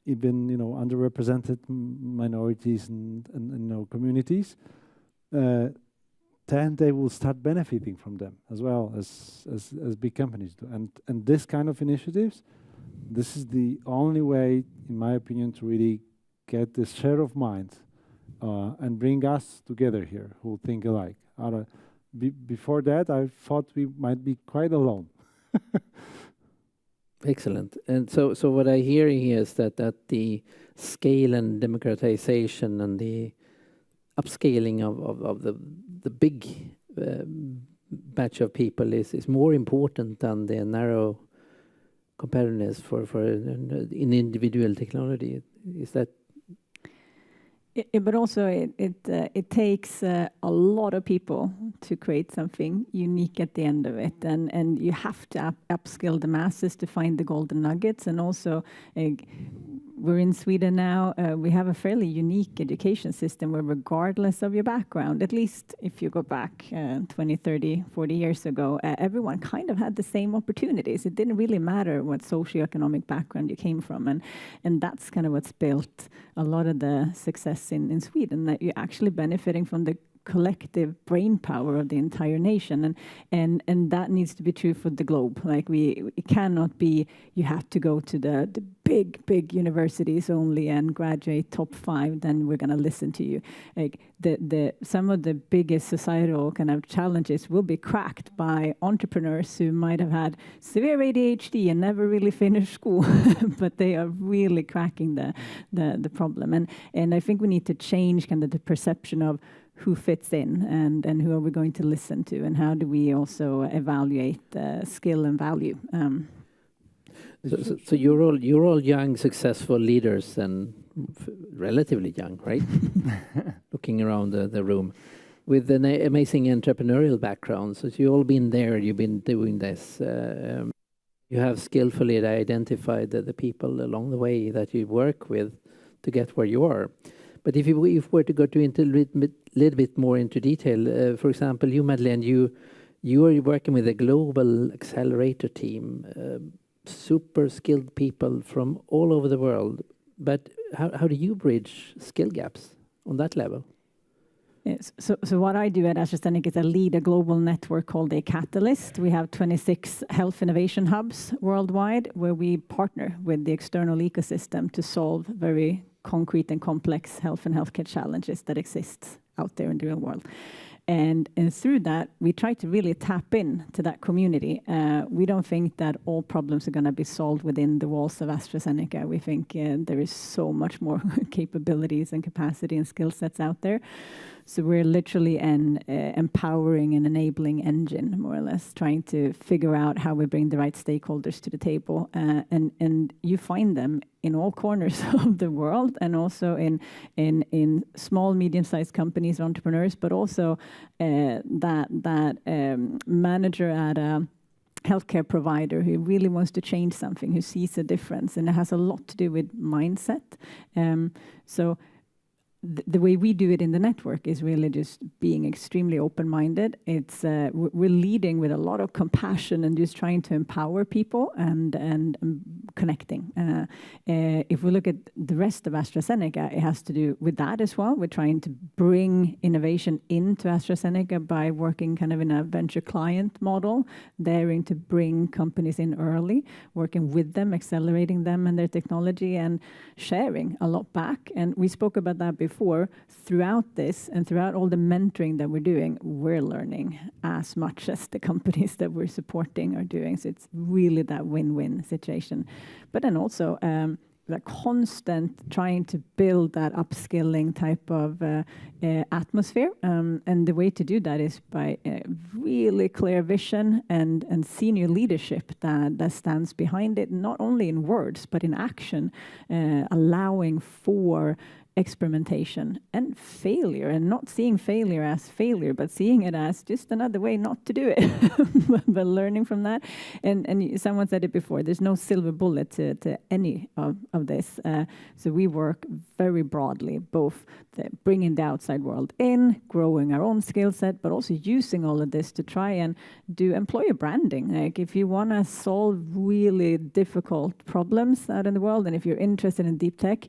even, you know, underrepresented minorities and you know, communities, then they will start benefiting from them as well as big companies do. And this kind of initiatives, this is the only way, in my opinion, to really get this share of mind and bring us together here who think alike. Before that, I thought we might be quite alone. Excellent. And so what I hear here is that the scale and democratization and the upscaling of the big batch of people is more important than the narrow competitiveness for in individual technology. Is that? But also it takes a lot of people to create something unique at the end of it, and you have to upskill the masses to find the golden nuggets. And also we're in Sweden now, we have a fairly unique education system where regardless of your background, at least if you go back 20, 30, 40 years ago, everyone kind of had the same opportunities. It didn't really matter what socioeconomic background you came from, and that's kind of what's built a lot of the success in Sweden, that you're actually benefiting from the collective brain power of the entire nation, and that needs to be true for the globe. Like it cannot be you have to go to the big universities only and graduate top 5, then we're going to listen to you. Like some of the biggest societal kind of challenges will be cracked by entrepreneurs who might have had severe ADHD and never really finished school, but they are really cracking the problem. And I think we need to change kind of the perception of who fits in and who are we going to listen to, and how do we also evaluate skill and value. So you're all young, successful leaders and relatively young, right? Looking around the room with an amazing entrepreneurial background. So you've all been there, you've been doing this. You have skillfully identified the people along the way that you work with to get where you are. But if we were to go into a little bit more into detail, for example, you, Madeleine, you are working with a global accelerator team, super skilled people from all over the world, But how do you bridge skill gaps on that level? Yes. So what I do at AstraZeneca is I lead a global network called A Catalyst. We have 26 health innovation hubs worldwide where we partner with the external ecosystem to solve very concrete and complex health and healthcare challenges that exist out there in the real world. And through that, we try to really tap in to that community. We don't think that all problems are going to be solved within the walls of AstraZeneca. We think there is so much more capabilities and capacity and skill sets out there. So we're literally an empowering and enabling engine, more or less, trying to figure out how we bring the right stakeholders to the table. And you find them in all corners of the world, and also in small, medium-sized companies, entrepreneurs, but also that manager at a healthcare provider who really wants to change something, who sees a difference, and it has a lot to do with mindset. So the way we do it in the network is really just being extremely open-minded. It's we're leading with a lot of compassion and just trying to empower people and connecting. If we look at the rest of AstraZeneca, it has to do with that as well. We're trying to bring innovation into AstraZeneca by working kind of in a venture client model, daring to bring companies in early, working with them, accelerating them and their technology, and sharing a lot back. And we spoke about that before. Throughout this and throughout all the mentoring that we're doing, we're learning as much as the companies that we're supporting are doing. So it's really that win-win situation. But then also the constant trying to build that upskilling type of atmosphere. And the way to do that is by really clear vision and senior leadership that stands behind it, not only in words, but in action, allowing for experimentation and failure, and not seeing failure as failure, but seeing it as just another way not to do it, but learning from that. And someone said it before, there's no silver bullet to any of this. So we work very broadly, both bringing the outside world in, growing our own skill set, but also using all of this to try and do employer branding. Like if you want to solve really difficult problems out in the world, and if you're interested in deep tech,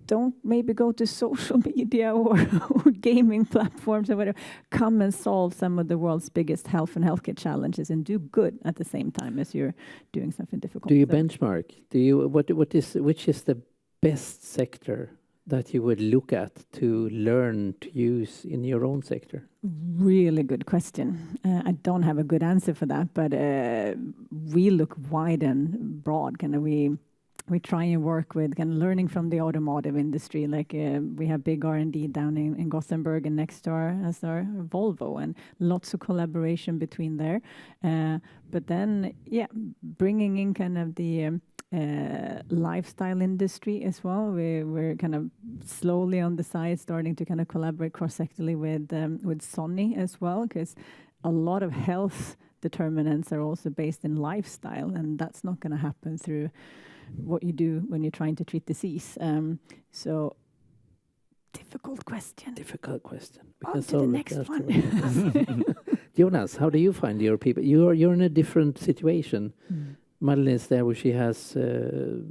don't maybe go to social media or gaming platforms or whatever. Come and solve some of the world's biggest health and healthcare challenges and do good at the same time as you're doing something difficult. Do you benchmark? Which is the best sector that you would look at to learn to use in your own sector? Really good question. I don't have a good answer for that, but we look wide and broad. We try and work with kind of learning from the automotive industry. Like we have big R&D down in Gothenburg, and next door as our Volvo, and lots of collaboration between there. But then, bringing in kind of the lifestyle industry as well. We're kind of slowly on the side starting to kind of collaborate cross-sectorally with Sony as well, because a lot of health determinants are also based in lifestyle, and that's not going to happen through what you do when you're trying to treat disease. So, difficult question. Difficult question. On to the next one. Jonas, how do you find your people? You're in a different situation. Madeleine is there where she has a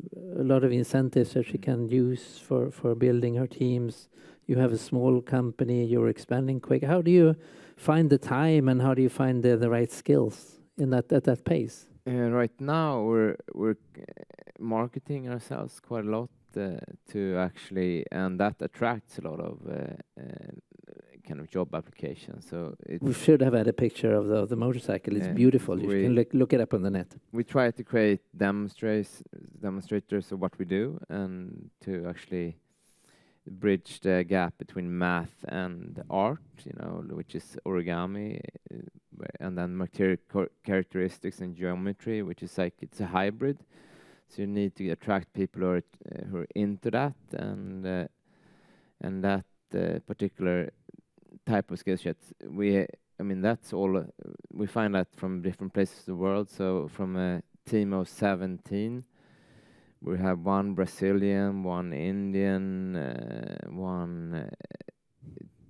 lot of incentives that she can use for building her teams. You have a small company, you're expanding quick. How do you find the time, and how do you find the right skills at that pace? Right now, we're marketing ourselves quite a lot to actually, and that attracts a lot of kind of job applications. So we should have had a picture of the motorcycle. It's beautiful. You can look it up on the net. We try to create demonstrators of what we do, and to actually bridge the gap between math and art, which is origami, and then material characteristics and geometry, which is like it's a hybrid. So you need to attract people who are into that, and that particular type of skill sets. That's all. We find that from different places of the world. So from a team of 17. We have one Brazilian, one Indian,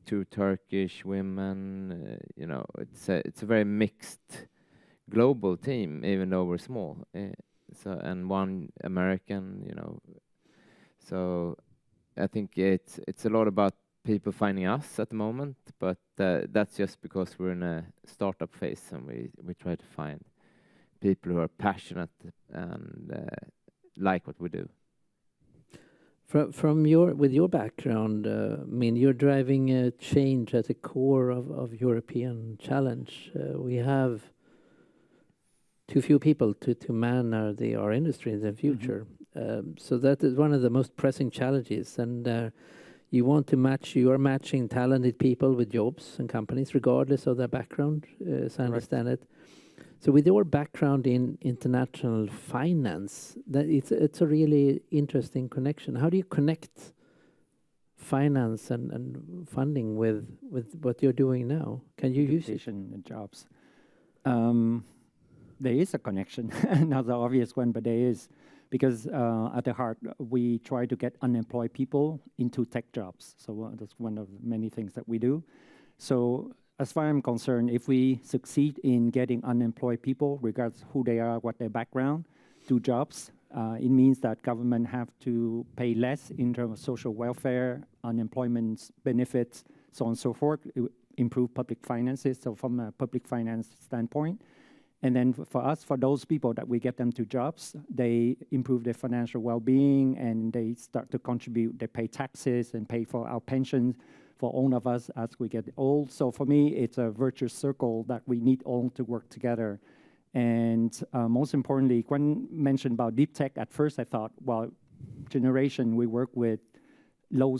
two Turkish women. It's a very mixed global team, even though we're small. And one American. So I think it's a lot about people finding us at the moment, but that's just because we're in a startup phase and we try to find people who are passionate and like what we do. With your background, I mean, you're driving a change at the core of European challenge. We have too few people to man our industry in the future. So that is one of the most pressing challenges. And you want to match, you are matching talented people with jobs and companies, regardless of their background, as I understand it. So with your background in international finance, that it's a really interesting connection. How do you connect finance and funding with what you're doing now? Can you use it? And jobs. There is a connection, not the obvious one, but there is. Because at the heart, we try to get unemployed people into tech jobs. So that's one of many things that we do. So as far as I'm concerned, if we succeed in getting unemployed people, regardless who they are, what their background, to jobs, it means that government have to pay less in terms of social welfare, unemployment benefits, so on and so forth, improve public finances. So from a public finance standpoint, and then for us, for those people that we get them to jobs, they improve their financial well-being and they start to contribute, they pay taxes and pay for our pensions for all of us as we get old. So for me, it's a virtuous circle that we need all to work together. And most importantly, when mentioned about deep tech, at first I thought, well, generation, we work with low,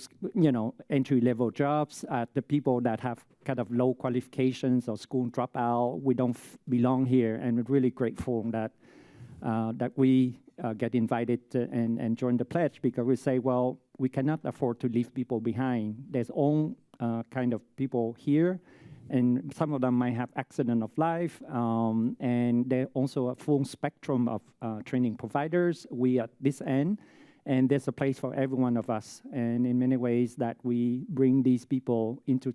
entry-level jobs, the people that have kind of low qualifications or school dropout, we don't belong here, and we're really grateful that we get invited and join the pledge, because we say, well, we cannot afford to leave people behind. There's all kind of people here, and some of them might have accident of life, and there's also a full spectrum of training providers. We at this end, and there's a place for every one of us. And in many ways that we bring these people into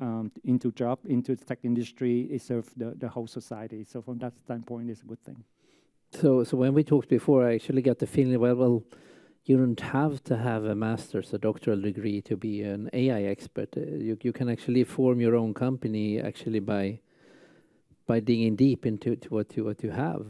the tech industry, it serves the whole society. So from that standpoint, it's a good thing. So when we talked before, I actually got the feeling, well, you don't have to have a master's, a doctoral degree to be an AI expert. You can actually form your own company actually by digging deep into what you have.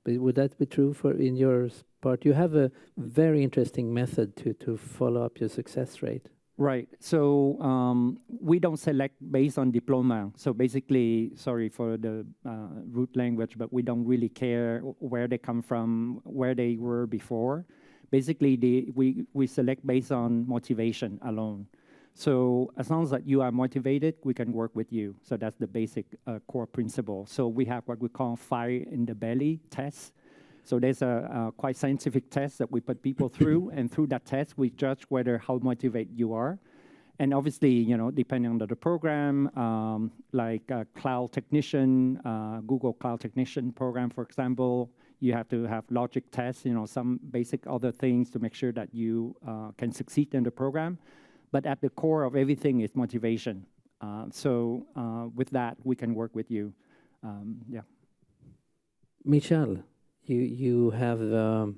But would that be true in your part? You have a very interesting method to follow up your success rate. Right. So we don't select based on diploma. So basically, sorry for the rude language, but we don't really care where they come from, where they were before. Basically, we select based on motivation alone. So as long as that you are motivated, we can work with you. So that's the basic core principle. So we have what we call fire in the belly test. So there's a quite scientific test that we put people through, and through that test, we judge how motivated you are. And obviously, depending on the program, like cloud technician, Google Cloud Technician program, for example, you have to have logic tests, some basic other things to make sure that you can succeed in the program. But at the core of everything is motivation. So with that, we can work with you. Yeah. Michel, you have a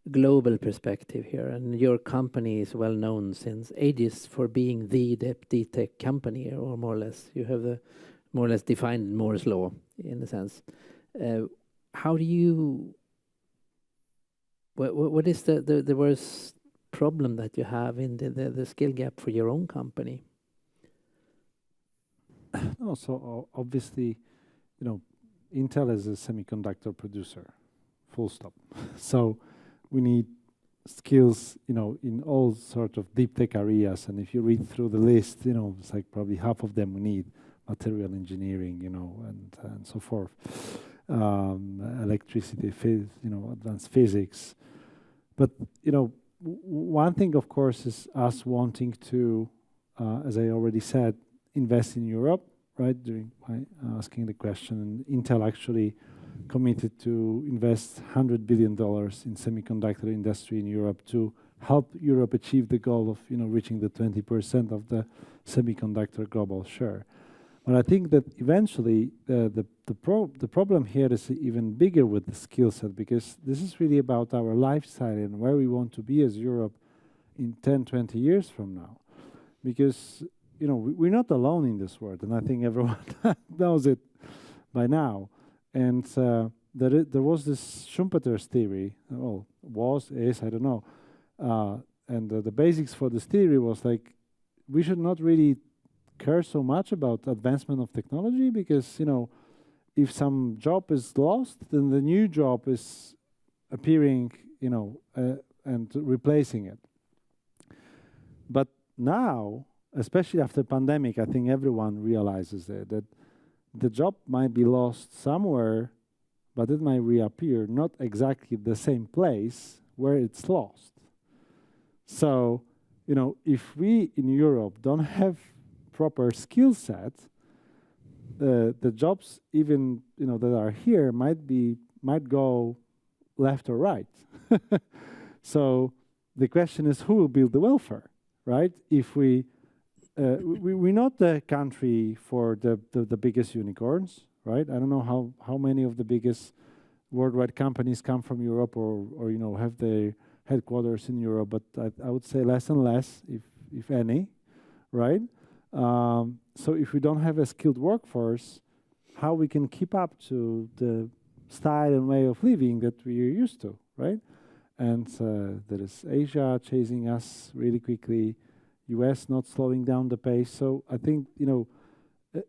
global perspective here, and your company is well known since ages for being the deep tech company, or more or less. You have more or less defined Moore's law in a sense. How do you? What is the worst problem that you have in the skill gap for your own company? No, so obviously, Intel is a semiconductor producer, full stop. So we need skills, in all sorts of deep tech areas. And if you read through the list, it's like probably half of them we need material engineering, and so forth. Electricity, advanced physics. But, one thing, of course, is us wanting to, as I already said, invest in Europe, right? During my asking the question, and Intel actually committed to invest $100 billion in semiconductor industry in Europe to help Europe achieve the goal of, reaching the 20% of the semiconductor global share. But I think that eventually the problem here is even bigger with the skill set, because this is really about our lifestyle and where we want to be as Europe in 10, 20 years from now. Because, you know, we're not alone in this world, and I think everyone knows it by now. And there was this Schumpeter's theory, well, is, I don't know. And the basics for this theory was like, we should not really care so much about advancement of technology, because, you know, if some job is lost, then the new job is appearing, you know, and replacing it. But now, especially after pandemic, I think everyone realizes that the job might be lost somewhere, but it might reappear not exactly the same place where it's lost. So, you know, if we in Europe don't have proper skill set, the jobs even, you know, that are here might go left or right. So the question is, who will build the welfare, right? If we're not the country for the biggest unicorns, right? I don't know how many of the biggest worldwide companies come from Europe or you know, have their headquarters in Europe, but I would say less and less, if any, right? So if we don't have a skilled workforce, how we can keep up to the style and way of living that we are used to, right? And there is Asia chasing us really quickly, US not slowing down the pace. So I think, you know,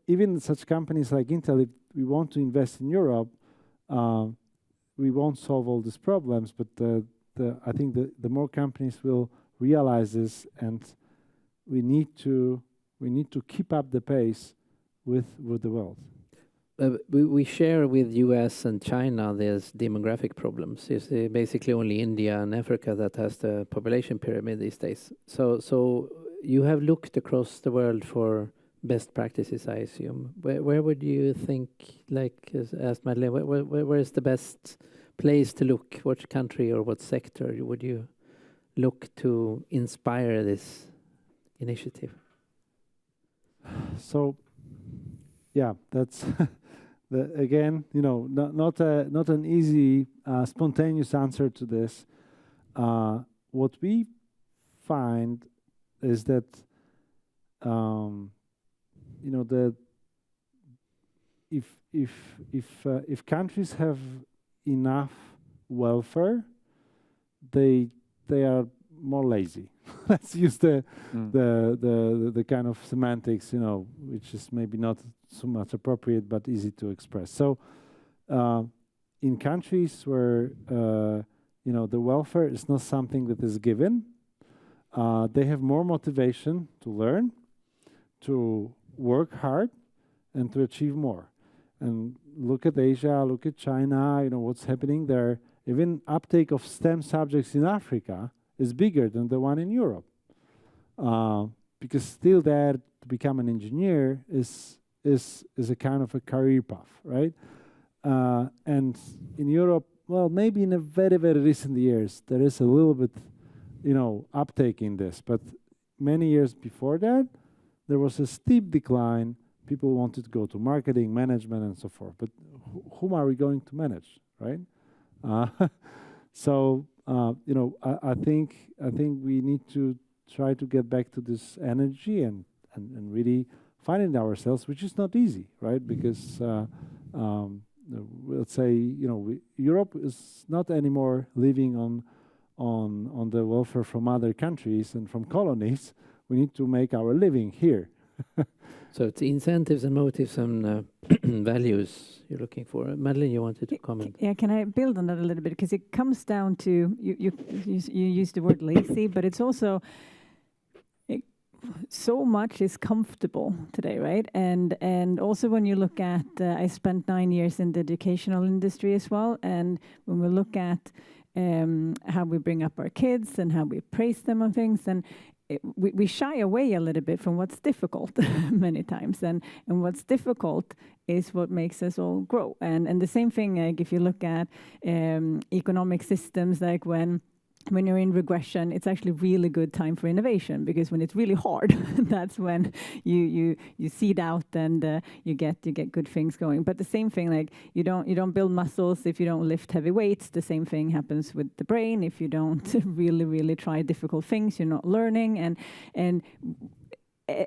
even such companies like Intel, if we want to invest in Europe, we won't solve all these problems, but I think the more companies will realize this, and we need to keep up the pace with the world. We share with US and China there's demographic problems. It's basically only India and Africa that has the population pyramid these days. So you have looked across the world for best practices, I assume. Where would you think, like as Madeleine, where is the best place to look? What country or what sector would you look to inspire this initiative? So, yeah, that's again, you know, not an easy, spontaneous answer to this. What we find is that, you know, if countries have enough welfare, they are more lazy. Let's use the kind of semantics, you know, which is maybe not so much appropriate but easy to express. So in countries where you know, the welfare is not something that is given, they have more motivation to learn, to work hard, and to achieve more. And look at Asia, look at China, you know, what's happening there. Even uptake of STEM subjects in Africa is bigger than the one in Europe. Because still there, to become an engineer is a kind of a career path, right? And in Europe, well, maybe in the very, very recent years, there is a little bit, you know, uptake in this. But many years before that, there was a steep decline. People wanted to go to marketing, management, and so forth. But whom are we going to manage, right? So, you know, I think we need to try to get back to this energy and really finding ourselves, which is not easy, right? Because let's say, you know, Europe is not anymore living on the welfare from other countries and from colonies. We need to make our living here. So it's incentives and motives and values you're looking for. Madeleine, you wanted to comment? Yeah, can I build on that a little bit? Because it comes down to, you use the word lazy, but it's also, so much is comfortable today, right? And also when you look at, I spent 9 years in the educational industry as well, and when we look at how we bring up our kids and how we praise them on things, and we shy away a little bit from what's difficult many times, and what's difficult is what makes us all grow. And the same thing, like if you look at economic systems, like when when you're in regression, it's actually really good time for innovation, because when it's really hard, that's when you seed out and you get good things going. But the same thing, like you don't build muscles if you don't lift heavy weights. The same thing happens with the brain. If you don't really try difficult things, you're not learning. And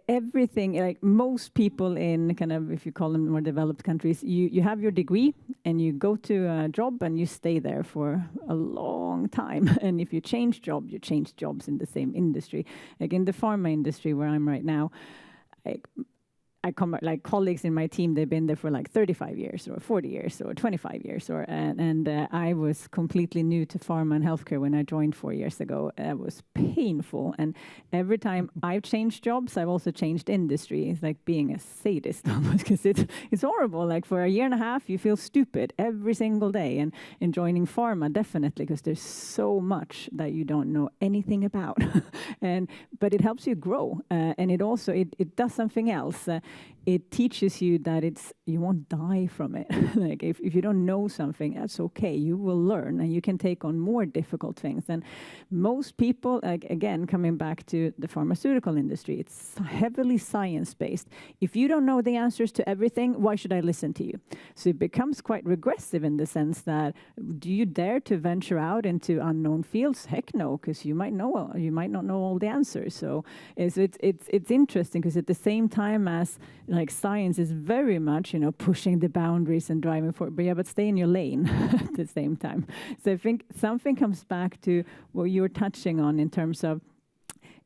everything, like most people in kind of, if you call them more developed countries, you have your degree and you go to a job and you stay there for a long time. And if you change job, you change jobs in the same industry. Like in the pharma industry where I'm right now, I come like colleagues in my team, they've been there for like 35 years or 40 years or 25 years. And I was completely new to pharma and healthcare when I joined 4 years ago. It was painful. And every time I've changed jobs, I've also changed industry. It's like being a sadist almost, because it's horrible. Like for a year and a half, you feel stupid every single day. And joining pharma, definitely, because there's so much that you don't know anything about. But it helps you grow. And it also, it does something else. It teaches you that you won't die from it. Like if you don't know something, that's okay. You will learn and you can take on more difficult things. And most people, like again, coming back to the pharmaceutical industry, it's heavily science-based. If you don't know the answers to everything, why should I listen to you? So it becomes quite regressive in the sense that, do you dare to venture out into unknown fields? Heck no, because you might not know all the answers. So it's interesting, because at the same time as like science is very much, pushing the boundaries and driving forward, but stay in your lane at the same time. So I think something comes back to what you're touching on in terms of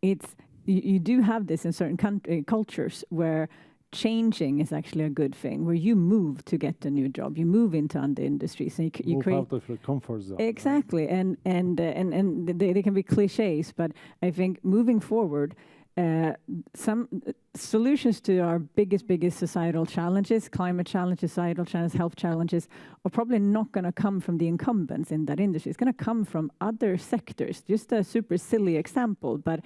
you do have this in certain cultures where changing is actually a good thing, where you move to get a new job, you move into other industries, and you move create out of your comfort zone. Exactly, and they can be cliches, but I think moving forward, some solutions to our biggest societal challenges, climate challenges, societal challenges, health challenges, are probably not going to come from the incumbents in that industry. It's going to come from other sectors. Just a super silly example, but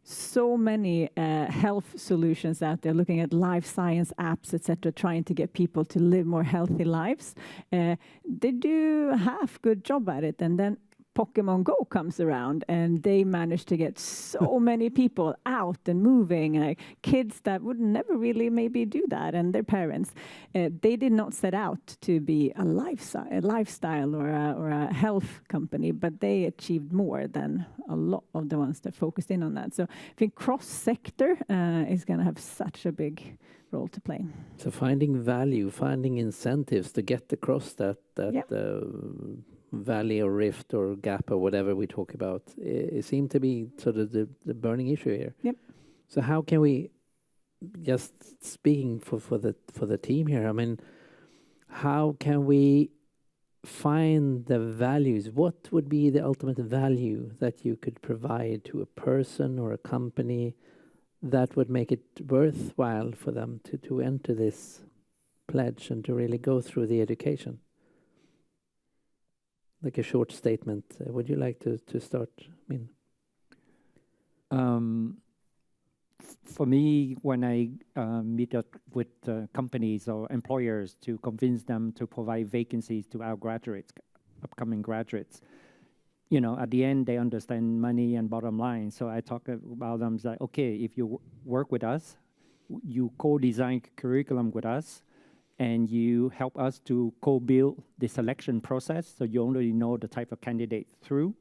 so many health solutions out there looking at life science apps, etc., trying to get people to live more healthy lives. They do half good job at it, and then Pokemon Go comes around and they manage to get so many people out and moving, like kids that would never really maybe do that, and their parents. They did not set out to be a lifestyle or a health company, but they achieved more than a lot of the ones that focused in on that. So I think cross-sector is going to have such a big role to play. So finding value, finding incentives to get across that valley or rift or gap or whatever we talk about, it seemed to be sort of the burning issue here. Yep. So how can we, just speaking for the team here, I mean, how can we find the values? What would be the ultimate value that you could provide to a person or a company that would make it worthwhile for them to enter this pledge and to really go through the education? Like a short statement. Would you like to start? I mean, for me, when I meet up with companies or employers to convince them to provide vacancies to our graduates, upcoming graduates, at the end they understand money and bottom line. So I talk about them like, okay, if you work with us, you co-design curriculum with us, and you help us to co-build the selection process, so you already know the type of candidate through,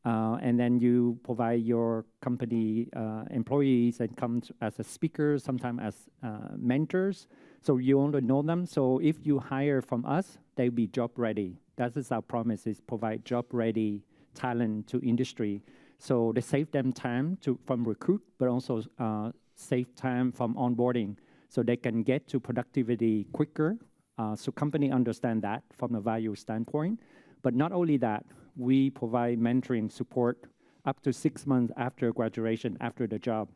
and then you provide your company employees and come as a speaker, sometimes as mentors, so you already know them. So if you hire from us, they'll be job ready. That is our promise, is provide job ready talent to industry. So they save them time from recruit, but also save time from onboarding, so they can get to productivity quicker. So company understand that from a value standpoint. But not only that, we provide mentoring support up to 6 months after graduation, after the job.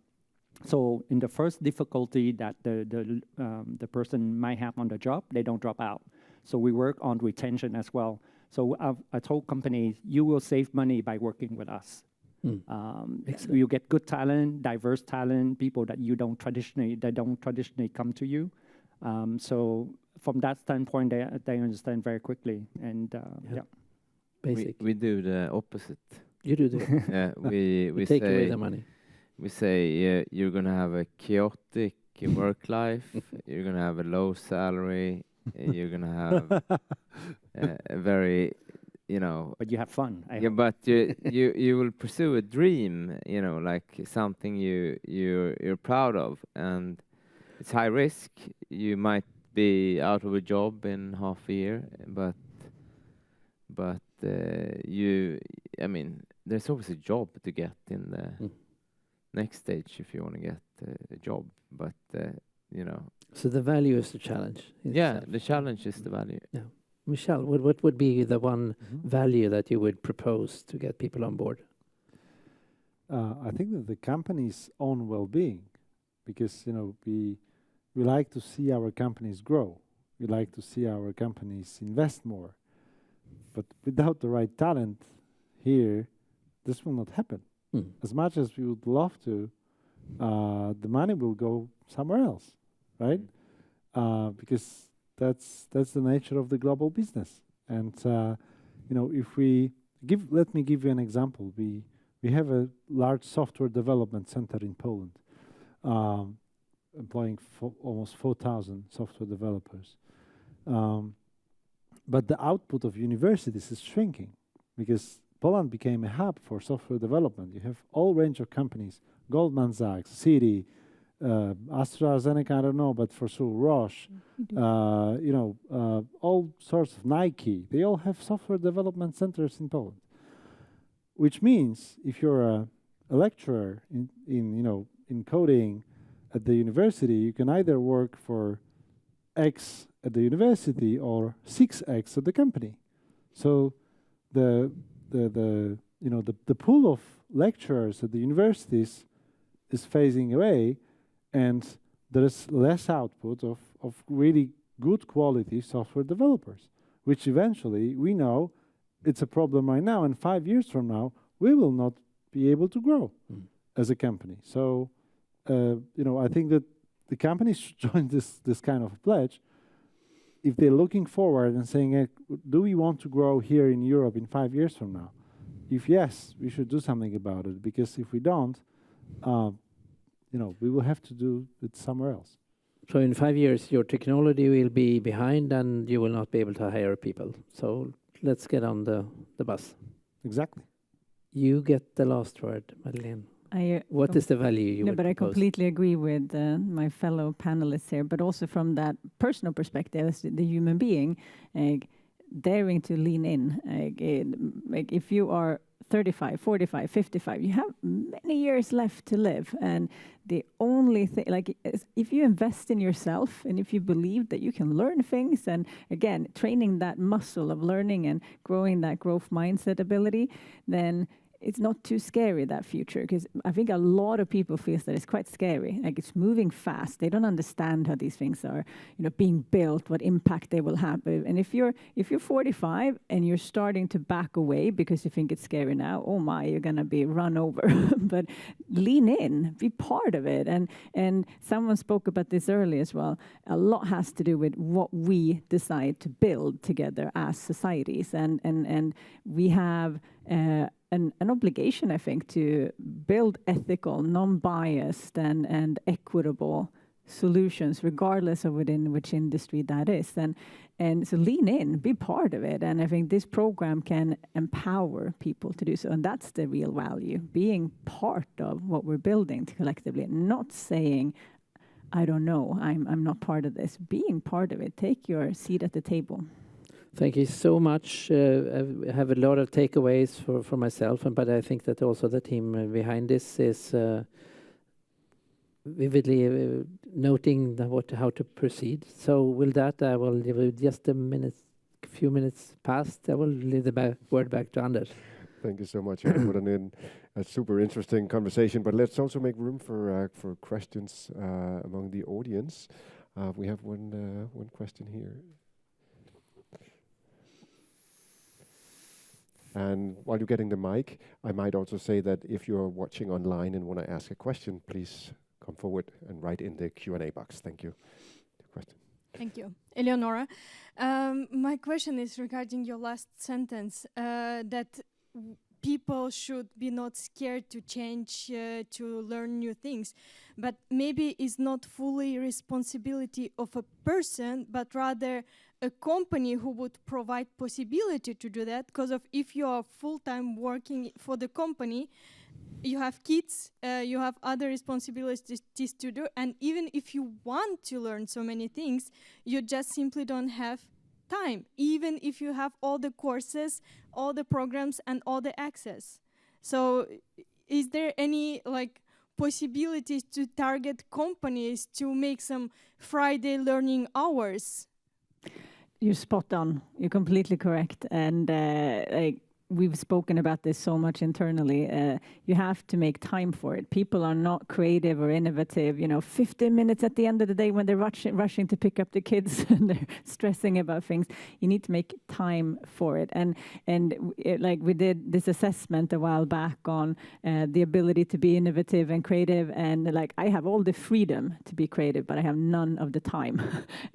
So in the first difficulty that the person might have on the job, they don't drop out. So we work on retention as well. So I told companies, you will save money by working with us. You get good talent, diverse talent, people that don't traditionally come to you. So from that standpoint, they understand very quickly. And Basic. We do the opposite. You do the we take away say the money. we say you're gonna have a chaotic work life. You're gonna have a low salary. You're gonna have a very, you know. But you have fun. Yeah, but you will pursue a dream. You know, like something you're proud of, and it's high risk. You might be out of a job in half a year, but I mean, there's always a job to get in the next stage if you want to get a job. But you know. So the value is the challenge. Yeah, the challenge is the value. Yeah, Michelle, what would be the one value that you would propose to get people on board? I think that the company's own well-being, because we like to see our companies grow. We like to see our companies invest more. But without the right talent here, this will not happen. As much as we would love to, the money will go somewhere else, right? Because that's the nature of the global business. And if we let me give you an example. We have a large software development center in Poland, employing almost 4,000 software developers. But the output of universities is shrinking because Poland became a hub for software development. You have all range of companies, Goldman Sachs, Citi, AstraZeneca, I don't know, but for sure Roche, all sorts of Nike. They all have software development centers in Poland. Which means if you're a lecturer in coding at the university, you can either work for X at the university or 6X at the company. So the pool of lecturers at the universities is phasing away, and there is less output of really good quality software developers, which eventually we know it's a problem right now, and 5 years from now we will not be able to grow as a company. So I think that the companies should join this kind of pledge if they're looking forward and saying, hey, do we want to grow here in Europe in 5 years from now? If yes, we should do something about it, because if we don't, we will have to do it somewhere else. So in 5 years, your technology will be behind and you will not be able to hire people. So let's get on the bus. Exactly. You get the last word, Madeleine. What is the value you would but I propose? completely agree with my fellow panelists here, but also from that personal perspective as the human being, daring to lean in. If you are 35, 45, 55, you have many years left to live. And the only thing, if you invest in yourself and if you believe that you can learn things, and again, training that muscle of learning and growing that growth mindset ability, then it's not too scary, that future, because I think a lot of people feel that it's quite scary. Like, it's moving fast. They don't understand how these things are, being built, what impact they will have. And if you're 45 and you're starting to back away because you think it's scary now, oh my, you're gonna be run over. But lean in, be part of it. And someone spoke about this earlier as well. A lot has to do with what we decide to build together as societies, and we have an obligation, I think, to build ethical, non-biased, and equitable solutions, regardless of within which industry that is. And so lean in, be part of it. And I think this program can empower people to do so. And that's the real value, being part of what we're building collectively, not saying, I don't know, I'm not part of this. Being part of it, take your seat at the table. Thank you so much. I have a lot of takeaways for myself, but I think that also the team behind this is vividly noting how to proceed. So with that, I will give just a few minutes past. I will leave the word back to Anders. Thank you so much for putting in a super interesting conversation. But let's also make room for questions among the audience. We have one question here. And while you're getting the mic, I might also say that if you're watching online and want to ask a question, please come forward and write in the Q&A box. Thank you. Question. Thank you. Eleonora, my question is regarding your last sentence, that people should be not scared to change, to learn new things. But maybe it's not fully responsibility of a person, but rather a company who would provide possibility to do that. Because of if you are full-time working for the company, you have kids, you have other responsibilities to do, and even if you want to learn so many things, you just simply don't have time, even if you have all the courses, all the programs, and all the access. So is there any possibilities to target companies to make some Friday learning hours? You're spot on. You're completely correct. And we've spoken about this so much internally. You have to make time for it. People are not creative or innovative. 15 minutes at the end of the day when they're rushing to pick up the kids and they're stressing about things. You need to make time for it. And we did this assessment a while back on the ability to be innovative and creative. And I have all the freedom to be creative, but I have none of the time.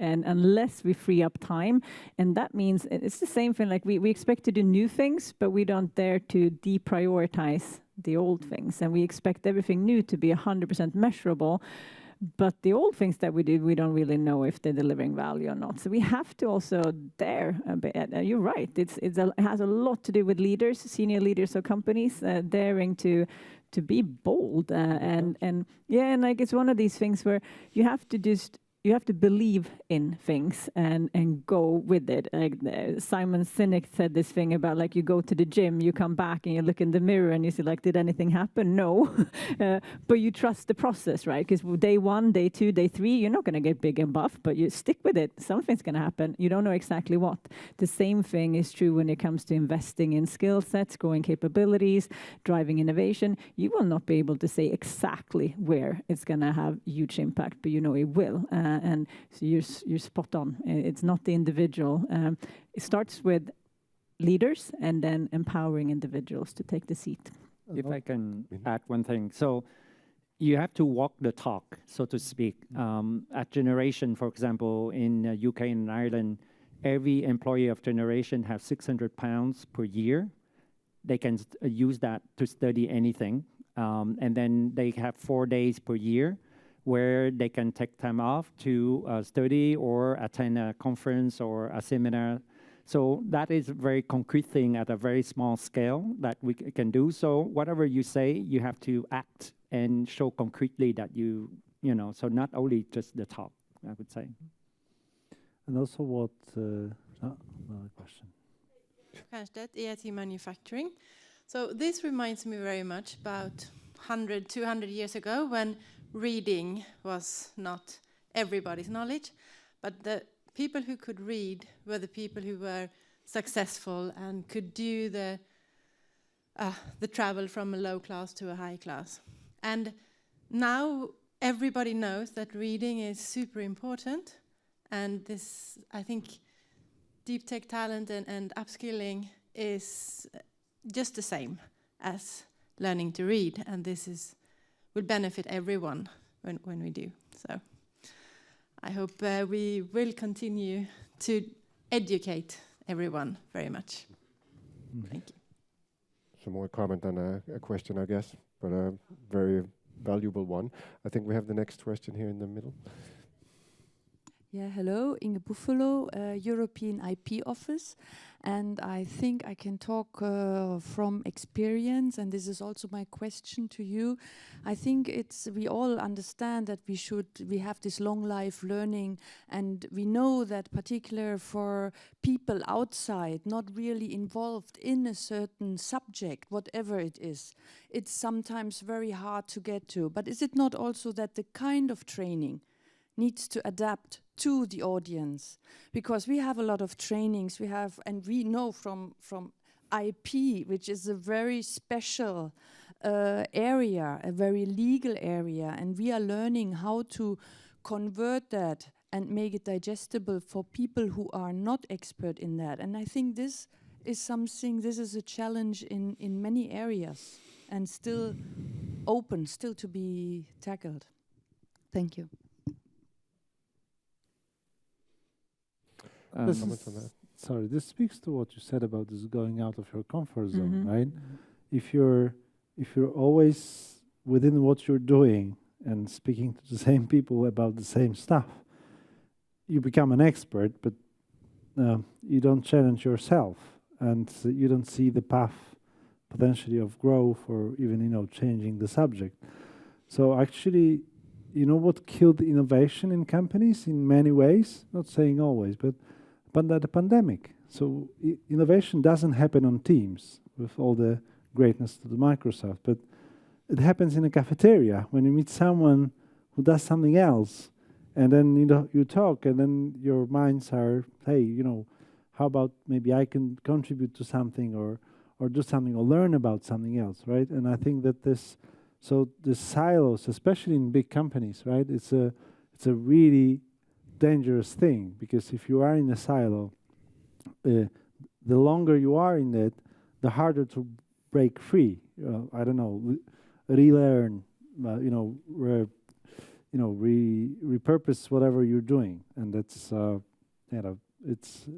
And unless we free up time, and that means it's the same thing. We expect to do new things, but we don't dare to deprioritize the old things. And we expect everything new to be 100% measurable. But the old things that we do, we don't really know if they're delivering value or not. So we have to also dare a bit. You're right. It has a lot to do with leaders, senior leaders of companies, daring to be bold. It's one of these things where you have to believe in things and go with it. Simon Sinek said this thing about you go to the gym, you come back and you look in the mirror and you see did anything happen? No. But you trust the process, right? Because day 1, day 2, day 3, you're not going to get big and buff, but you stick with it. Something's going to happen. You don't know exactly what. The same thing is true when it comes to investing in skill sets, growing capabilities, driving innovation. You will not be able to say exactly where it's going to have huge impact, but it will. And so you're spot on. It's not the individual. It starts with leaders and then empowering individuals to take the seat. If I can add one thing. So you have to walk the talk, so to speak. At Generation, for example, in UK and Ireland, every employee of Generation has £600 per year. They can use that to study anything. And then they have 4 days per year where they can take time off to study or attend a conference or a seminar. So that is a very concrete thing at a very small scale that we can do. So whatever you say, you have to act and show concretely that so not only just the talk, I would say. And also another question. Kärnstedt, EIT Manufacturing. So this reminds me very much about 100, 200 years ago when reading was not everybody's knowledge, but the people who could read were the people who were successful and could do the travel from a low class to a high class. And now everybody knows that reading is super important, and this, I think, deep tech talent and upskilling is just the same as learning to read, and this will benefit everyone when we do. So I hope we will continue to educate everyone very much. Thank you. Some more comment on a question, I guess, but a very valuable one. I think we have the next question here in the middle. Yeah, hello, Inge Buffalo, European IP Office. And I think I can talk from experience, and this is also my question to you. I think we all understand that we have this long life learning, and we know that particular for people outside, not really involved in a certain subject, whatever it is, it's sometimes very hard to get to. But is it not also that the kind of training needs to adapt to the audience? Because we have a lot of trainings, and we know from IP, which is a very special area, a very legal area, and we are learning how to convert that and make it digestible for people who are not expert in that. And I think this is a challenge in many areas and still open, still to be tackled. Thank you. This speaks to what you said about this going out of your comfort zone, right? if you're always within what you're doing and speaking to the same people about the same stuff, you become an expert, but you don't challenge yourself, and you don't see the path potentially of growth or even changing the subject. So actually, what killed innovation in companies in many ways, not saying always, but the pandemic. So innovation doesn't happen on Teams with all the greatness to the Microsoft, but it happens in a cafeteria when you meet someone who does something else, and then you talk, and then your minds are, hey, how about maybe I can contribute to something or do something or learn about something else, right? And I think that the silos, especially in big companies, right? It's a really dangerous thing, because if you are in a silo, the longer you are in it, the harder to break free. I don't know, relearn, repurpose whatever you're doing, and that's it's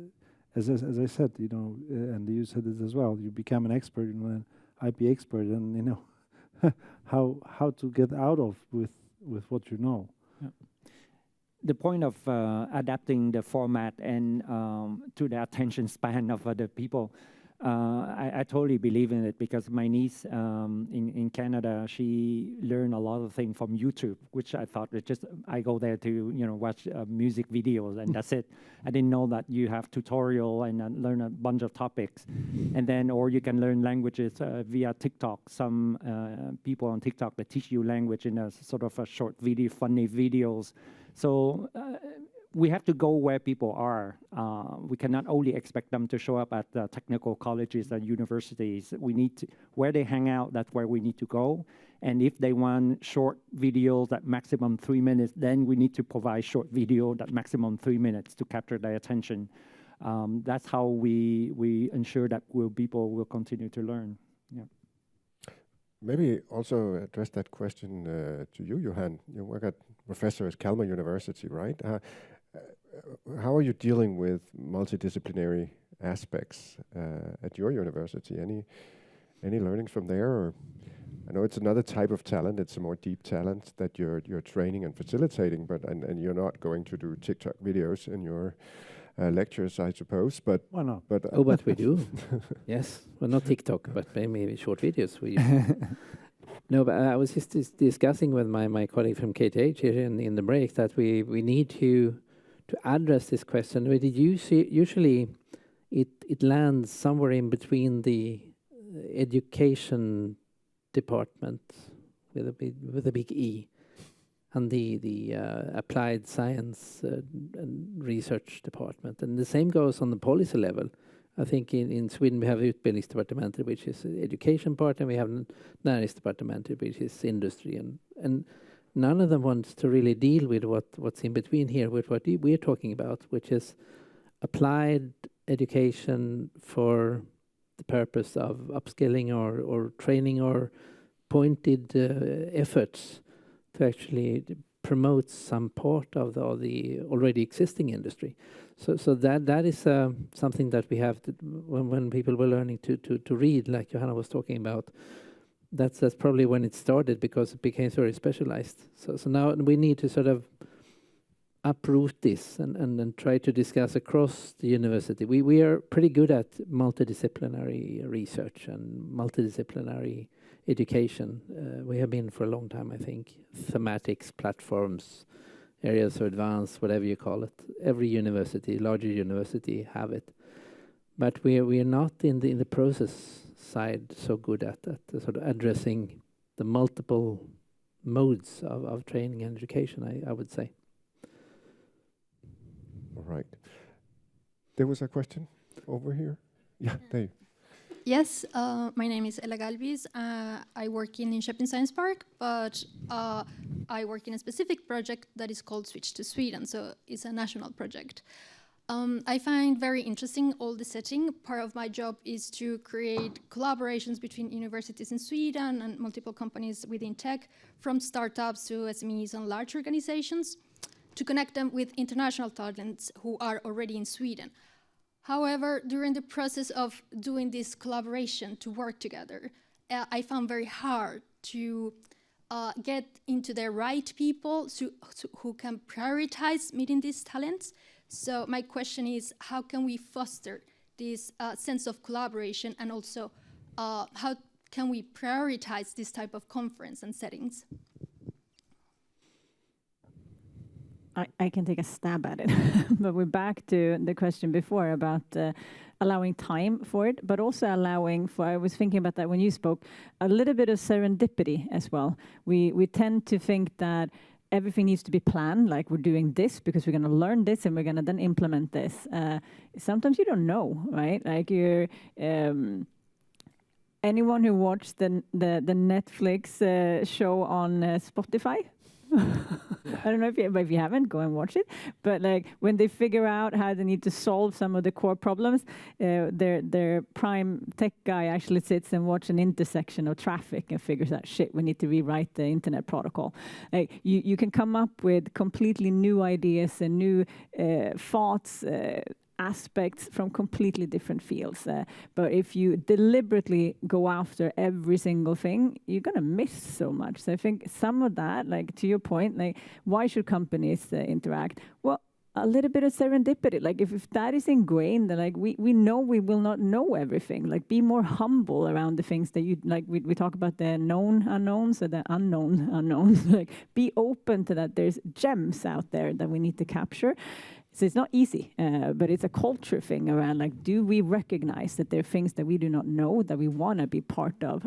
as I said, and you said it as well. You become an expert, an IP expert, and how to get out of with what you know. Yeah. The point of adapting the format and to the attention span of other people, I totally believe in it, because my niece in Canada, she learned a lot of things from YouTube, which I thought I go there to watch music videos and that's it. I didn't know that you have tutorial and learn a bunch of topics, and then or you can learn languages via TikTok. Some people on TikTok that teach you language in a sort of a short video, funny videos. So we have to go where people are. We cannot only expect them to show up at the technical colleges and universities. We need to, where they hang out, that's where we need to go. And if they want short videos at maximum 3 minutes, then we need to provide short video that maximum 3 minutes to capture their attention. That's how we ensure that people will continue to learn. Yeah. Maybe also address that question to you, Johan. You work at professor at Kalmar University, right? How are you dealing with multidisciplinary aspects at your university? Any learnings from there? Or I know it's another type of talent. It's a more deep talent that you're training and facilitating, but and you're not going to do TikTok videos in your lectures, I suppose. But why not? But we do. Yes, well, not TikTok, but maybe short videos. No, but I was just discussing with my colleague from KTH here in the break that we need to address this question. But usually it lands somewhere in between the education department with a big E and the applied science and research department. And the same goes on the policy level. I think in Sweden we have Utbildningsdepartementet, which is the education part, and we have Näringsdepartementet, which is industry. And none of them wants to really deal with what's in between here, with what we're talking about, which is applied education for the purpose of upskilling or training or pointed efforts to actually promote some part of the already existing industry. So that is something that we have to, when people were learning to read, like Johanna was talking about. That's probably when it started, because it became very specialized. So now we need to sort of uproot this and try to discuss across the university. We are pretty good at multidisciplinary research and multidisciplinary education. We have been for a long time, I think. Thematics, platforms, areas of advance, whatever you call it. Every university, larger university, have it. But we are not in the process side so good at sort of addressing the multiple modes of training and education, I would say. All right. There was a question over here. Yeah, there. Yes, my name is Ella Galvis. I work in Linköping Science Park, but I work in a specific project that is called Switch to Sweden, so it's a national project. I find very interesting all the setting. Part of my job is to create collaborations between universities in Sweden and multiple companies within tech, from startups to SMEs and large organizations, to connect them with international talents who are already in Sweden. However, during the process of doing this collaboration to work together, I found very hard to get into the right people who can prioritize meeting these talents. So my question is, how can we foster this sense of collaboration, and also how can we prioritize this type of conference and settings? I can take a stab at it, but we're back to the question before about allowing time for it, but also allowing for, I was thinking about that when you spoke, a little bit of serendipity as well. We tend to think that everything needs to be planned, like we're doing this because we're going to learn this and we're going to then implement this. Sometimes you don't know, right? Like you're... anyone who watched the Netflix show on Spotify? I don't know if you haven't, go and watch it. But like when they figure out how they need to solve some of the core problems, their prime tech guy actually sits and watches an intersection of traffic and figures out, shit, we need to rewrite the internet protocol. Like you can come up with completely new ideas and new thoughts, aspects from completely different fields. But if you deliberately go after every single thing, you're going to miss so much. So I think some of that, like to your point, like why should companies interact? Well, a little bit of serendipity. Like if that is ingrained, then like we know we will not know everything. Like be more humble around the things that you like. We talk about the known unknowns or the unknown unknowns. Like be open to that. There's gems out there that we need to capture. So it's not easy, but it's a culture thing around like, do we recognize that there are things that we do not know that we want to be part of?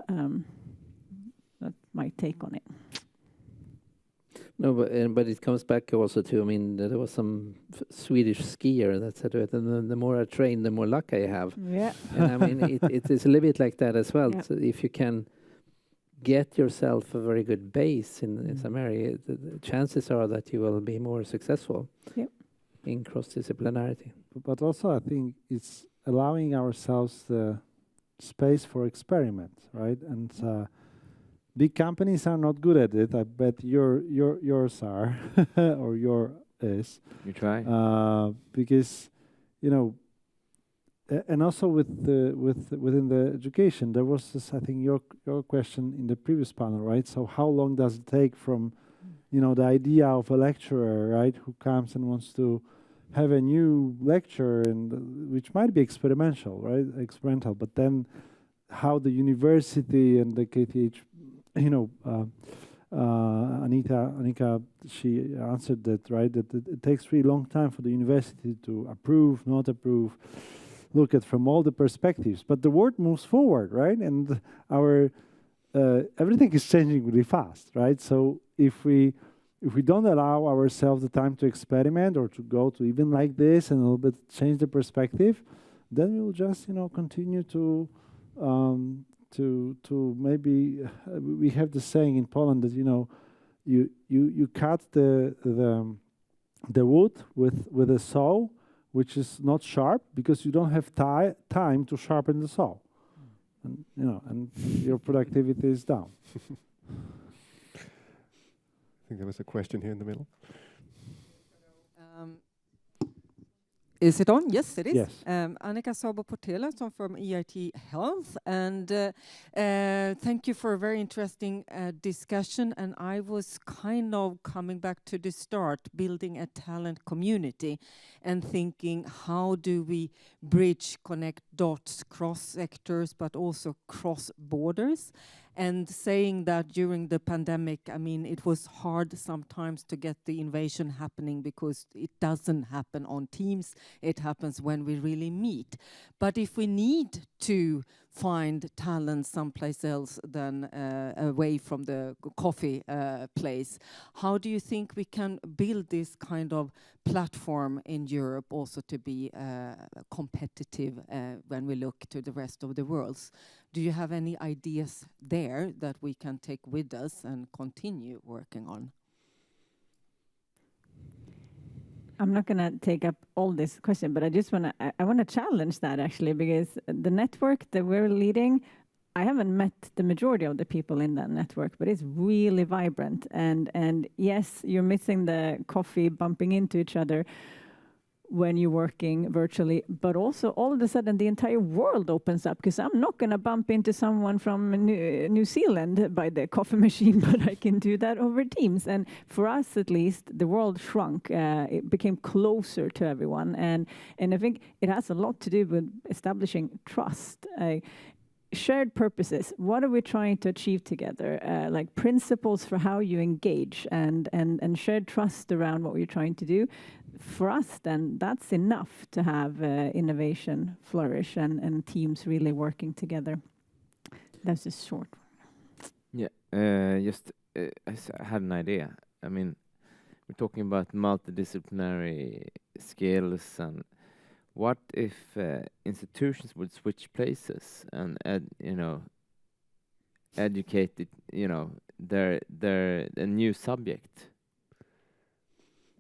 That's my take on it. No, but it comes back also to, I mean, there was some Swedish skier that said to it, and the more I train, the more luck I have. Yeah. And I mean, it is a little bit like that as well. Yeah. So if you can get yourself a very good base in some area, the chances are that you will be more successful. Yep. In cross-disciplinarity. But also I think it's allowing ourselves the space for experiment, right? And big companies are not good at it. I bet yours are, or your is. You try. Because, you know, and also within the education, there was this, I think, your question in the previous panel, right? So how long does it take from, you know, the idea of a lecturer, right, who comes and wants to have a new lecture, and which might be experimental, but then how the university and the KTH, you know, Anika, she answered that, right, that it takes really long time for the university to approve, not approve, look at from all the perspectives. But the world moves forward, right, and our everything is changing really fast, right? So if we don't allow ourselves the time to experiment or to go to even like this and a little bit change the perspective, then we will just, you know, continue to maybe we have the saying in Poland that, you know, you cut the wood with a saw which is not sharp because you don't have time to sharpen the saw, and you know, and your productivity is down. I think there was a question here in the middle. Is it on? Yes, it is. Yes. Annika Sabo-Portela, I'm from EIT Health, and thank you for a very interesting discussion. And I was kind of coming back to the start, building a talent community and thinking, how do we bridge, connect dots, cross sectors, but also cross borders? And saying that during the pandemic, I mean, it was hard sometimes to get the innovation happening because it doesn't happen on Teams. It happens when we really meet. But if we need to find talent someplace else than away from the coffee place, how do you think we can build this kind of platform in Europe also to be competitive when we look to the rest of the world? Do you have any ideas there that we can take with us and continue working on? I'm not going to take up all this question, but I just want to I want to challenge that actually, because the network that we're leading, I haven't met the majority of the people in that network, but it's really vibrant. And yes, you're missing the coffee bumping into each other. when you're working virtually, but also all of a sudden the entire world opens up, because I'm not going to bump into someone from New Zealand by the coffee machine, but I can do that over Teams. And for us, at least, the world shrunk. It became closer to everyone. And I think it has a lot to do with establishing trust. Shared purposes. What are we trying to achieve together? Like principles for how you engage, and shared trust around what we're trying to do. For us, then, that's enough to have innovation flourish and teams really working together. That's just short. Yeah, I had an idea. I mean, we're talking about multidisciplinary skills, and what if institutions would switch places and educate a new subject?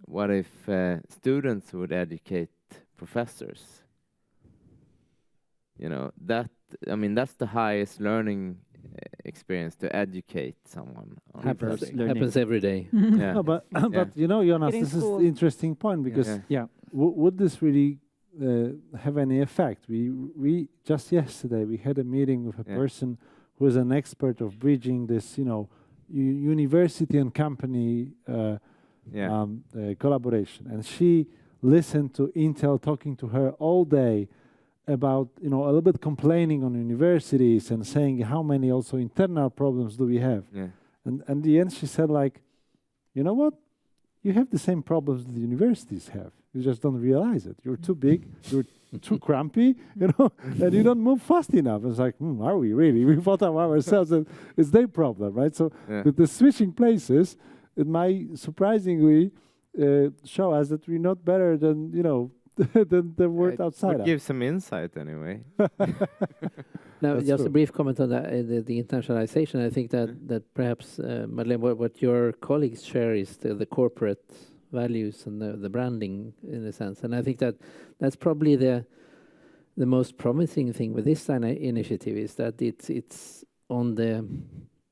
What if students would educate professors? That's the highest learning experience, to educate someone. Happens every day. Yeah. No, but Jonas, this is the interesting point, because would this really have any effect? We just yesterday we had a meeting with a person who is an expert of bridging this, university and company collaboration, and she listened to Intel talking to her all day about a little bit complaining on universities and saying how many also internal problems do we have. And in the end she said, like, you know what, you have the same problems the universities have, you just don't realize it. You're too big, you're too crampy, and you don't move fast enough. It's like, are we really? We thought of ourselves that it's their problem, right? So the switching places, it might surprisingly show us that we're not better than than the world outside. It gives some insight anyway. Now, That's just true. a brief comment on that, the internationalization. I think that perhaps, Madeleine, what your colleagues share is the corporate values and the branding, in a sense. And I think that's probably the most promising thing with this initiative, is that it's under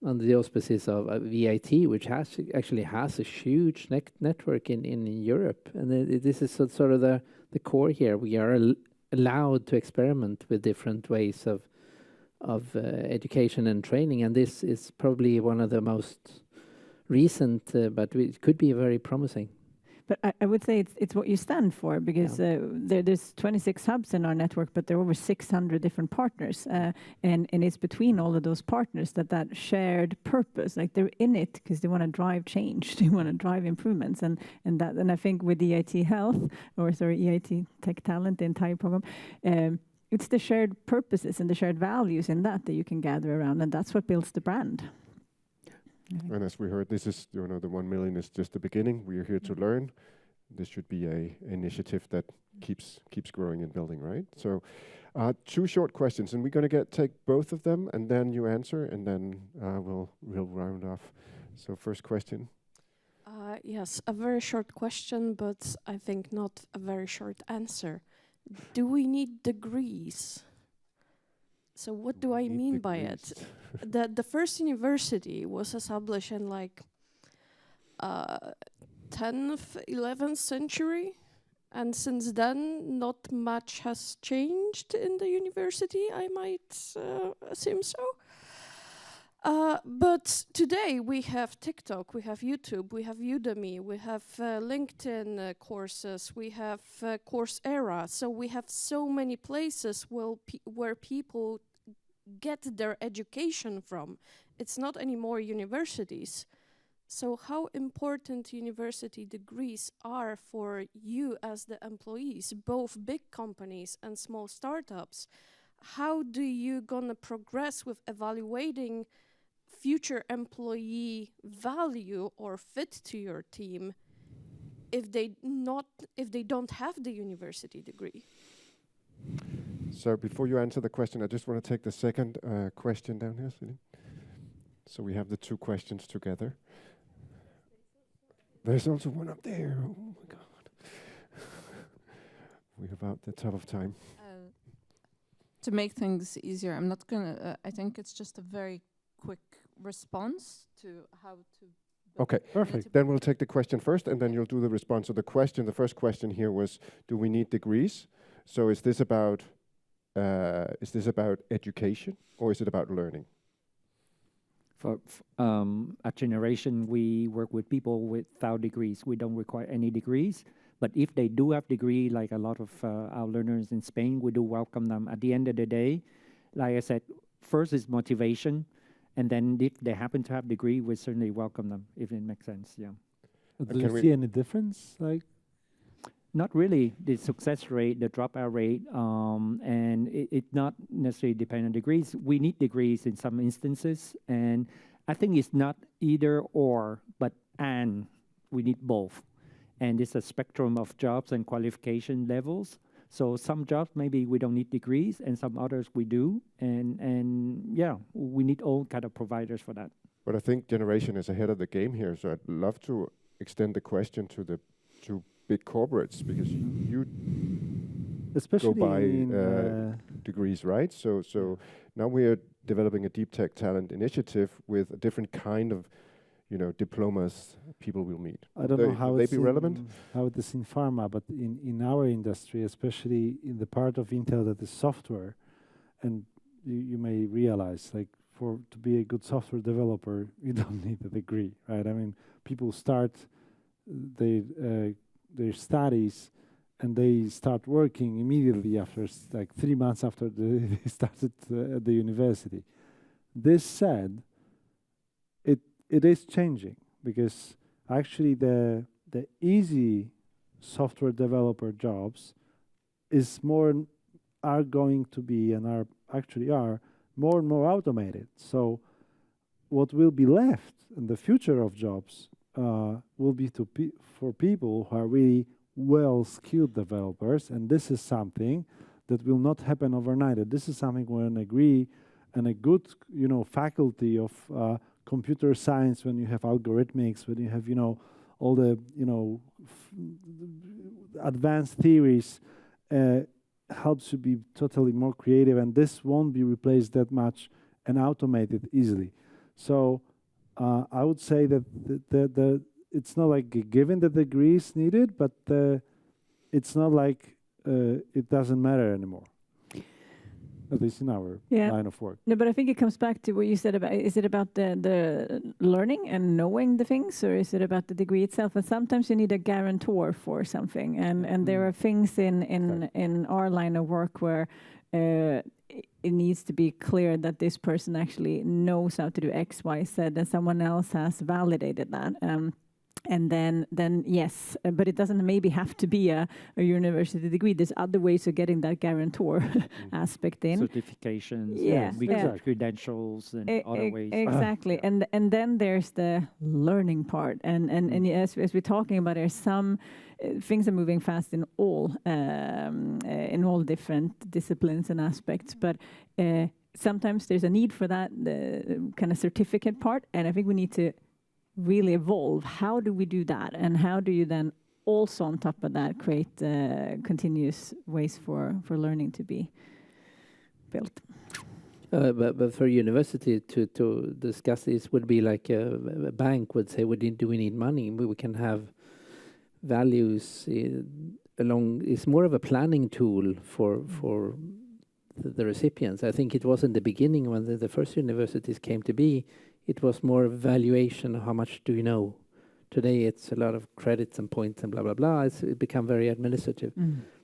the auspices of VIT, which actually has a huge network in Europe. And this is sort of the core here. We are allowed to experiment with different ways of education and training, and this is probably one of the most recent, but it could be very promising. But I would say it's what you stand for, because there's 26 hubs in our network, but there are over 600 different partners, and it's between all of those partners that shared purpose, like they're in it because they want to drive change, they want to drive improvements, and I think with EIT Health, EIT Tech Talent, the entire program, it's the shared purposes and the shared values in that you can gather around, and that's what builds the brand. And as we heard, this is, the 1 million is just the beginning. We are here to learn. This should be a initiative that keeps growing and building, right? So, 2 short questions, and we're going to take both of them, and then you answer, and then we'll round off. So, first question. Yes, a very short question, but I think not a very short answer. Do we need degrees? So what do I mean by it? The first university was established in 10th, 11th century, and since then not much has changed in the university, I might assume so. But today we have TikTok, we have YouTube, we have Udemy, we have LinkedIn courses, we have Coursera. So we have so many places where people get their education from. It's not anymore universities. So how important university degrees are for you as the employees, both big companies and small startups? How do you gonna progress with evaluating future employee value or fit to your team if they don't have the university degree? So before you answer the question, I just want to take the second question down here, Celine. So we have the 2 questions together. There's also one up there. Oh my God. We're about the top of time. To make things easier, I'm not gonna. I think it's just a very quick response to how to Okay, perfect. Then we'll take the question first, and then you'll do the response. So the first question here was, do we need degrees? So is this about education, or is it about learning? For at Generation, we work with people without degrees. We don't require any degrees. But if they do have degree, like a lot of our learners in Spain, we do welcome them. At the end of the day, like I said, first is motivation, and then if they happen to have degree, we certainly welcome them, if it makes sense, yeah. Do you see any difference? Like, not really. The success rate, the dropout rate, and it not necessarily depend on degrees. We need degrees in some instances, and I think it's not either or, but and. We need both. And it's a spectrum of jobs and qualification levels. So some jobs, maybe we don't need degrees, and some others we do. And yeah, we need all kind of providers for that. But I think Generation is ahead of the game here, so I'd love to extend the question to big corporates, because you especially go by degrees, right? So now we are developing a deep tech talent initiative with a different kind of, diplomas people will meet. I don't know how they be relevant. How it is in pharma, but in our industry, especially in the part of Intel that is software, and you may realize, like, to be a good software developer, you don't need a degree, right? I mean, people start their studies, and they start working immediately after, like 3 months after they started at the university. This said, it is changing, because actually the easy software developer jobs are going to be, and are more and more automated. So what will be left in the future of jobs will be for people who are really well-skilled developers, and this is something that will not happen overnight. This is something where an degree and a good, faculty of computer science, when you have algorithmics, when you have, all the, advanced theories, helps you be totally more creative, and this won't be replaced that much and automated easily. So I would say that it's not like a given that the degree is needed, but it's not like it doesn't matter anymore. At least in our line of work. No, but I think it comes back to what you said about, is it about the learning and knowing the things, or is it about the degree itself? And sometimes you need a guarantor for something. And there are things in our line of work where it needs to be clear that this person actually knows how to do X, Y, Z, and someone else has validated that. And then yes, but it doesn't maybe have to be a university degree. There's other ways of getting that guarantor aspect in. Certifications, credentials, and other ways. Exactly, and then there's the learning part, and as we're talking about, there's some things are moving fast in all different disciplines and aspects, but sometimes there's a need for that kind of certificate part, and I think we need to really evolve. How do we do that, and how do you then also on top of that create continuous ways for learning to be built? But for university to discuss this would be like a bank would say, do we need money? We can have values along. It's more of a planning tool for the recipients. I think it was in the beginning when the first universities came to be. It was more evaluation of how much do you know. Today it's a lot of credits and points and blah, blah, blah. It's become very administrative.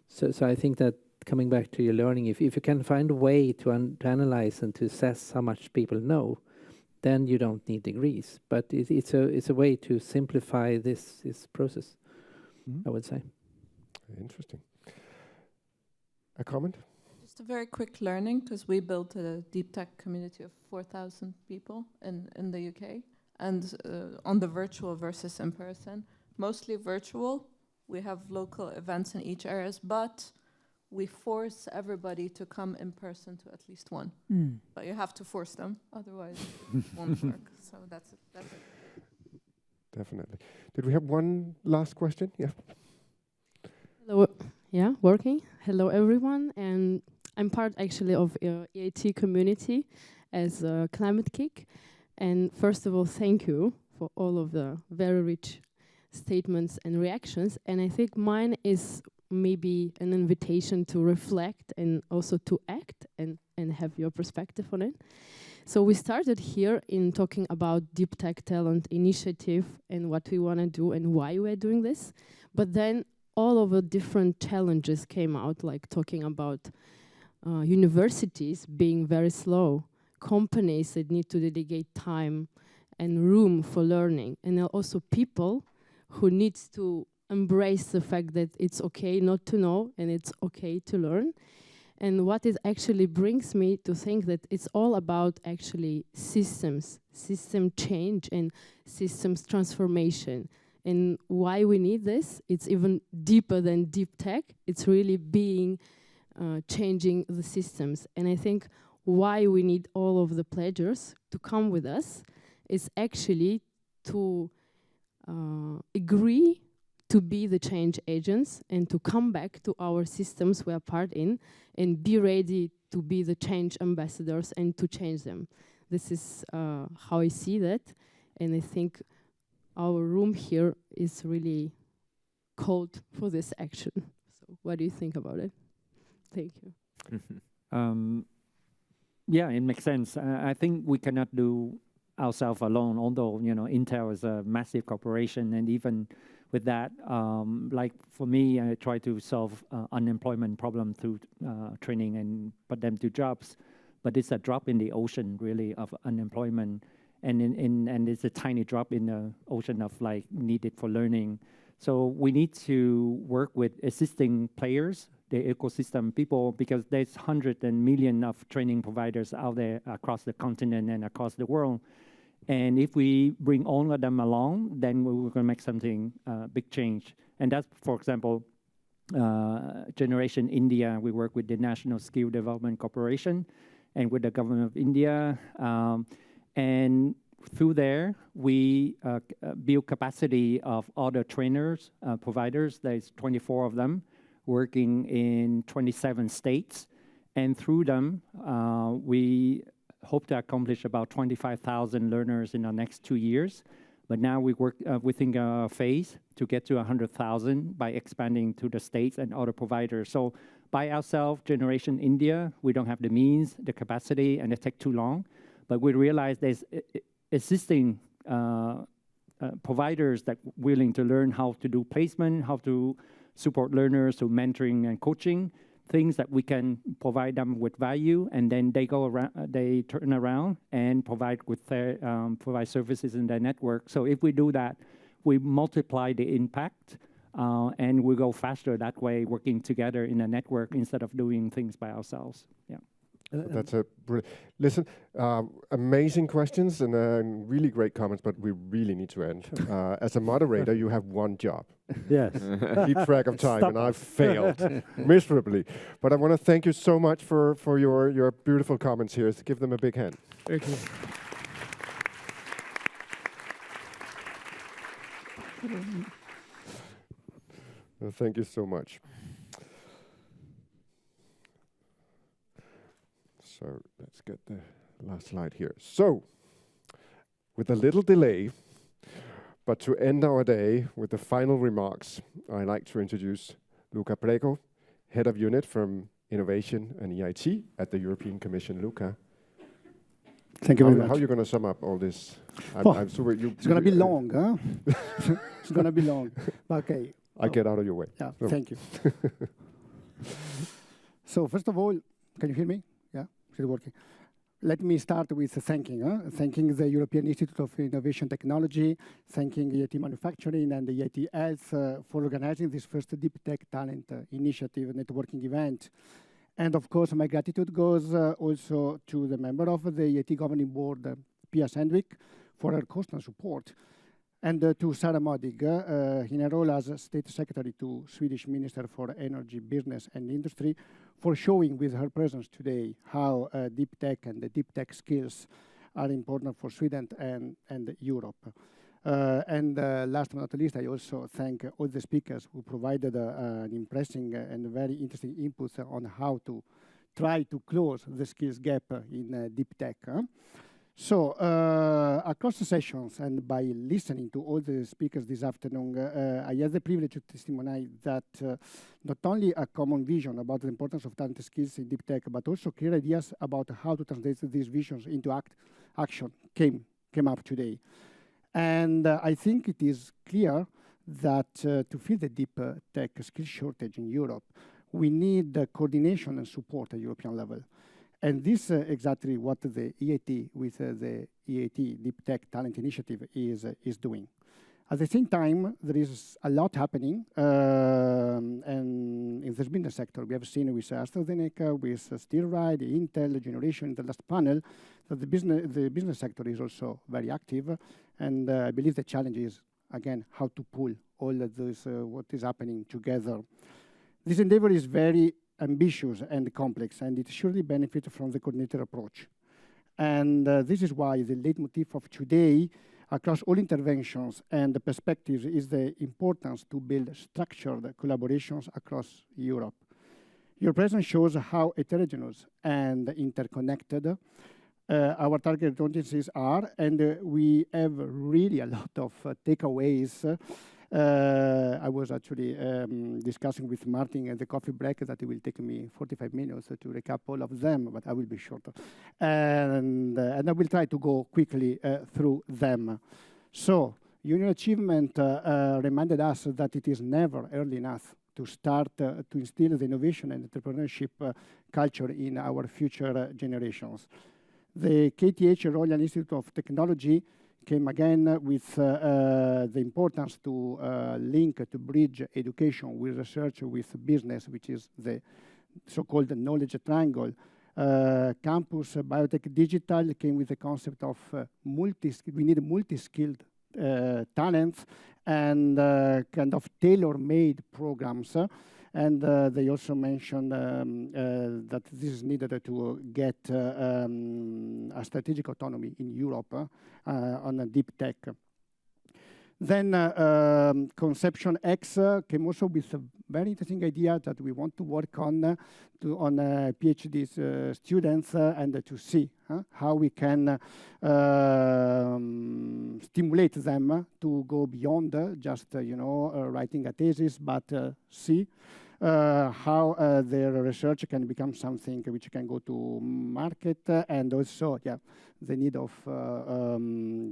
So I think that coming back to your learning, if you can find a way to analyze and to assess how much people know, then you don't need degrees. But it's a way to simplify this process, I would say. Interesting. A comment? Just a very quick learning, because we built a deep tech community of 4,000 people in the UK, and on the virtual versus in person, mostly virtual. We have local events in each areas, but we force everybody to come in person to at least one. But you have to force them, otherwise it won't work. So that's it. Definitely. Did we have one last question? Yeah. Hello. Yeah, working. Hello, everyone. And I'm part actually of EIT community as a Climate Kick. And first of all, thank you for all of the very rich statements and reactions. And I think mine is maybe an invitation to reflect and also to act and have your perspective on it. So we started here in talking about Deep Tech Talent Initiative and what we want to do and why we're doing this. But then all of the different challenges came out, like talking about universities being very slow, companies that need to dedicate time and room for learning, and also people who needs to embrace the fact that it's okay not to know and it's okay to learn. And what it actually brings me to think that it's all about actually systems, system change and systems transformation. And why we need this, it's even deeper than deep tech. It's really being changing the systems. And I think why we need all of the pledgers to come with us is actually to agree to be the change agents and to come back to our systems we are part in and be ready to be the change ambassadors and to change them. This is how I see that. And I think our room here is really called for this action. So what do you think about it? Thank you. Yeah, it makes sense. I think we cannot do ourselves alone, although, you know, Intel is a massive corporation, and even with that, like for me, I try to solve unemployment problem through training and put them to jobs, but it's a drop in the ocean, really, of unemployment, and it's a tiny drop in the ocean of like needed for learning. So we need to work with existing players, the ecosystem people, because there's hundreds and millions of training providers out there across the continent and across the world. And if we bring all of them along, then we're going to make something big change. And that's, for example, Generation India. We work with the National Skill Development Corporation and with the government of India. And through there, we build capacity of other trainers, providers. There's 24 of them working in 27 states. And through them, we hope to accomplish about 25,000 learners in the next 2 years. But now we work within a phase to get to 100,000 by expanding to the states and other providers. So by ourselves, Generation India, we don't have the means, the capacity, and it takes too long. But we realize there's existing providers that are willing to learn how to do placement, how to support learners through mentoring and coaching, things that we can provide them with value, and then they go around, they turn around and provide with their, provide services in their network. So if we do that, we multiply the impact, and we go faster that way, working together in a network instead of doing things by ourselves. Yeah. That's a listen. Amazing questions and really great comments, but we really need to end. As a moderator, you have one job. Yes. Keep track of time, and I've failed miserably. But I want to thank you so much for your beautiful comments here. Give them a big hand. Thank you. Thank you so much. So let's get the last slide here. So, with a little delay, but to end our day with the final remarks, I'd like to introduce Luca Prego, Head of Unit from Innovation and EIT at the European Commission. Luca. Thank you very much. How are you going to sum up all this? It's going to be long, huh? It's going to be long. Okay. I get out of your way. Yeah, thank you. So, first of all, can you hear me? Yeah, it's working. Let me start with thanking. Thanking the European Institute of Innovation Technology, thanking EIT Manufacturing and the EIT Health for organizing this first Deep Tech Talent Initiative networking event. And of course, my gratitude goes also to the member of the EIT Governing Board, Pia Sandvik, for her constant support. And to Sarah Modig, in her role as State Secretary to Swedish Minister for Energy, Business and Industry, for showing with her presence today how deep tech and the deep tech skills are important for Sweden and Europe. And last but not least, I also thank all the speakers who provided an impressive and very interesting inputs on how to try to close the skills gap in deep tech. So across the sessions and by listening to all the speakers this afternoon, I had the privilege to testimony that not only a common vision about the importance of talent skills in deep tech, but also clear ideas about how to translate these visions into action came up today. And I think it is clear that to fill the deep tech skill shortage in Europe, we need coordination and support at European level. And this is exactly what the EIT with the EIT Deep Tech Talent Initiative is doing. At the same time, there is a lot happening and in the business sector. We have seen with AstraZeneca, with Stirride, Intel, Generation in the last panel, that the business sector is also very active. And I believe the challenge is, again, how to pull all of this, what is happening together. This endeavor is very ambitious and complex, and it surely benefits from the coordinated approach. And this is why the leitmotif of today, across all interventions and the perspectives, is the importance to build structured collaborations across Europe. Your presence shows how heterogeneous and interconnected our target audiences are, and we have really a lot of takeaways. I was actually discussing with Martin at the coffee break that it will take me 45 minutes to recap all of them, but I will be shorter. And I will try to go quickly through them. So, Union Achievement reminded us that it is never early enough to start to instill the innovation and entrepreneurship culture in our future generations. The KTH Royal Institute of Technology came again with the importance to to bridge education with research with business, which is the so-called knowledge triangle. Campus Biotech Digital came with the concept of we need multi-skilled talents and kind of tailor-made programs. And they also mentioned that this is needed to get a strategic autonomy in Europe on a deep tech. Then Conception X came also with a very interesting idea that we want to work on PhD students and to see how we can stimulate them to go beyond just writing a thesis, but see how their research can become something which can go to market, and also the need of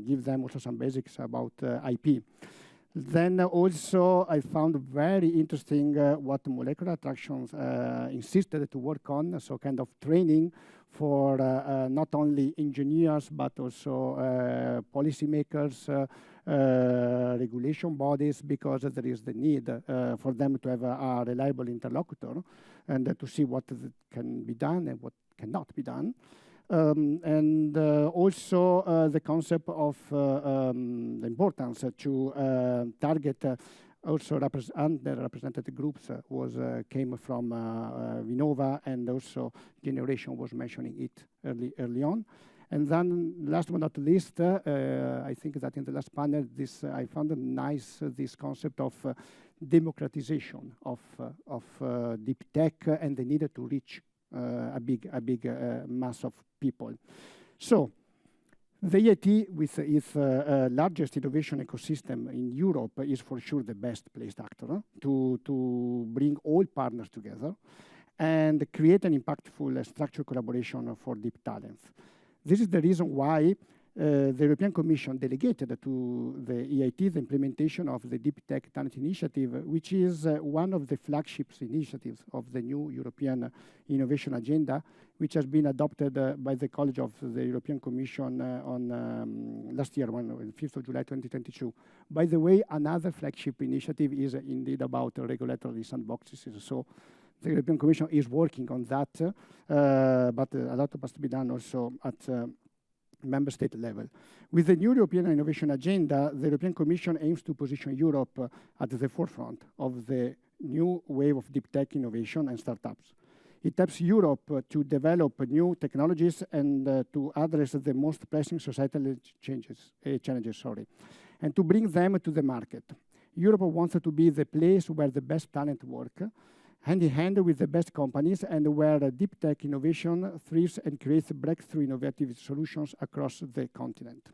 give them also some basics about IP. Then also I found very interesting what molecular attractions insisted to work on, so kind of training for not only engineers but also policymakers, regulation bodies, because there is the need for them to have a reliable interlocutor and to see what can be done and what cannot be done. And also the concept of the importance to target also underrepresented groups came from Vinnova, and also Generation was mentioning it early on. And then last but not least, I think that in the last panel, I found this concept of democratization of deep tech and the need to reach a big mass of people. So the EIT, with its largest innovation ecosystem in Europe, is for sure the best placed actor to bring all partners together and create an impactful structured collaboration for deep talents. This is the reason why the European Commission delegated to the EIT the implementation of the Deep Tech Talent Initiative, which is one of the flagship initiatives of the new European Innovation Agenda, which has been adopted by the College of the European Commission on last year, on 5th of July 2022. By the way, another flagship initiative is indeed about regulatory sandboxes. So the European Commission is working on that, but a lot must be done also at member state level. With the new European Innovation Agenda, the European Commission aims to position Europe at the forefront of the new wave of deep tech innovation and startups. It helps Europe to develop new technologies and to address the most pressing societal challenges, and to bring them to the market. Europe wants to be the place where the best talent work, hand in hand with the best companies, and where deep tech innovation thrives and creates breakthrough innovative solutions across the continent.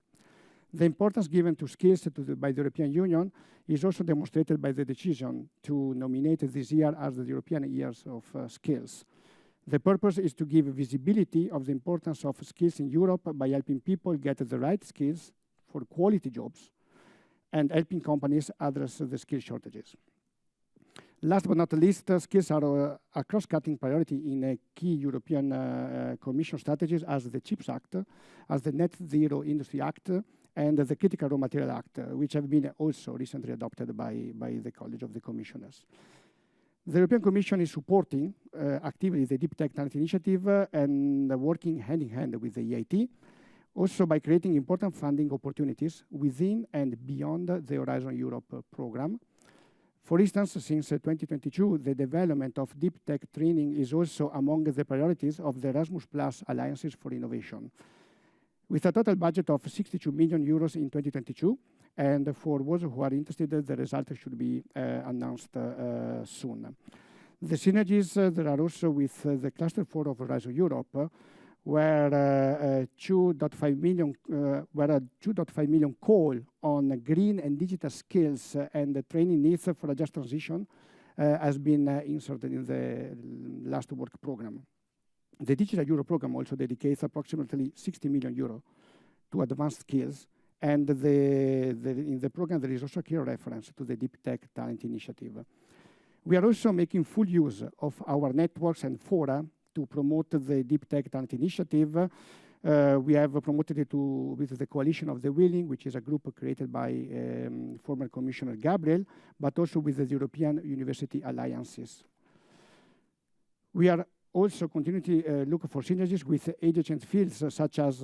The importance given to skills by the European Union is also demonstrated by the decision to nominate this year as the European Years of Skills. The purpose is to give visibility of the importance of skills in Europe by helping people get the right skills for quality jobs and helping companies address the skill shortages. Last but not least, skills are a cross-cutting priority in key European Commission strategies as the CHIPS Act, as the Net Zero Industry Act, and the Critical Raw Material Act, which have been also recently adopted by the College of the Commissioners. The European Commission is supporting actively the Deep Tech Talent Initiative and working hand in hand with the EIT, also by creating important funding opportunities within and beyond the Horizon Europe program. For instance, since 2022, the development of deep tech training is also among the priorities of the Erasmus Plus Alliances for Innovation, with a total budget of 62 million euros in 2022. And for those who are interested, the result should be announced soon. The synergies there are also with the Cluster 4 of Horizon Europe, where 2.5 million call on green and digital skills and the training needs for a just transition has been inserted in the last work program. The Digital Euro program also dedicates approximately 60 million euro to advanced skills, and in the program there is also a clear reference to the Deep Tech Talent Initiative. We are also making full use of our networks and fora to promote the Deep Tech Talent Initiative. We have promoted it with the Coalition of the Willing, which is a group created by former Commissioner Gabriel, but also with the European University Alliances. We are also continuing to look for synergies with adjacent fields, such as,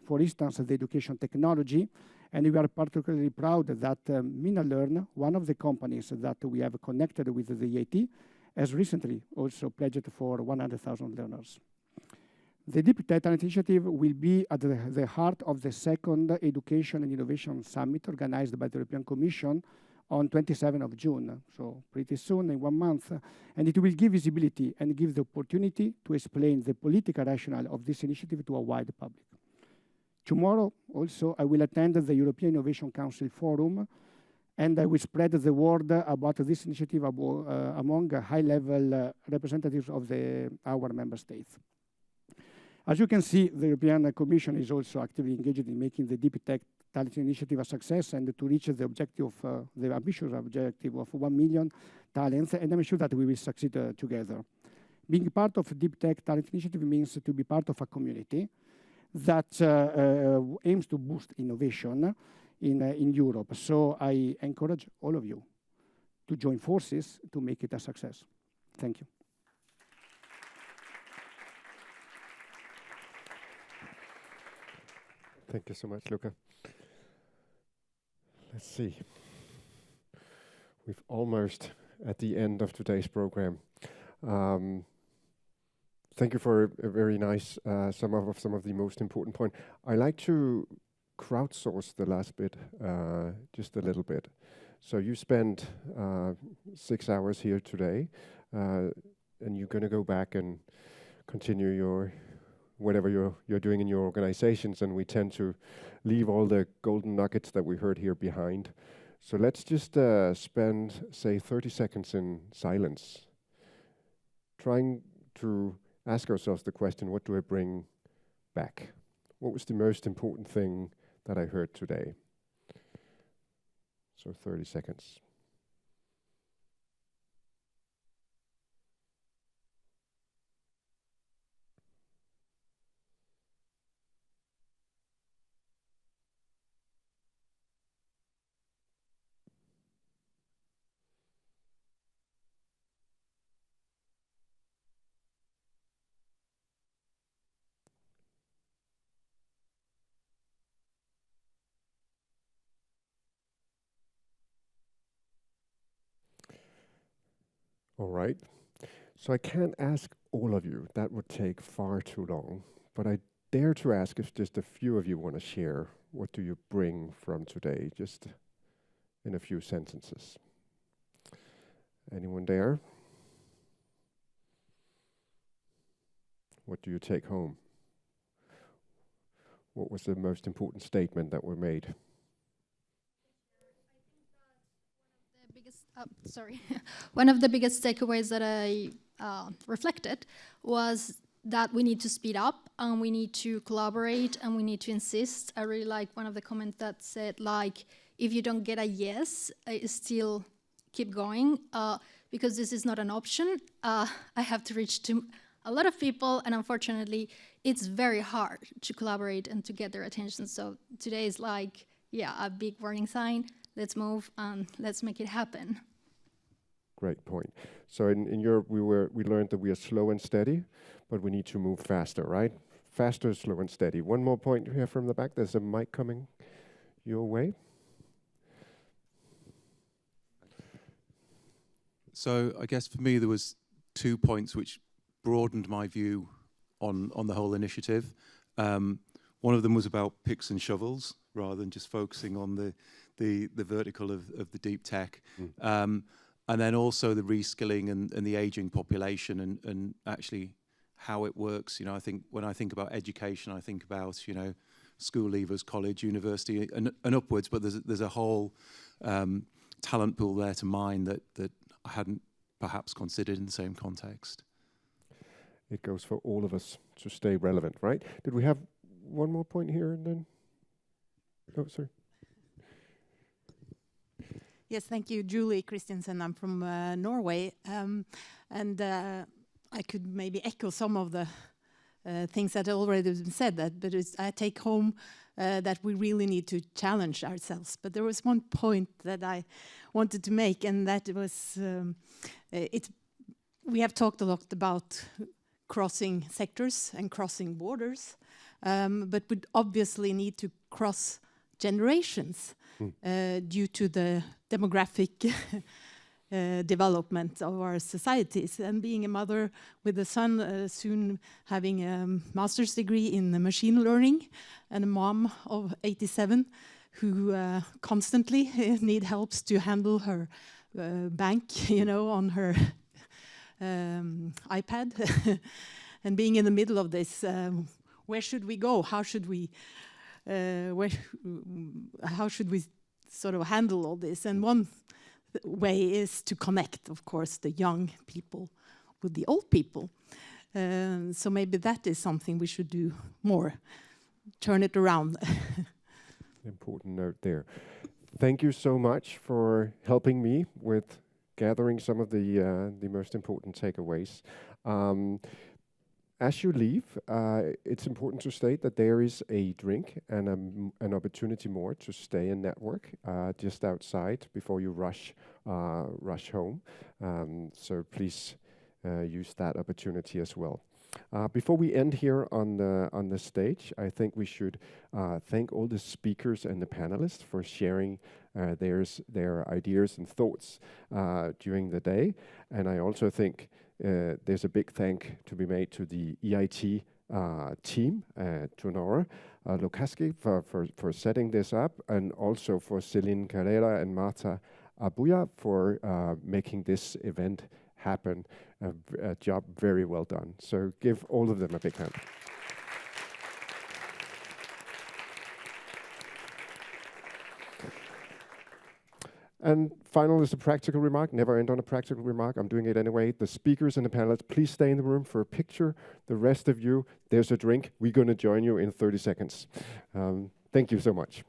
for instance, the education technology. And we are particularly proud that MinaLearn, one of the companies that we have connected with the EIT, has recently also pledged for 100,000 learners. The Deep Tech Talent Initiative will be at the heart of the second Education and Innovation Summit organized by the European Commission on 27th of June, so pretty soon, in 1 month. And it will give visibility and give the opportunity to explain the political rationale of this initiative to a wide public. Tomorrow, also, I will attend the European Innovation Council Forum, and I will spread the word about this initiative among high-level representatives of our member states. As you can see, the European Commission is also actively engaged in making the Deep Tech Talent Initiative a success and to reach the objective, the ambitious objective of 1 million talents, and I'm sure that we will succeed together. Being part of Deep Tech Talent Initiative means to be part of a community that aims to boost innovation in Europe. So I encourage all of you to join forces to make it a success. Thank you. Thank you so much, Luca. Let's see. We've almost at the end of today's program. Thank you for a very nice some of the most important point. I like to crowdsource the last bit just a little bit. So you spent 6 hours here today, and you're going to go back and continue your whatever you're doing in your organizations, and we tend to leave all the golden nuggets that we heard here behind. So let's just spend, say, 30 seconds in silence, trying to ask ourselves the question, what do I bring back? What was the most important thing that I heard today? So 30 seconds. All right. So I can't ask all of you. That would take far too long. But I dare to ask if just a few of you want to share. What do you bring from today? Just in a few sentences. Anyone dare? What do you take home? What was the most important statement that were made? One of the biggest takeaways that I reflected was that we need to speed up and we need to collaborate and we need to insist. I really like one of the comments that said, like, if you don't get a yes, still keep going, because this is not an option. I have to reach to a lot of people, and unfortunately, it's very hard to collaborate and to get their attention. So today is like, yeah, a big warning sign. Let's move and let's make it happen. Great point. So in Europe, we learned that we are slow and steady, but we need to move faster, right? Faster, slow and steady. One more point here from the back. There's a mic coming your way. So I guess for me, there was 2 points which broadened my view on the whole initiative. One of them was about picks and shovels, rather than just focusing on the vertical of the deep tech. And then also the reskilling and the aging population and actually how it works. You know, I think when I think about education, I think about, you know, school leavers, college, university, and upwards. But there's a whole talent pool there to mine that I hadn't perhaps considered in the same context. It goes for all of us to stay relevant, right? Did we have one more point here and then? Oh, sorry. Yes, thank you, Julie Christensen. I'm from Norway, and I could maybe echo some of the things that already been said. But I take home that we really need to challenge ourselves. But there was one point that I wanted to make, and that was we have talked a lot about crossing sectors and crossing borders, but we obviously need to cross generations due to the demographic development of our societies. And being a mother with a son soon having a master's degree in machine learning, and a mom of 87 who constantly need helps to handle her bank, you know, on her iPad, and being in the middle of this, where should we go? How should we sort of handle all this? And one way is to connect, of course, the young people with the old people. So maybe that is something we should do more, turn it around. Important note there. Thank you so much for helping me with gathering some of the most important takeaways. As you leave, it's important to state that there is a drink and an opportunity more to stay and network just outside before you rush home. So please use that opportunity as well. Before we end here on the stage, I think we should thank all the speakers and the panelists for sharing their ideas and thoughts during the day. And I also think there's a big thank to be made to the EIT team, to Nora Lukaski for setting this up, and also for Celine Carrera and Marta Abuya for making this event happen. A job very well done. So give all of them a big hand. And final is a practical remark. Never end on a practical remark. I'm doing it anyway. The speakers and the panelists, please stay in the room for a picture. The rest of you, there's a drink. We're going to join you in 30 seconds. Thank you so much.